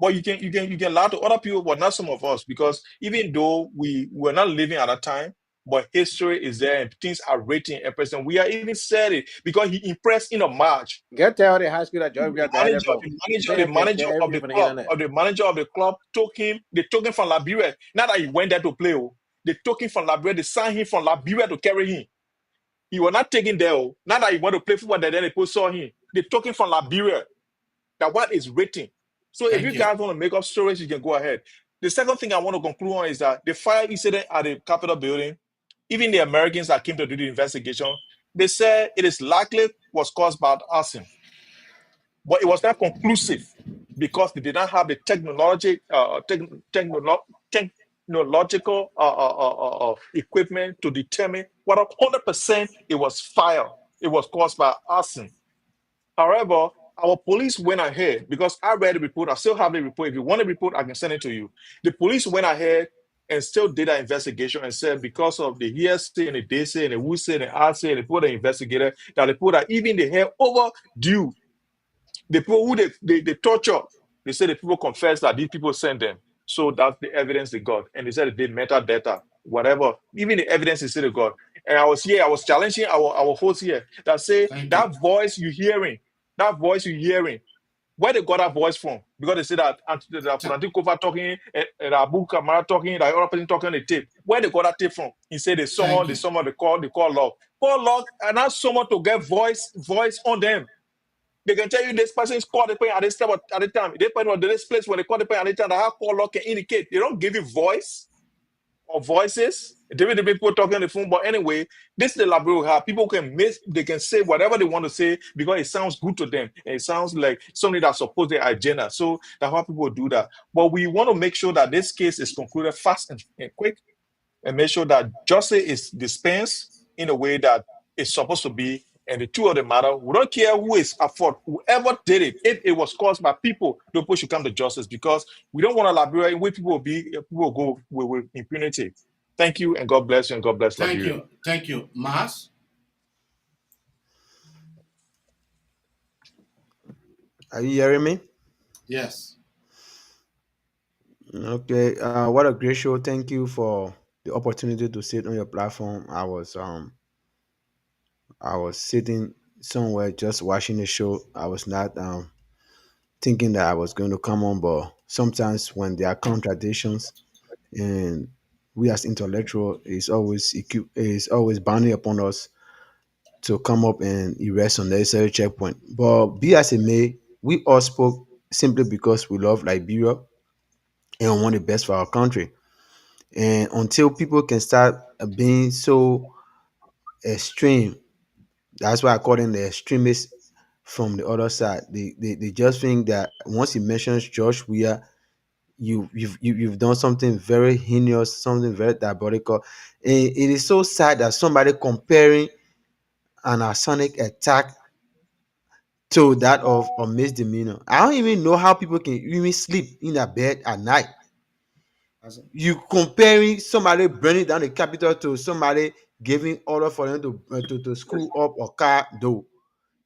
But you can lie to other people, but not some of us, because even though we were not living at that time, but history is there and things are written. And President we are even said it because he impressed in a march. Get tell the high school that George The got graduated manager, from. the manager, Say the that manager get of the everything from the club, internet. or the manager of the club they took him from Liberia. Not that he went there to play. Oh. They took him from Liberia, they signed him from Liberia to carry him. He was not taken there. Oh. Not that he went to play football, then they put saw him. They took him from Liberia. That what is written. So if Thank you you. guys want to make up stories, you can go ahead. The second thing I want to conclude on is that the fire incident at the Capitol building, even the Americans that came to do the investigation, they said it is likely was caused by arson. But it was not conclusive because they did not have the technological equipment to determine whether 100% it was fire. It was caused by arson. However, our police went ahead because I read the report. I still have the report. If you want the report, I can send it to you. The police went ahead and still did an investigation and said because of the hearsay and the they say and the who say and the I say and the people that investigated that the people that even they have overdue the people who they torture, they say the people confess that these people sent them. So that's the evidence they got. And they said they did mental data, whatever. Even the evidence they said they got. And I was challenging our host here that say Thank you. that voice you hearing, where they got that voice from? Because they say that Francis Kofa talking, and Abu Kamara talking, that other person talking on the tape. Where they got that tape from? He said they Thank someone, you. they call log. Call log and ask someone to get voice on them. They can tell you this person is called the pain at this time at the time. They point out this place where they call the pain at the time that how call log can indicate. They don't give you voice or voices. The people talking on the phone. But anyway, this is the library we have. People they can say whatever they want to say because it sounds good to them. And it sounds like something that supports their agenda. So that's why people do that. But we want to make sure that this case is concluded fast and quick and make sure that justice is dispensed in a way that it's supposed to be. And the two of them matter. We don't care who is at fault, whoever did it. If it was caused by people, the people should come to justice because we don't want a Liberia in which people will go with impunity. Thank you, and God bless you, and God bless Liberia. Thank you. Mas? Are you hearing me? Yes. Okay. What a great show. Thank you for the opportunity to sit on your platform. I was sitting somewhere just watching the show. I was not thinking that I was going to come on, but sometimes when there are contradictions and we as intellectual is always bounding upon us to come up and erase unnecessary checkpoint. But be as it may, we all spoke simply because we love Liberia and want the best for our country. And until people can start being so extreme, that's why I call them the extremists from the other side. They just think that once he mentions George Weah, you've done something very heinous, something very diabolical. And it is so sad that somebody comparing an arsonic attack to that of a misdemeanor. I don't even know how people can even sleep in a bed at night. You comparing somebody burning down the capital to somebody giving order for them to screw up a car door,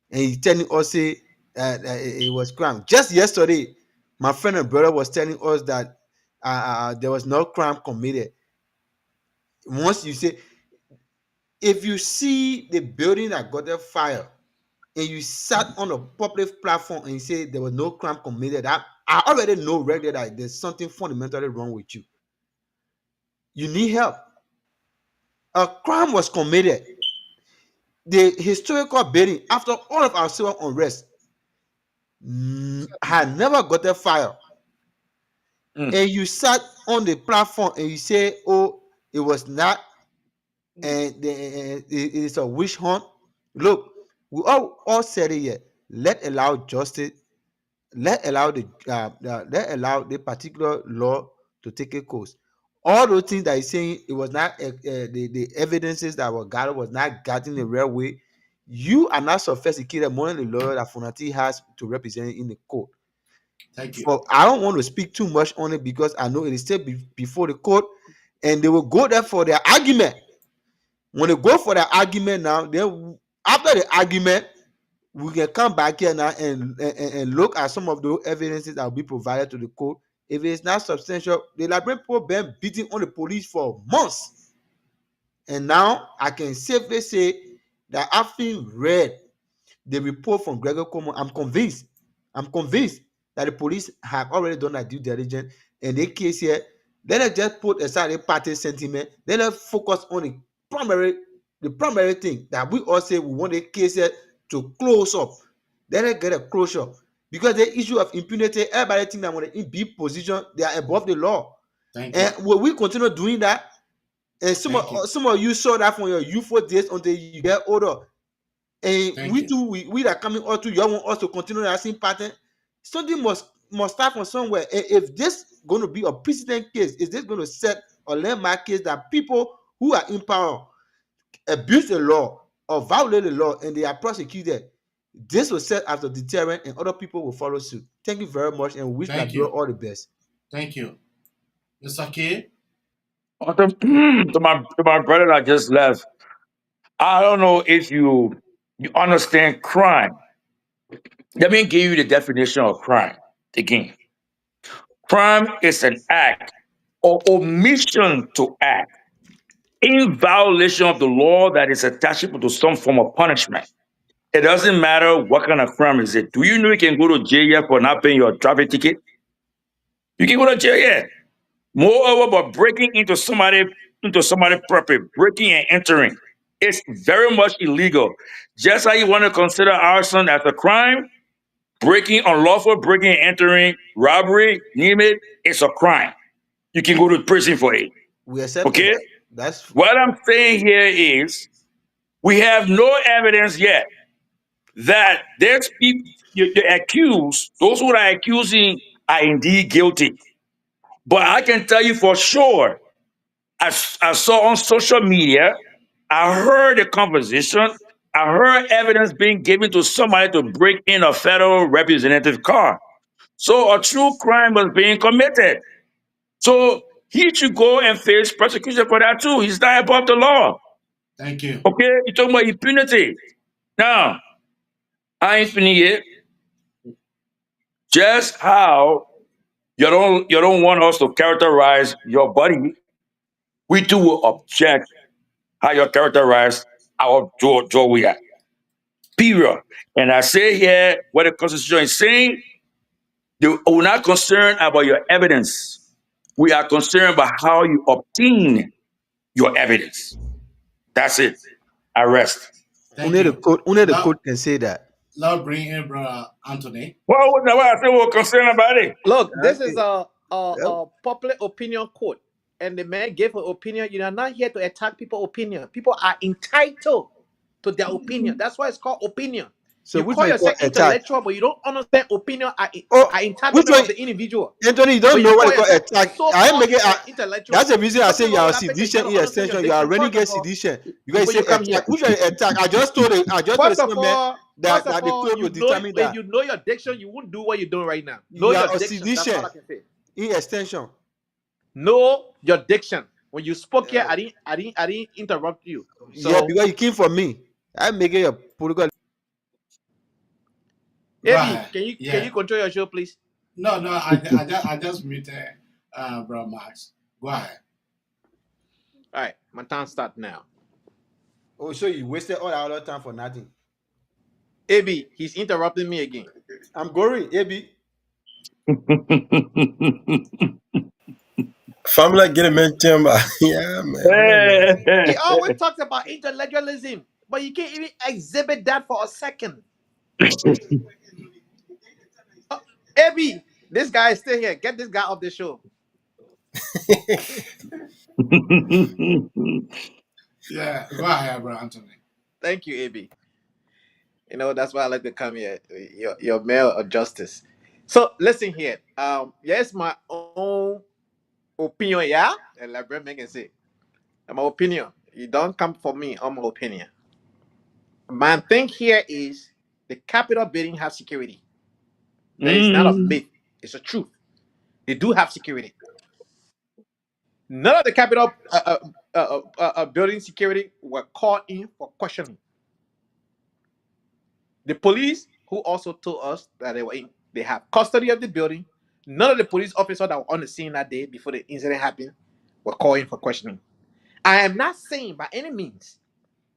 and you telling us say it was crime. Just yesterday, my friend and brother was telling us that there was no crime committed. Once you say, if you see the building that got the fire, and you sat on a public platform and you say there was no crime committed, I already know right there that there's something fundamentally wrong with you. You need help. A crime was committed. The historical building, after all of our civil unrest, had never got a fire. And you sat on the platform and you say, oh, it was not, and it is a witch hunt. Look, we all said it here. Let allow justice. Let allow the particular law to take a course. All those things that he's saying, it was not the evidences that were gathered was not gathered in the real way. You are not sophisticated more than the lawyer that Funati has to represent in the court. Thank you. But I don't want to speak too much on it because I know it is still before the court, and they will go there for their argument. When they go for their argument now, then after the argument, we can come back here now and look at some of the evidences that will be provided to the court. If it is not substantial, the Liberian people been beating on the police for months. And now I can safely say that after read the report from Gregor Como, I'm convinced that the police have already done their due diligence. In this case here, let us just put aside the party sentiment. Let us focus on the primary thing that we all say we want the case here to close up. Let us get a closure. Because the issue of impunity, everybody think that when they in big position, they are above the law. And when we continue doing that, and some of you saw that from your youthful days until you get older. And we that coming out to you want us to continue that same pattern. Something must start from somewhere. And if this going to be a precedent case, is this going to set a landmark case that people who are in power abuse the law or violate the law and they are prosecuted? This will set as a deterrent and other people will follow suit. Thank you very much and wish Liberia all the best. Thank you. Mr. K? To my brother that just left, I don't know if you understand crime. Let me give you the definition of crime again. Crime is an act or omission to act in violation of the law that is attachable to some form of punishment. It doesn't matter what kind of crime is it. Do you know you can go to jail for not paying your traffic ticket? You can go to jail, yeah. Moreover, but breaking into somebody's property, breaking and entering, it's very much illegal. Just how you want to consider arson as a crime, unlawful breaking and entering, robbery, name it, it's a crime. You can go to prison for it. We accepted Okay? that. That's What I'm saying here is we have no evidence yet that there's people, the accused, those who are accusing are indeed guilty. But I can tell you for sure, I saw on social media, I heard a conversation, I heard evidence being given to somebody to break in a federal representative car. So a true crime was being committed. So he should go and face prosecution for that too. He's not above the law. Thank you. Okay, you're talking about impunity. Now, I ain't finished yet. Just how you don't want us to characterize your body, we too will object how you characterize our Weah. Period. And I say here what the Constitution is saying, we're not concerned about your evidence. We are concerned about how you obtain your evidence. That's it. I rest. Thank you. only the Now, court can say that. now bring in Brother Anthony. Well, what I say we're concerned about it. Look, this is Okay. a popular opinion quote, and the man gave an opinion. You are not here to attack people's opinion. People are entitled to their opinion. That's why it's called opinion. So You which call one you call yourself attack? intellectual, but you don't understand opinion are Oh, which entitlement one, of the individual. Anthony? You But don't you know what call they call yourself attack. I ain't so-called making. intellectual. That's the reason I First say of you all, are when I say you sedition don't in understand your extension. You are diction, running first of against all, sedition. You guys before say you come attack. here, Which one attack? I just told first the of same man all, that the court will you know determine if that you know your diction, you won't do what you're doing right now. Know you your are a diction. That's all sedition I can say. in extension. Know your diction. When you spoke here, Uh, I didn't interrupt you. yeah, So, because you came for me. I'm making a political. Go Abby, ahead. can Yeah. you control your show, please? No, I just muted Bro Max. Go ahead. All right, my time start now. Oh, so you wasted all our time for nothing. Abby, he's interrupting me again. I'm going, AB. Family get a man timber. Yeah, man. Whatever. He always talks about intellectualism, but you can't even exhibit that for a second. Abby, this guy is still here. Get this guy off the show. Yeah, go ahead, Bro Anthony. Thank you, Abby. You know, that's why I like to come here. Your mayor of justice. So listen here. Yes, my own opinion, yeah? And like Brent can say, my opinion. You don't come for me on my opinion. My thing here is the Capitol building have security. That is not a myth. It's a truth. They do have security. None of the Capitol building security were called in for questioning. The police, who also told us that they have custody of the building. None of the police officers that were on the scene that day before the incident happened were called in for questioning. I am not saying by any means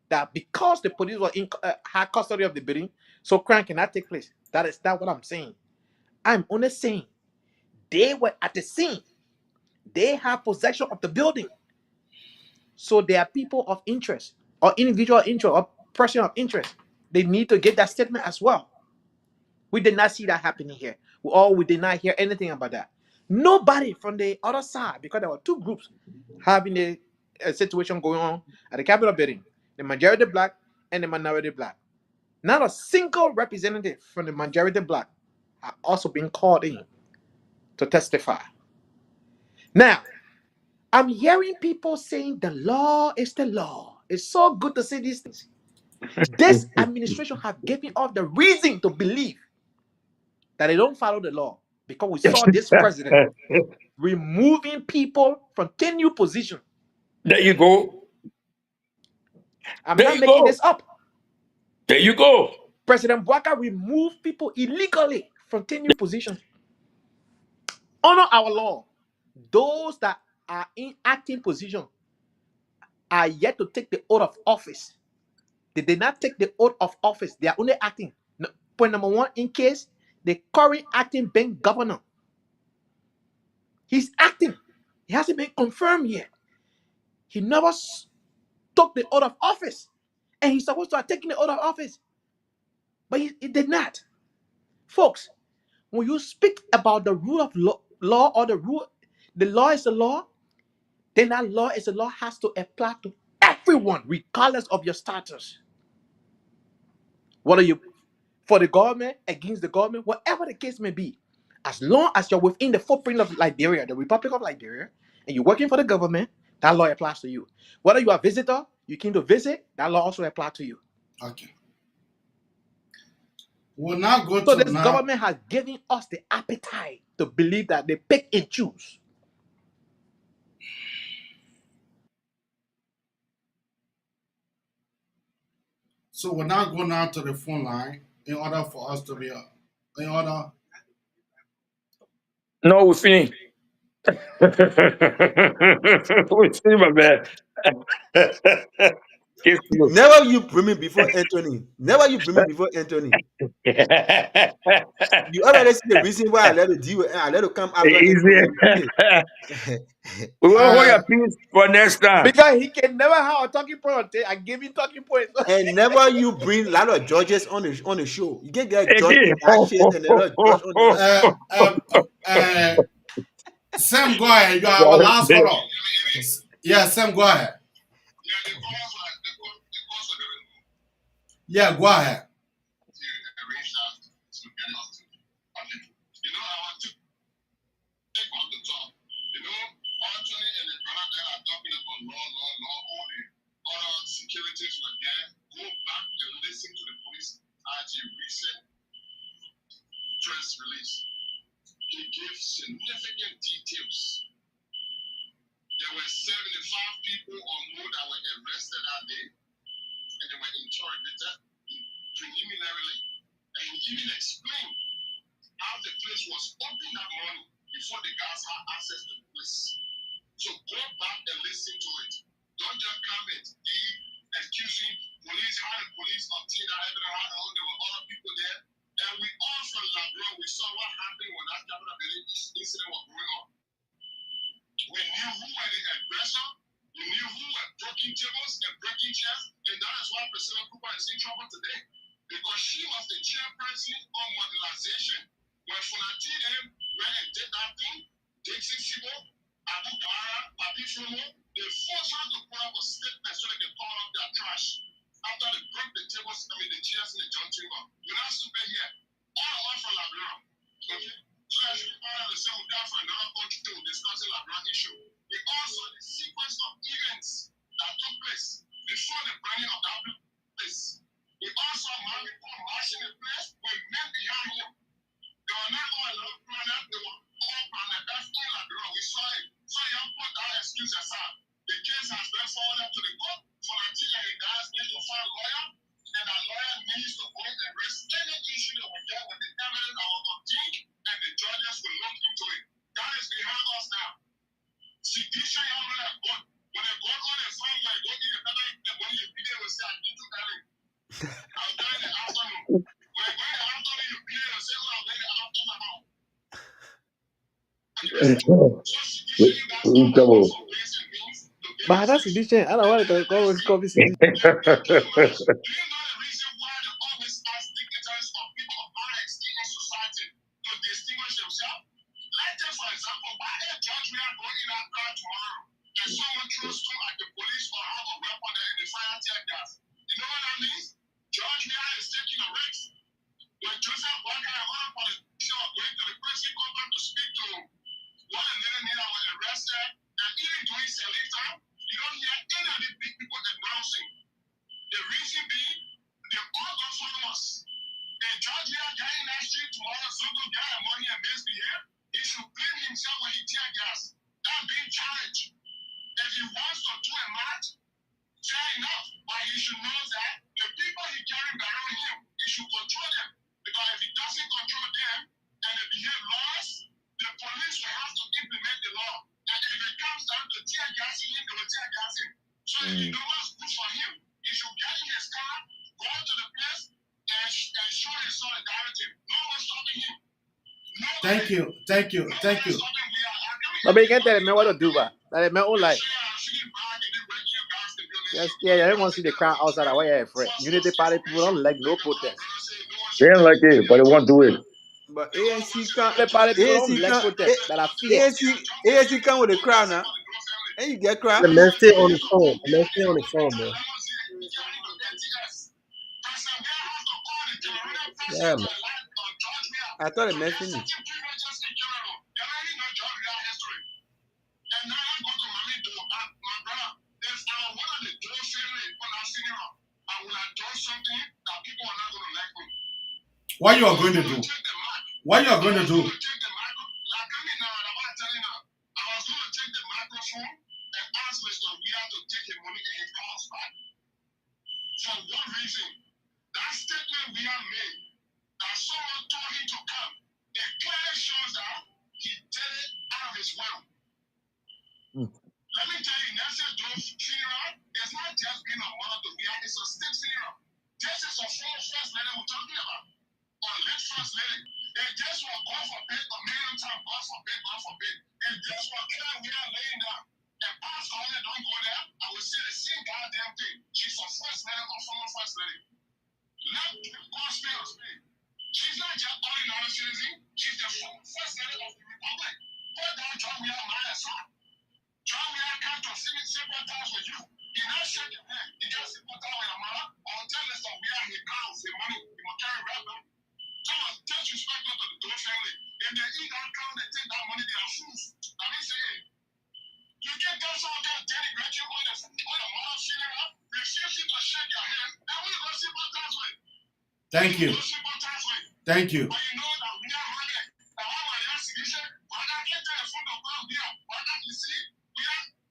that because the police were in had custody of the building, so crime cannot take place. That is not what I'm saying. I'm only saying they were at the scene. They have possession of the building. So they are people of interest or individual interest or person of interest. They need to get that statement as well. We did not see that happening here. We did not hear anything about that. Nobody from the other side, because there were two groups having a situation going on at the Capitol building, the majority black and the minority black. Not a single representative from the majority black are also being called in to testify. Now, I'm hearing people saying the law is the law. It's so good to say these things. This administration have given us the reason to believe that they don't follow the law because we saw this president removing people from tenure position There you go. I'm There not you making go. this up. There you go. President Bwaka removed people illegally from tenure positions. Honor our law. Those that are in acting position are yet to take the oath of office. They did not take the oath of office. They are only acting. Point number one, in case the current acting bank governor, he's acting. He hasn't been confirmed yet. He never took the oath of office. And he's supposed to have taken the oath of office. But he did not. Folks, when you speak about the rule of law or the law is the law, then that law is the law has to apply to everyone, regardless of your status. Whether you for the government, against the government, whatever the case may be, as long as you're within the footprint of Liberia, the Republic of Liberia, and you're working for the government, that law applies to you. Whether you are a visitor, you came to visit, that law also applies to you. Okay. We'll now go So to this now. government has given us the appetite to believe that they pick and choose. So we're now going now to the phone line in order for us to be in order. No, we finished. We finished, my man. Keep slow. Never you bring me before Anthony. Never you bring me before Anthony. You already see the reason why I let it deal with I let it come after Easy. Anthony. We will hold Uh, your peace for next time. Because he can never have a talking point. I give him talking points. And never you bring a lot of judges on the show. You can get judge Again. in that shit and a lot of judge on the other. uh, uh, uh, Sam, go ahead. You are our last caller. Yeah, Sam, go ahead. Yeah, go ahead. Securities were there. Go back and listen to the police IG recent press release. He gave significant details. There were 75 people or more that were arrested that day, and they were interrogated preliminarily. And he even explained how the place was open that morning before the guys had access to the place. So go back and listen to it. Don't just come and be excusing police, how the police obtained that evidence, how there were other people there. And we all from Labrador, we saw what happened when that capital building incident was going on. We knew who were the aggressor, we knew who were breaking tables and breaking chairs, and that is why President Cooper is in trouble today. Because she was the chairperson on mobilization. When Fonatine went and did that thing, Dixon Sibo, Abu Kara, Papi Fumo, they forced her to put up a statement so they can call up their trash. After they broke the tables, the chairs in the John Chamber. We're not super here. All of us from Labrador. Okay? So as you all understand, we got from another country to discuss the Labrador issue. We also the sequence of events that took place before the burning of that place. We also have people marching in place with men behind him. They were not all alone planet, they were all planet. That's all Labrador. We saw it. So you have put that excuse aside. The case has been forwarded to the court for until the guys need to find a lawyer, and that lawyer needs to go and raise any issue that we get with the evidence that was obtained, and the judges will look into it. That is behind us now. See, this show you how that good. When they go on and find like go in the better, when you be there, will say, I did too early. I'll die in the afternoon. When I go in the afternoon, you be there and say, oh, I'll go in the afternoon. Trouble. But that's the decision. I don't want to go with coffee. Do you know the reason why they always ask dignitaries or people of high esteem in society to distinguish themselves? Like just for example, why a judge we are going in after tomorrow and someone throws two at the police or have a weapon and they fire tear gas? You know what that means? George Weah is taking a risk. When Joseph Walker and other politicians are going to the prison cover to speak to one and then they were arrested, and even during Salif time, you don't hear any of the big people announcing. The reason being, they're all autonomous. A judge here guy in that street tomorrow, Zogo guy and money and misbehave, he should blame himself when he tear gas. That's being challenged. A if he wants to do a match, fair enough. But he should know that the people he carrying around him, he should control them. Because if he doesn't control them and they behave laws, the police will have to implement the law. And if it comes down to tear gassing him, they will tear gas him. So if you know what's good for him, he should get in his car, go to the place, and show his solidarity. No one stopping him. Thank you, thank you, thank you. But you can't tell the man what to do, but that the man won't like. Yes, yeah, I don't want to see the crowd outside. Why you afraid? Unity Party people don't like no protest. They ain't like it, but they won't do it. But ANC come, The party people don't ANC like come, protest. That I fear. ANC come with a crowd now, and you get crowd. The man stay on the phone. The man stay on the phone, man. Yeah, man. I thought it meant finished. What you are going to do? What you are going to do? I was going to take the microphone and ask Mr. Weah to take his money in his house back. For what reason? That statement Weah made, that someone told him to come, it clearly shows that he did it out of his will. Let me tell you, Nelson Joe's funeral is not just being a mother to Weah, it's a state funeral. This is a full first lady we're talking about. Or late first lady. If this was God forbid, a million times God forbid, God forbid. If this was Claire Weah laying down, and Pastor Holland don't go there, I would say the same goddamn thing. She's a first lady or former first lady. Let God spare us. She's not just ordinary citizen, she's the former first lady of the Republic. Put down John Weah my aside. John Weah come to sympathize with you. He not shake your hand. He just sympathize with your mother. I'll tell Mr. Weah he counts the money. He will carry right back. Someone disrespectful to the Doe family. If they eat that cow, they take that money, they are fools. That means say, you can go some of that denigrate you on the mother funeral, refusing to shake your hand, and we go sympathize with. Thank you. Thank you. But you know that we are money. Now, how are you saying? Why not get to the front of our beer? Why not you see?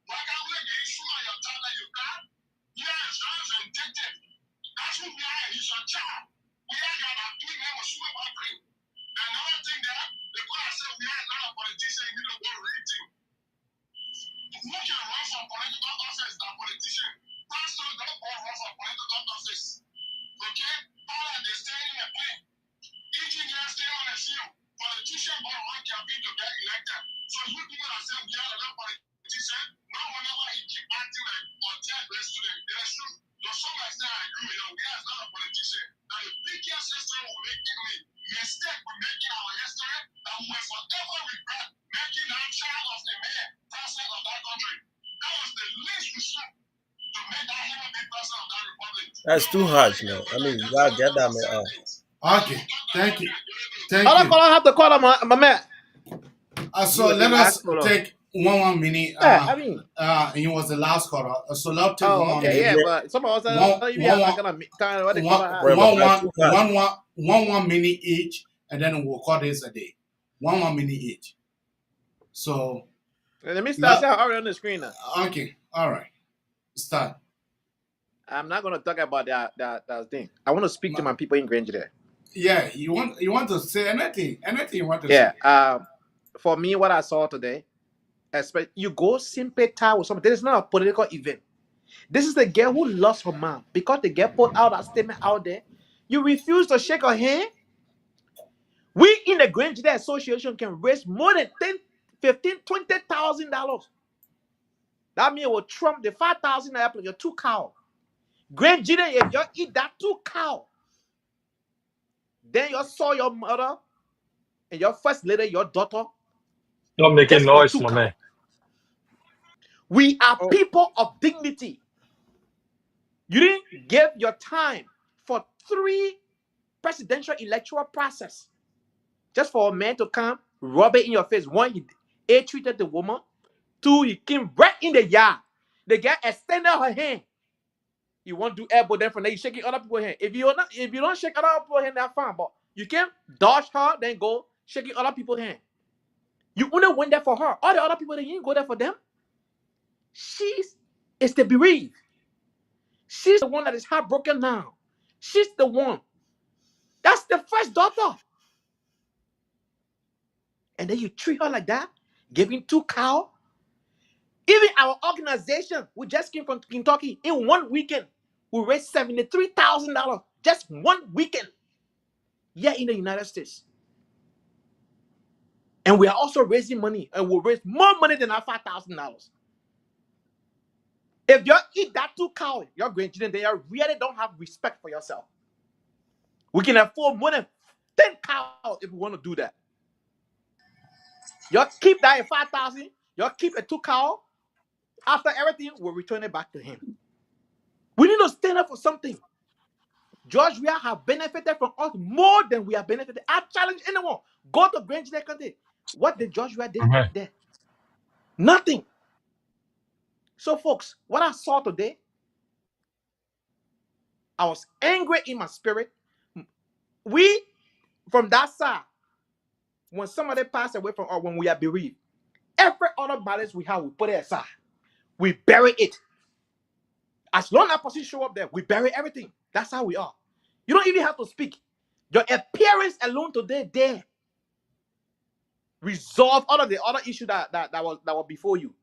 Why can't we get issue on your child that you got? We are as well as indebted. That's who we are. He's your child. We are going to do him a sweet offering. Another thing that the God said we are not a politician, you don't go reading. Who can run for political office? That politician. Pastor don't go run for political office. Okay? All that they stay in a plane. Each year stay on the field. Politician go run campaign to get elected. So you people that say we are not politician, no wonder why he keep acting like on 10 best student. That's true. So some might say I agree, we are not a politician. Now the biggest history we're making mistake we're making our history that we will forever regret making our child of the man president of that country. That was the least we should to make that human being president of that republic. That's too harsh, man. I mean, you gotta get that man out. Okay, thank you. Thank I you. have to call him my man. So let us take one minute. I mean, he was the last caller. So let's take one okay, minute. yeah, but some of us are not gonna kind of what they call it. One minute each, and then we'll call this a day. One minute each. So let me start already on the screen now. Okay, all right. Start. I'm not gonna talk about that thing. I want to speak to my people in Granger there. Yeah, you want to say anything you want to say. Yeah. For me, what I saw today, you go sympathize with something. This is not a political event. This is the girl who lost her mom because the girl put out that statement out there. You refuse to shake her hand. We in the Granger Association can raise more than $10,000, $15,000, $20,000. That means it will trump the $5,000 plus your 2 cows. Granger, if you eat that 2 cows, then you saw your mother and your first lady, your daughter. Stop making noise, my man. We are people of dignity. You didn't give your time for 3 presidential electoral process just for a man to come rub it in your face. 1, he treated the woman. 2, he came right in the yard. The guy extended her hand. You want to do elbow then from there, you shaking other people's hand. If you don't shake other people's hand, that's fine. But you can't dodge her, then go shaking other people's hand. You only went there for her. All the other people, you didn't go there for them. She's is the bereaved. She's the one that is heartbroken now. She's the one. That's the first daughter. And then you treat her like that, giving 2 cows. Even our organization, we just came from Kentucky. In one weekend, we raised $73,000. Just one weekend. Yeah, in the United States. And we are also raising money, and we'll raise more money than our $5,000. If you eat that 2 cows, your grandchildren, they really don't have respect for yourself. We can afford more than 10 cows if we want to do that. You keep that at 5,000. You keep a 2 cow. After everything, we'll return it back to him. We need to stand up for something. George Weah have benefited from us more than we have benefited. I challenge anyone. Go to Grand Geneva country. What did George Weah did Amen. there? Nothing. So, folks, what I saw today, I was angry in my spirit. We, from that side, when somebody passed away from us, when we are bereaved, every other matters we have, we put it aside. We bury it. As long as person show up there, we bury everything. That's how we are. You don't even have to speak. Your appearance alone today there resolve all of the other issues that was before you.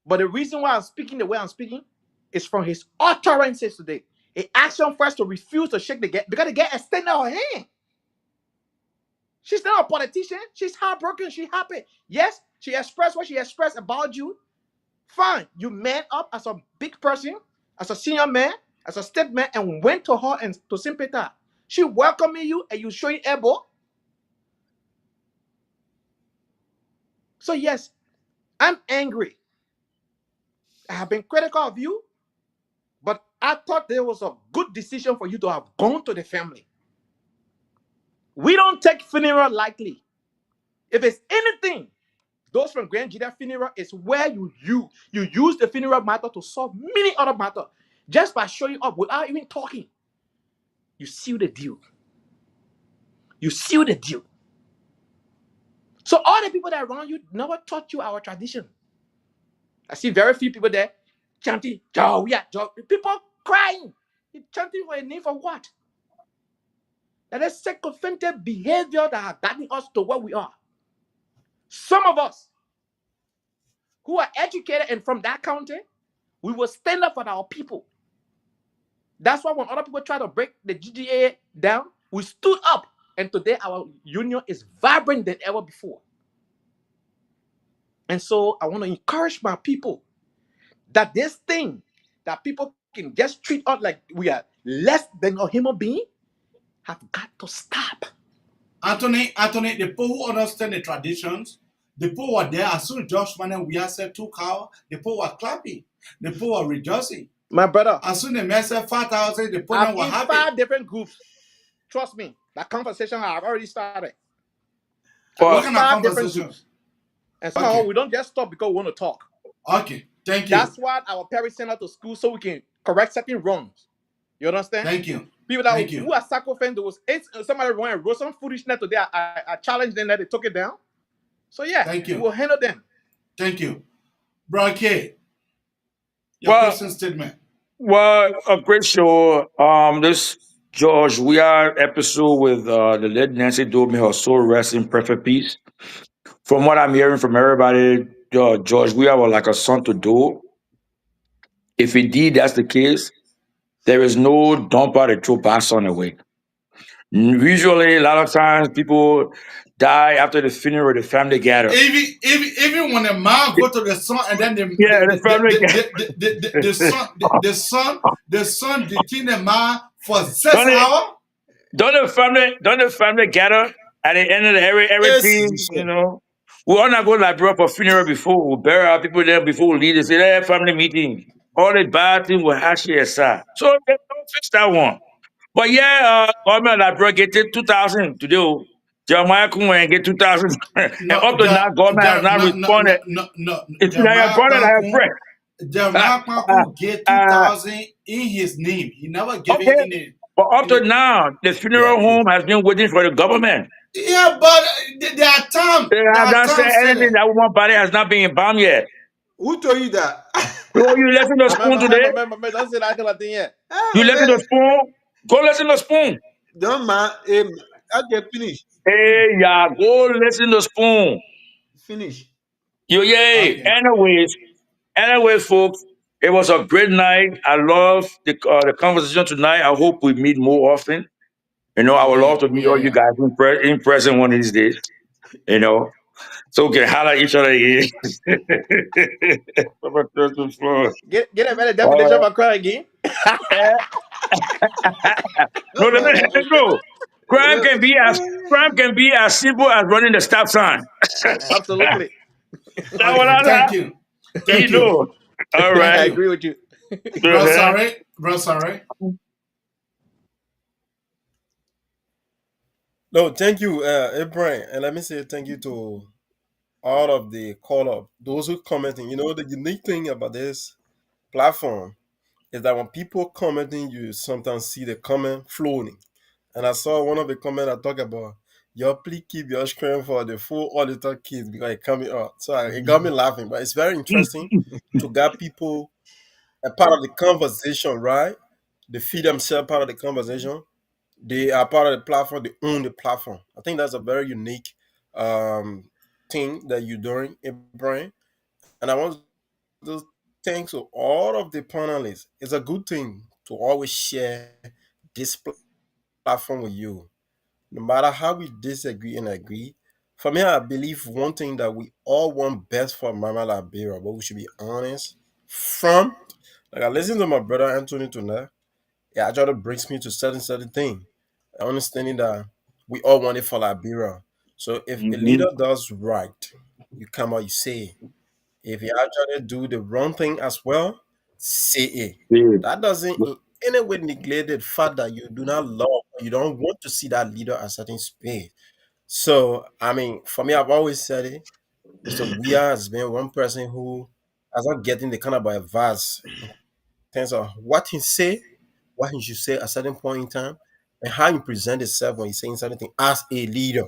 But the reason why I'm speaking the way I'm speaking is from his utterances today. He asked him first to refuse to shake the gate because the gate extended her hand. She's not a politician. She's heartbroken. She's happy. Yes, she expressed what she expressed about you. Fine. You man up as a big person, as a senior man, as a step man, and went to her and to sympathize. She welcoming you and you showing elbow. So yes, I'm angry. I have been critical of you, but I thought there was a good decision for you to have gone to the family. We don't take funeral lightly. If it's anything, those from Grand Judah funeral is where you use the funeral matter to solve many other matters. Just by showing up without even talking, you seal the deal. You seal the deal. So all the people that are around you never taught you our tradition. I see very few people there chanting, Weah, people crying. You chanting for a name for what? That is sycophantic behavior that has gotten us to where we are. Some of us who are educated and from that country, we will stand up for our people. That's why when other people try to break the GGA down, we stood up. And today our union is vibrant than ever before. And so I want to encourage my people that this thing that people can just treat us like we are less than a human being have got to stop. Anthony, the people who understand the traditions, the people were there as soon as Josh and we had said 2 cows, the people were clapping, the people were rejoicing. My brother, as soon as the man said 5,000, the people I'm were in happy. 5 different groups. Trust me, that conversation have already started. What kind of 5 different conversation? groups. And somehow we don't just stop because we want to talk. Okay, thank you. That's why our parents send us to school so we can correct certain wrongs. You understand? Thank you. People that who are sacrificing, there was somebody wrote some foolishness today. I challenged them that they took it down. So yeah, thank you. We will handle them. Thank you. Bro K, your closing statement. Well, a great show. This George Weah episode with the late Nancy Doe, may her soul rest in perfect peace. From what I'm hearing from everybody, George Weah was like a son to Doe. If indeed that's the case, there is no dumper to throw past on away. Usually, a lot of times people die after the funeral, the family gather. Even when the mom go to the son and then the son detain the mom for 6 hours. Don't the family gather at the end of everything? You know, we all not go to Liberia for funeral before we bury our people there before we leave. They say that family meeting. All the bad things will actually aside. So they don't fix that one. But yeah, government of Liberia get 2,000 today. Jeremiah Kun get 2,000, and up to now, government has not responded. It's now your brother that has prayed. Jeremiah Kun get 2,000 in his name. He never gave it in it. But up to now, the funeral home has been waiting for the government. Yeah, but there are times. They have not said anything. That woman body has not been embalmed yet. Who told you that? So you listen to Spoon today? Don't say that kind of thing yet. You Ah, listen man. to Spoon? Go listen to Spoon. Don't man. Okay, finish. Hey, yeah, go listen to Spoon. Finish. You yay. Okay. Anyways, folks, it was a great night. I love the conversation tonight. I hope we meet more often. You know, I would love to meet all you Yeah. guys in person one of these days. You know, so we can holler at each other again. Get a better All definition right. of crime again. No, No, man. no. Crime can be as simple as running the stop sign. Absolutely. That what Okay. I Thank know. you. You Thank you. know. All Thank I right. you. agree with you. Bro, Uh-huh. sorry. Bro, sorry. No, thank you, Abraham. And let me say thank you to all of the caller, those who commenting. You know, the unique thing about this platform is that when people commenting, you sometimes see the comment flowing. And I saw one of the comment that talk about, y'all please keep your screen for the full auditor kids because it coming up. So it got me laughing. But it's very interesting to get people a part of the conversation, right? They feel themselves part of the conversation. They are part of the platform. They own the platform. I think that's a very unique um, thing that you're doing, Brian. And I want to thank to all of the panelists. It's a good thing to always share this platform with you, no matter how we disagree and agree. For me, I believe one thing that we all want best for Mama Liberia, but we should be honest. From like I listened to my brother Anthony tonight, it actually brings me to certain thing. Understanding that we all want it for Liberia. So if a Mm-hmm. leader does right, you come out, you say it. If you actually do the wrong thing as well, say it. Yeah. That doesn't in any way neglect the fact that you do not love, you don't want to see that leader at certain space. So, I mean, for me, I've always said it. Mr. Weah has been one person who has not getting the kind of advice in terms of what he say, what he should say at a certain point in time, and how he present himself when he's saying something as a leader.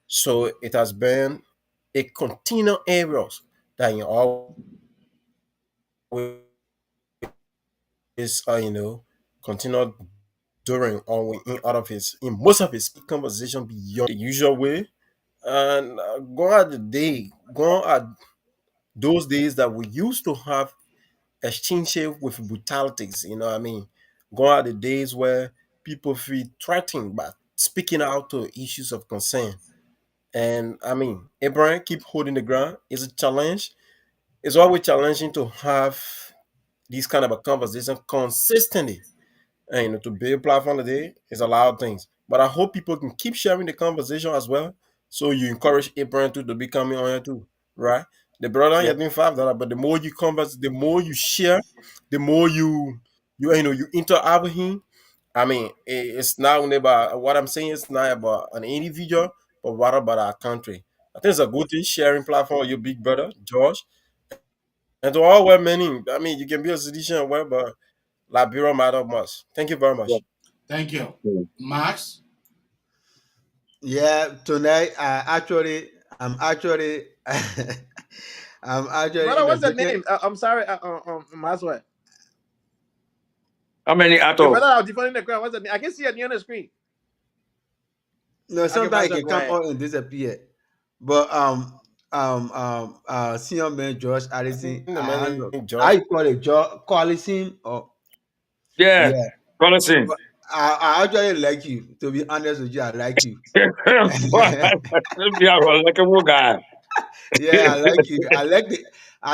So it has been a continual errors that he always continue during or in out of his in most of his conversation beyond the usual way. And go at the day, go at those days that we used to have exchanges with brutalities, you know what I mean? Go at the days where people feel threatened by speaking out to issues of concern. And I mean, Abraham keep holding the ground. It's a challenge. It's always challenging to have these kind of a conversation consistently. And to build platform today is a lot of things. But I hope people can keep sharing the conversation as well. So you encourage Abraham to be coming on here too, right? The brother Yeah. getting $5, but the more you converse, the more you share, the more you interact with him. I mean, it's not only about what I'm saying. It's not about an individual, but what about our country? I think it's a good thing sharing platform with your big brother George, and to all women. I mean, you can be a citizen well, but Liberia matter much. Thank you very Yeah. much. Thank you. Yeah. Max? Yeah, tonight I'm actually Brother, in a what's the second. name? I'm sorry, Maswell. How many The ato? brother I was defining the crime. What's the name? I can see it on the screen. No, Okay, sometimes it Maswell, can go come ahead. out and disappear. But senior man George Allison, The I don't know. man I George. call it George Collison or Yeah. yeah. Collison. But I actually like you. To be honest with you, I like you. Yeah, well, like a wood guy. Yeah, I like you. I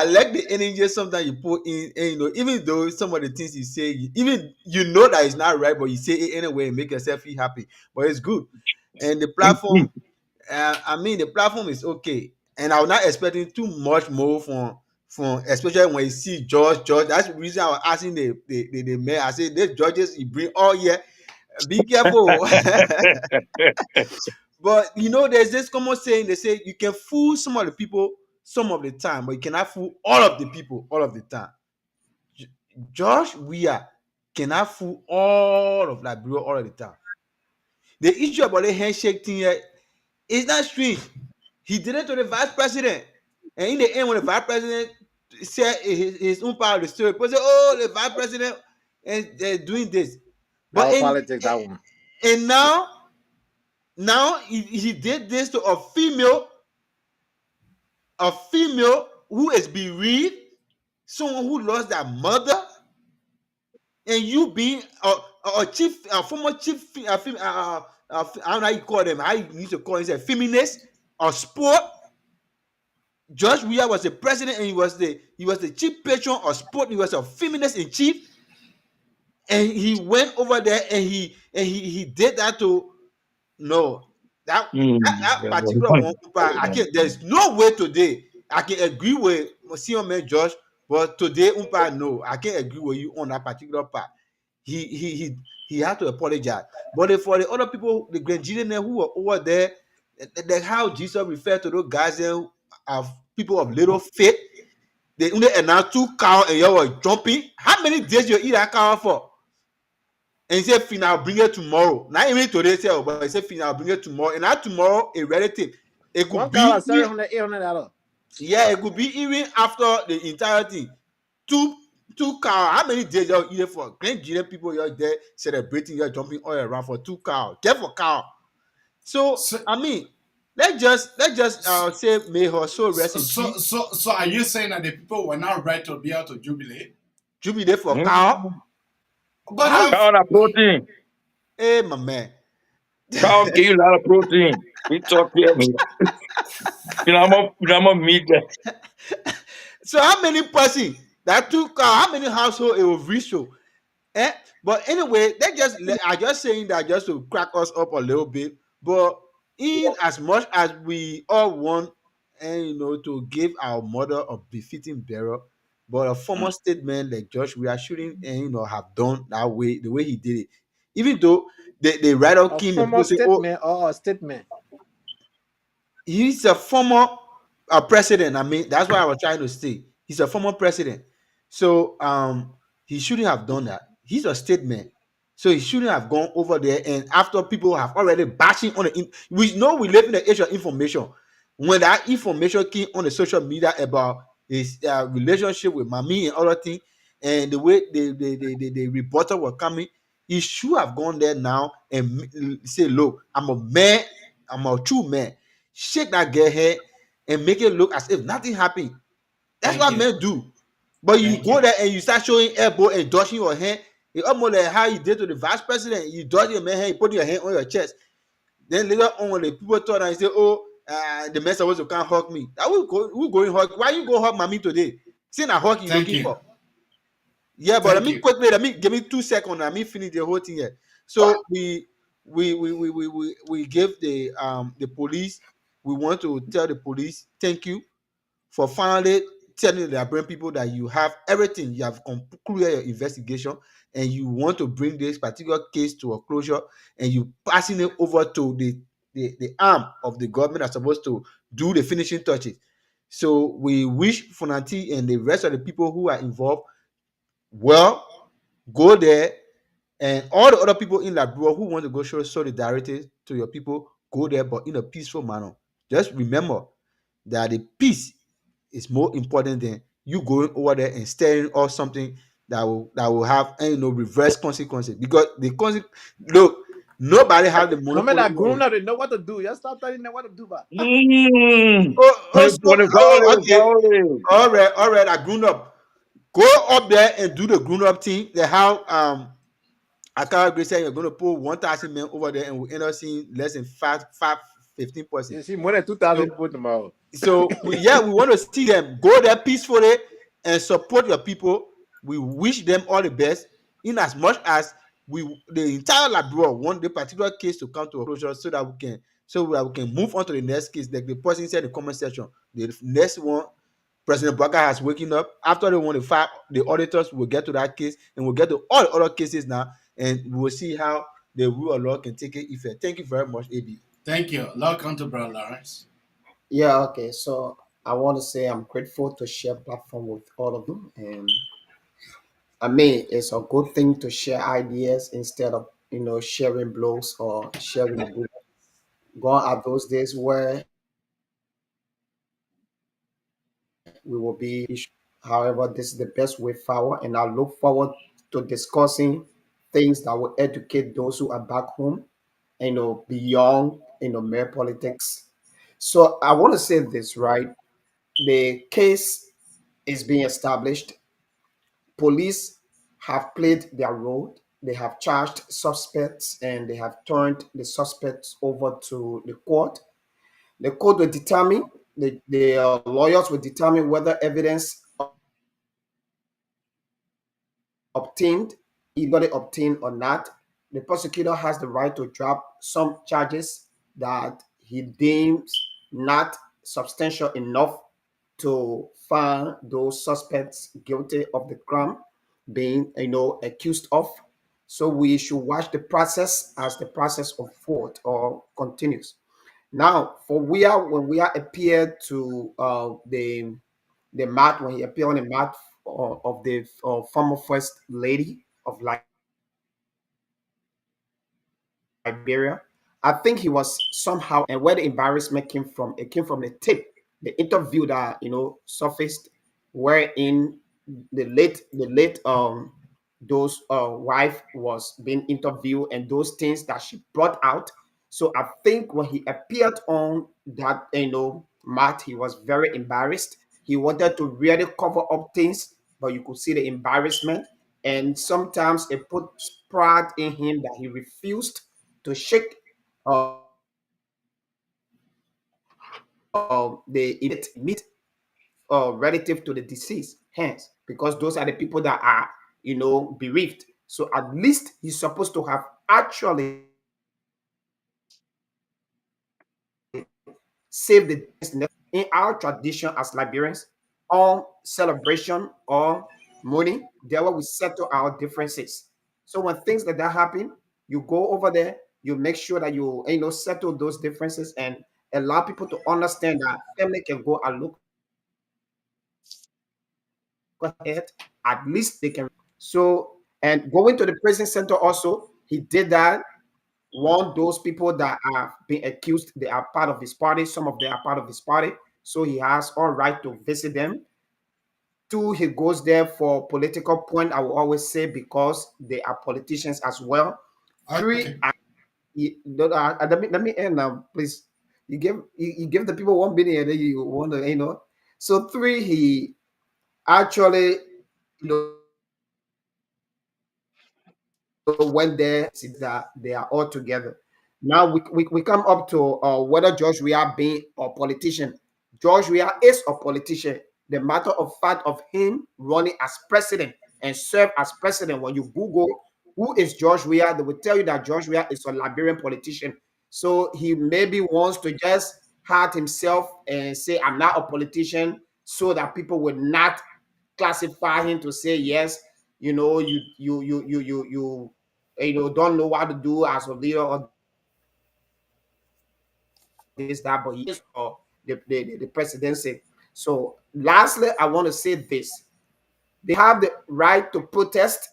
like the energy sometimes you put in, and, even though some of the things you say, even you know that it's not right, but you say it anyway and make yourself feel happy. But it's good. And the platform, I mean, the platform is okay. And I'm not expecting too much more from especially when you see George. That's the reason I was asking the mayor. I said, the judges you bring all year, be careful. But there's this common saying. They say you can fool some of the people some of the time, but you cannot fool all of the people all of the time. J- Josh Weah cannot fool all of Liberia all of the time. The issue about the handshake thing here is not strange. He did it to the vice president, and in the end, when the vice president share his own part of the story. People say, "Oh, the vice president and they're doing this," That but was politics, that one. and now he did this to a female who is bereaved, someone who lost their mother, and you being a chief, a former chief, I don't know how you call them. How you need to call it, a feminist or sport. George Weah was the president, and he was the chief patron of sport. He was a feminist in chief, and he went over there and he did that to no that particular one. I can't. There's no way today I can agree with senior man Josh, but today no, I can't agree with you on that particular part. He had to apologize. But for the other people, the Grenadian who were over there, how Jesus referred to those guys there of people of little faith. They only announced 2 cows and you were jumping. How many days you eat that cow for? And he said, "Fina, I'll bring it tomorrow." Not even today, but he said, "Fina, I'll bring it tomorrow." And that tomorrow, a relative, it could One be car $700, $800. yeah, it could be even after the entire thing. Two cows. How many days you're eating for? Grand Nigerian people, you're there celebrating, you're jumping all around for 2 cows. Get for cow. So So, I mean, let's just say may her soul rest in peace. so are you saying that the people were not right to be able to jubilate? Jubilate for cow. But How? Cow that protein. Hey, my man. Cow give you a lot of protein. We talk here, man. I'm a meat. So how many person that 2 cow? How many household it will reach to? Eh? But anyway, I just saying that just to crack us up a little bit. But in as much as we all want, and to give our mother a befitting burial, but a formal statement like Josh we are shooting and have done that way, the way he did it, even though they write out A Kim and formal people say, "Oh, statement or a statement. he's a former president." I mean, that's what I was trying to say. He's a former president, so he shouldn't have done that. He's a statement, so he shouldn't have gone over there. And after people have already bashing on we know we live in the age of information. When that information came on the social media about his relationship with Mami and other things, and the way the reporter were coming, he should have gone there now and say, "Look, I'm a man. I'm a true man." Shake that girl head and make it look as if nothing happened. That's thank what you. men do. But you Thank go you. there and you start showing elbow and dodging your hand. It's almost like how you did to the vice president. You dodge your man hand, you put your hand on your chest. Then later on, when the people turn and say, "Oh, the man supposed to can't hug me." That who going hug? Why you go hug mommy today? See a hug you Thank looking you. for. Yeah, but Thank you. let me give me 2 seconds. Let me finish the whole thing here. So we give the police. We want to tell the police thank you for finally telling the Liberian people that you have everything. You have concluded your investigation, and you want to bring this particular case to a closure, and you passing it over to the arm of the government that's supposed to do the finishing touches. So we wish Funanti and the rest of the people who are involved well. Go there, and all the other people in Liberia who want to go show solidarity to your people, go there, but in a peaceful manner. Just remember that the peace is more important than you going over there and stirring or something that will have reverse consequences. Because look, nobody have the No man monopoly. that grown up, they know what to do. Just stop telling them what to do, but Okay, Violence. all right, I grown up. Go up there and do the grown up thing. They have Akara Grace said you're going to put 1,000 men over there and we'll end up seeing less than 15%. you see more than 2,000 people tomorrow. So we want to see them go there peacefully and support your people. We wish them all the best. In as much as the entire Liberia want the particular case to come to a closure, so that we can move on to the next case. Like the person said in the comment section, the next one, President Baka has waking up. After they want to fire the auditors, we'll get to that case and we'll get to all the other cases now, and we'll see how the rule of law can take effect. Thank you very much, AB. Thank you. Welcome to Brother Lawrence. Yeah, okay. So I want to say I'm grateful to share platform with all of you. And I mean, it's a good thing to share ideas instead of, sharing blows or sharing good. Gone are those days where we will be However, this is the best way forward, and I look forward to discussing things that will educate those who are back home, beyond, mere politics. So I want to say this, right? The case is being established. Police have played their role. They have charged suspects and they have turned the suspects over to the court. The court will determine, the lawyers will determine whether evidence obtained, illegally obtained or not. The prosecutor has the right to drop some charges that he deems not substantial enough to find those suspects guilty of the crime being, accused of. So we should watch the process as the process unfolds or continues. Now, for Weah, when Weah appeared to the mat, when he appeared on the mat of the former first lady of Liberia, I think he was somehow, and where the embarrassment came from, it came from the tape, the interview that surfaced, wherein the late those wife was being interviewed and those things that she brought out. So I think when he appeared on that mat, he was very embarrassed. He wanted to really cover up things, but you could see the embarrassment, and sometimes it put pride in him that he refused to shake the immediate relative to the deceased hands, because those are the people that are bereaved. So at least he's supposed to have actually saved the in our tradition as Liberians, on celebration or money, there where we settle our differences. So when things like that happen, you go over there, you make sure that you settle those differences and allow people to understand that family can go and look ahead. At least they can. So, and going to the prison center also, he did that. One, those people that are being accused, they are part of his party. Some of them are part of his party. So he has all right to visit them. Two, he goes there for political point. I will always say, because they are politicians as well. Three, Okay. let me end now, please. You give the people 1 billion, and then you want to. So three, he actually you know went there, see that they are all together. Now we come up to whether George Weah being a politician. George Weah is a politician. The matter of fact of him running as president and serve as president, when you Google who is George Weah, they will tell you that George Weah is a Liberian politician. So he maybe wants to just hide himself and say, I'm not a politician, so that people will not classify him to say, yes, don't know what to do as a leader or this, that, but he is the presidency. So lastly, I want to say this. They have the right to protest,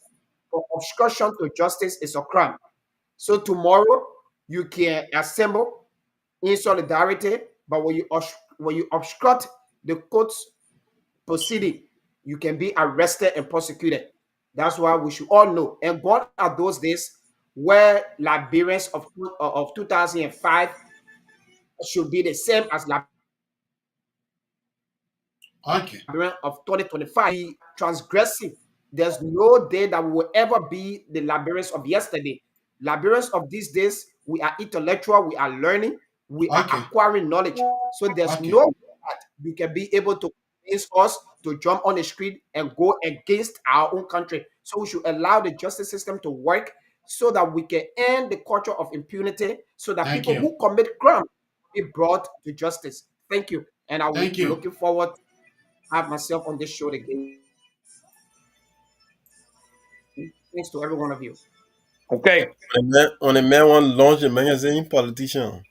but obstruction to justice is a crime. So tomorrow you can assemble in solidarity, but when you obstruct the court's proceeding, you can be arrested and prosecuted. That's why we should all know. And gone are those days where Liberians of 2005 should be the same as Okay. Liberians of 2025. Be transgressive. There's no day that we will ever be the Liberians of yesterday. Liberians of these days, we are intellectual, we are learning, we are Okay. acquiring knowledge. So there's Okay. no way that you can be able to convince us to jump on the street and go against our own country. So we should allow the justice system to work so that we can end the culture of impunity, so that Thank people you. who commit crime be brought to justice. Thank you. And I'm Thank you. looking forward to have myself on this show again. Thanks to every one of you. Okay. On est met one launch the magazine politician.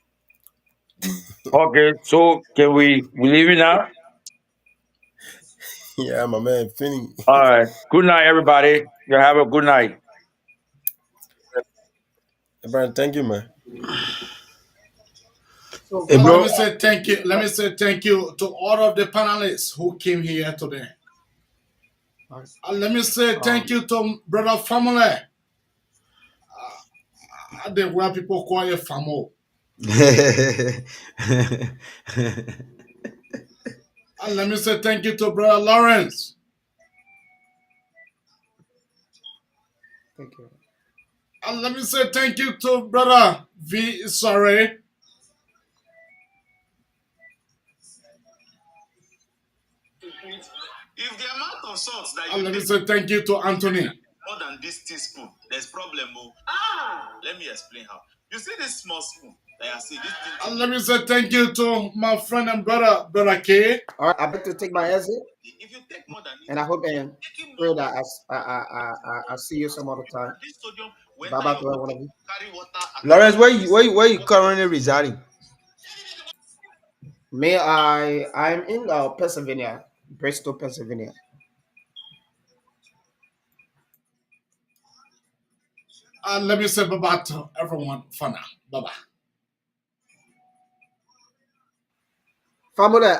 Okay. So can we leave it now? Yeah, my man, Finny. All right. Good night, everybody. You have a good night. Brian, thank you, man. So, Hey, Let bro. me say thank you. Let me say thank you to all of the panelists who came here today. Let me say thank you to brother family. The where people call you famo. And let me say thank you to brother Lawrence. Thank you. And let me say thank you to brother V. Sorry. If the amount of salt that And you let me take say thank you to Anthony. more than this teaspoon, there's problem. Let me explain how. You see this small spoon that I see this thing. And let me say thank you to my friend and brother K. All right, I better take my exit, If you take more than it, and I hope and taking pray more that I see you some other time. this sodium will Bye enter bye your to every one body, of you. carry water. Lawrence, where you currently residing? May I'm in Pennsylvania, Bristol, Pennsylvania. And let me say bye bye to everyone for now. Bye bye. Family.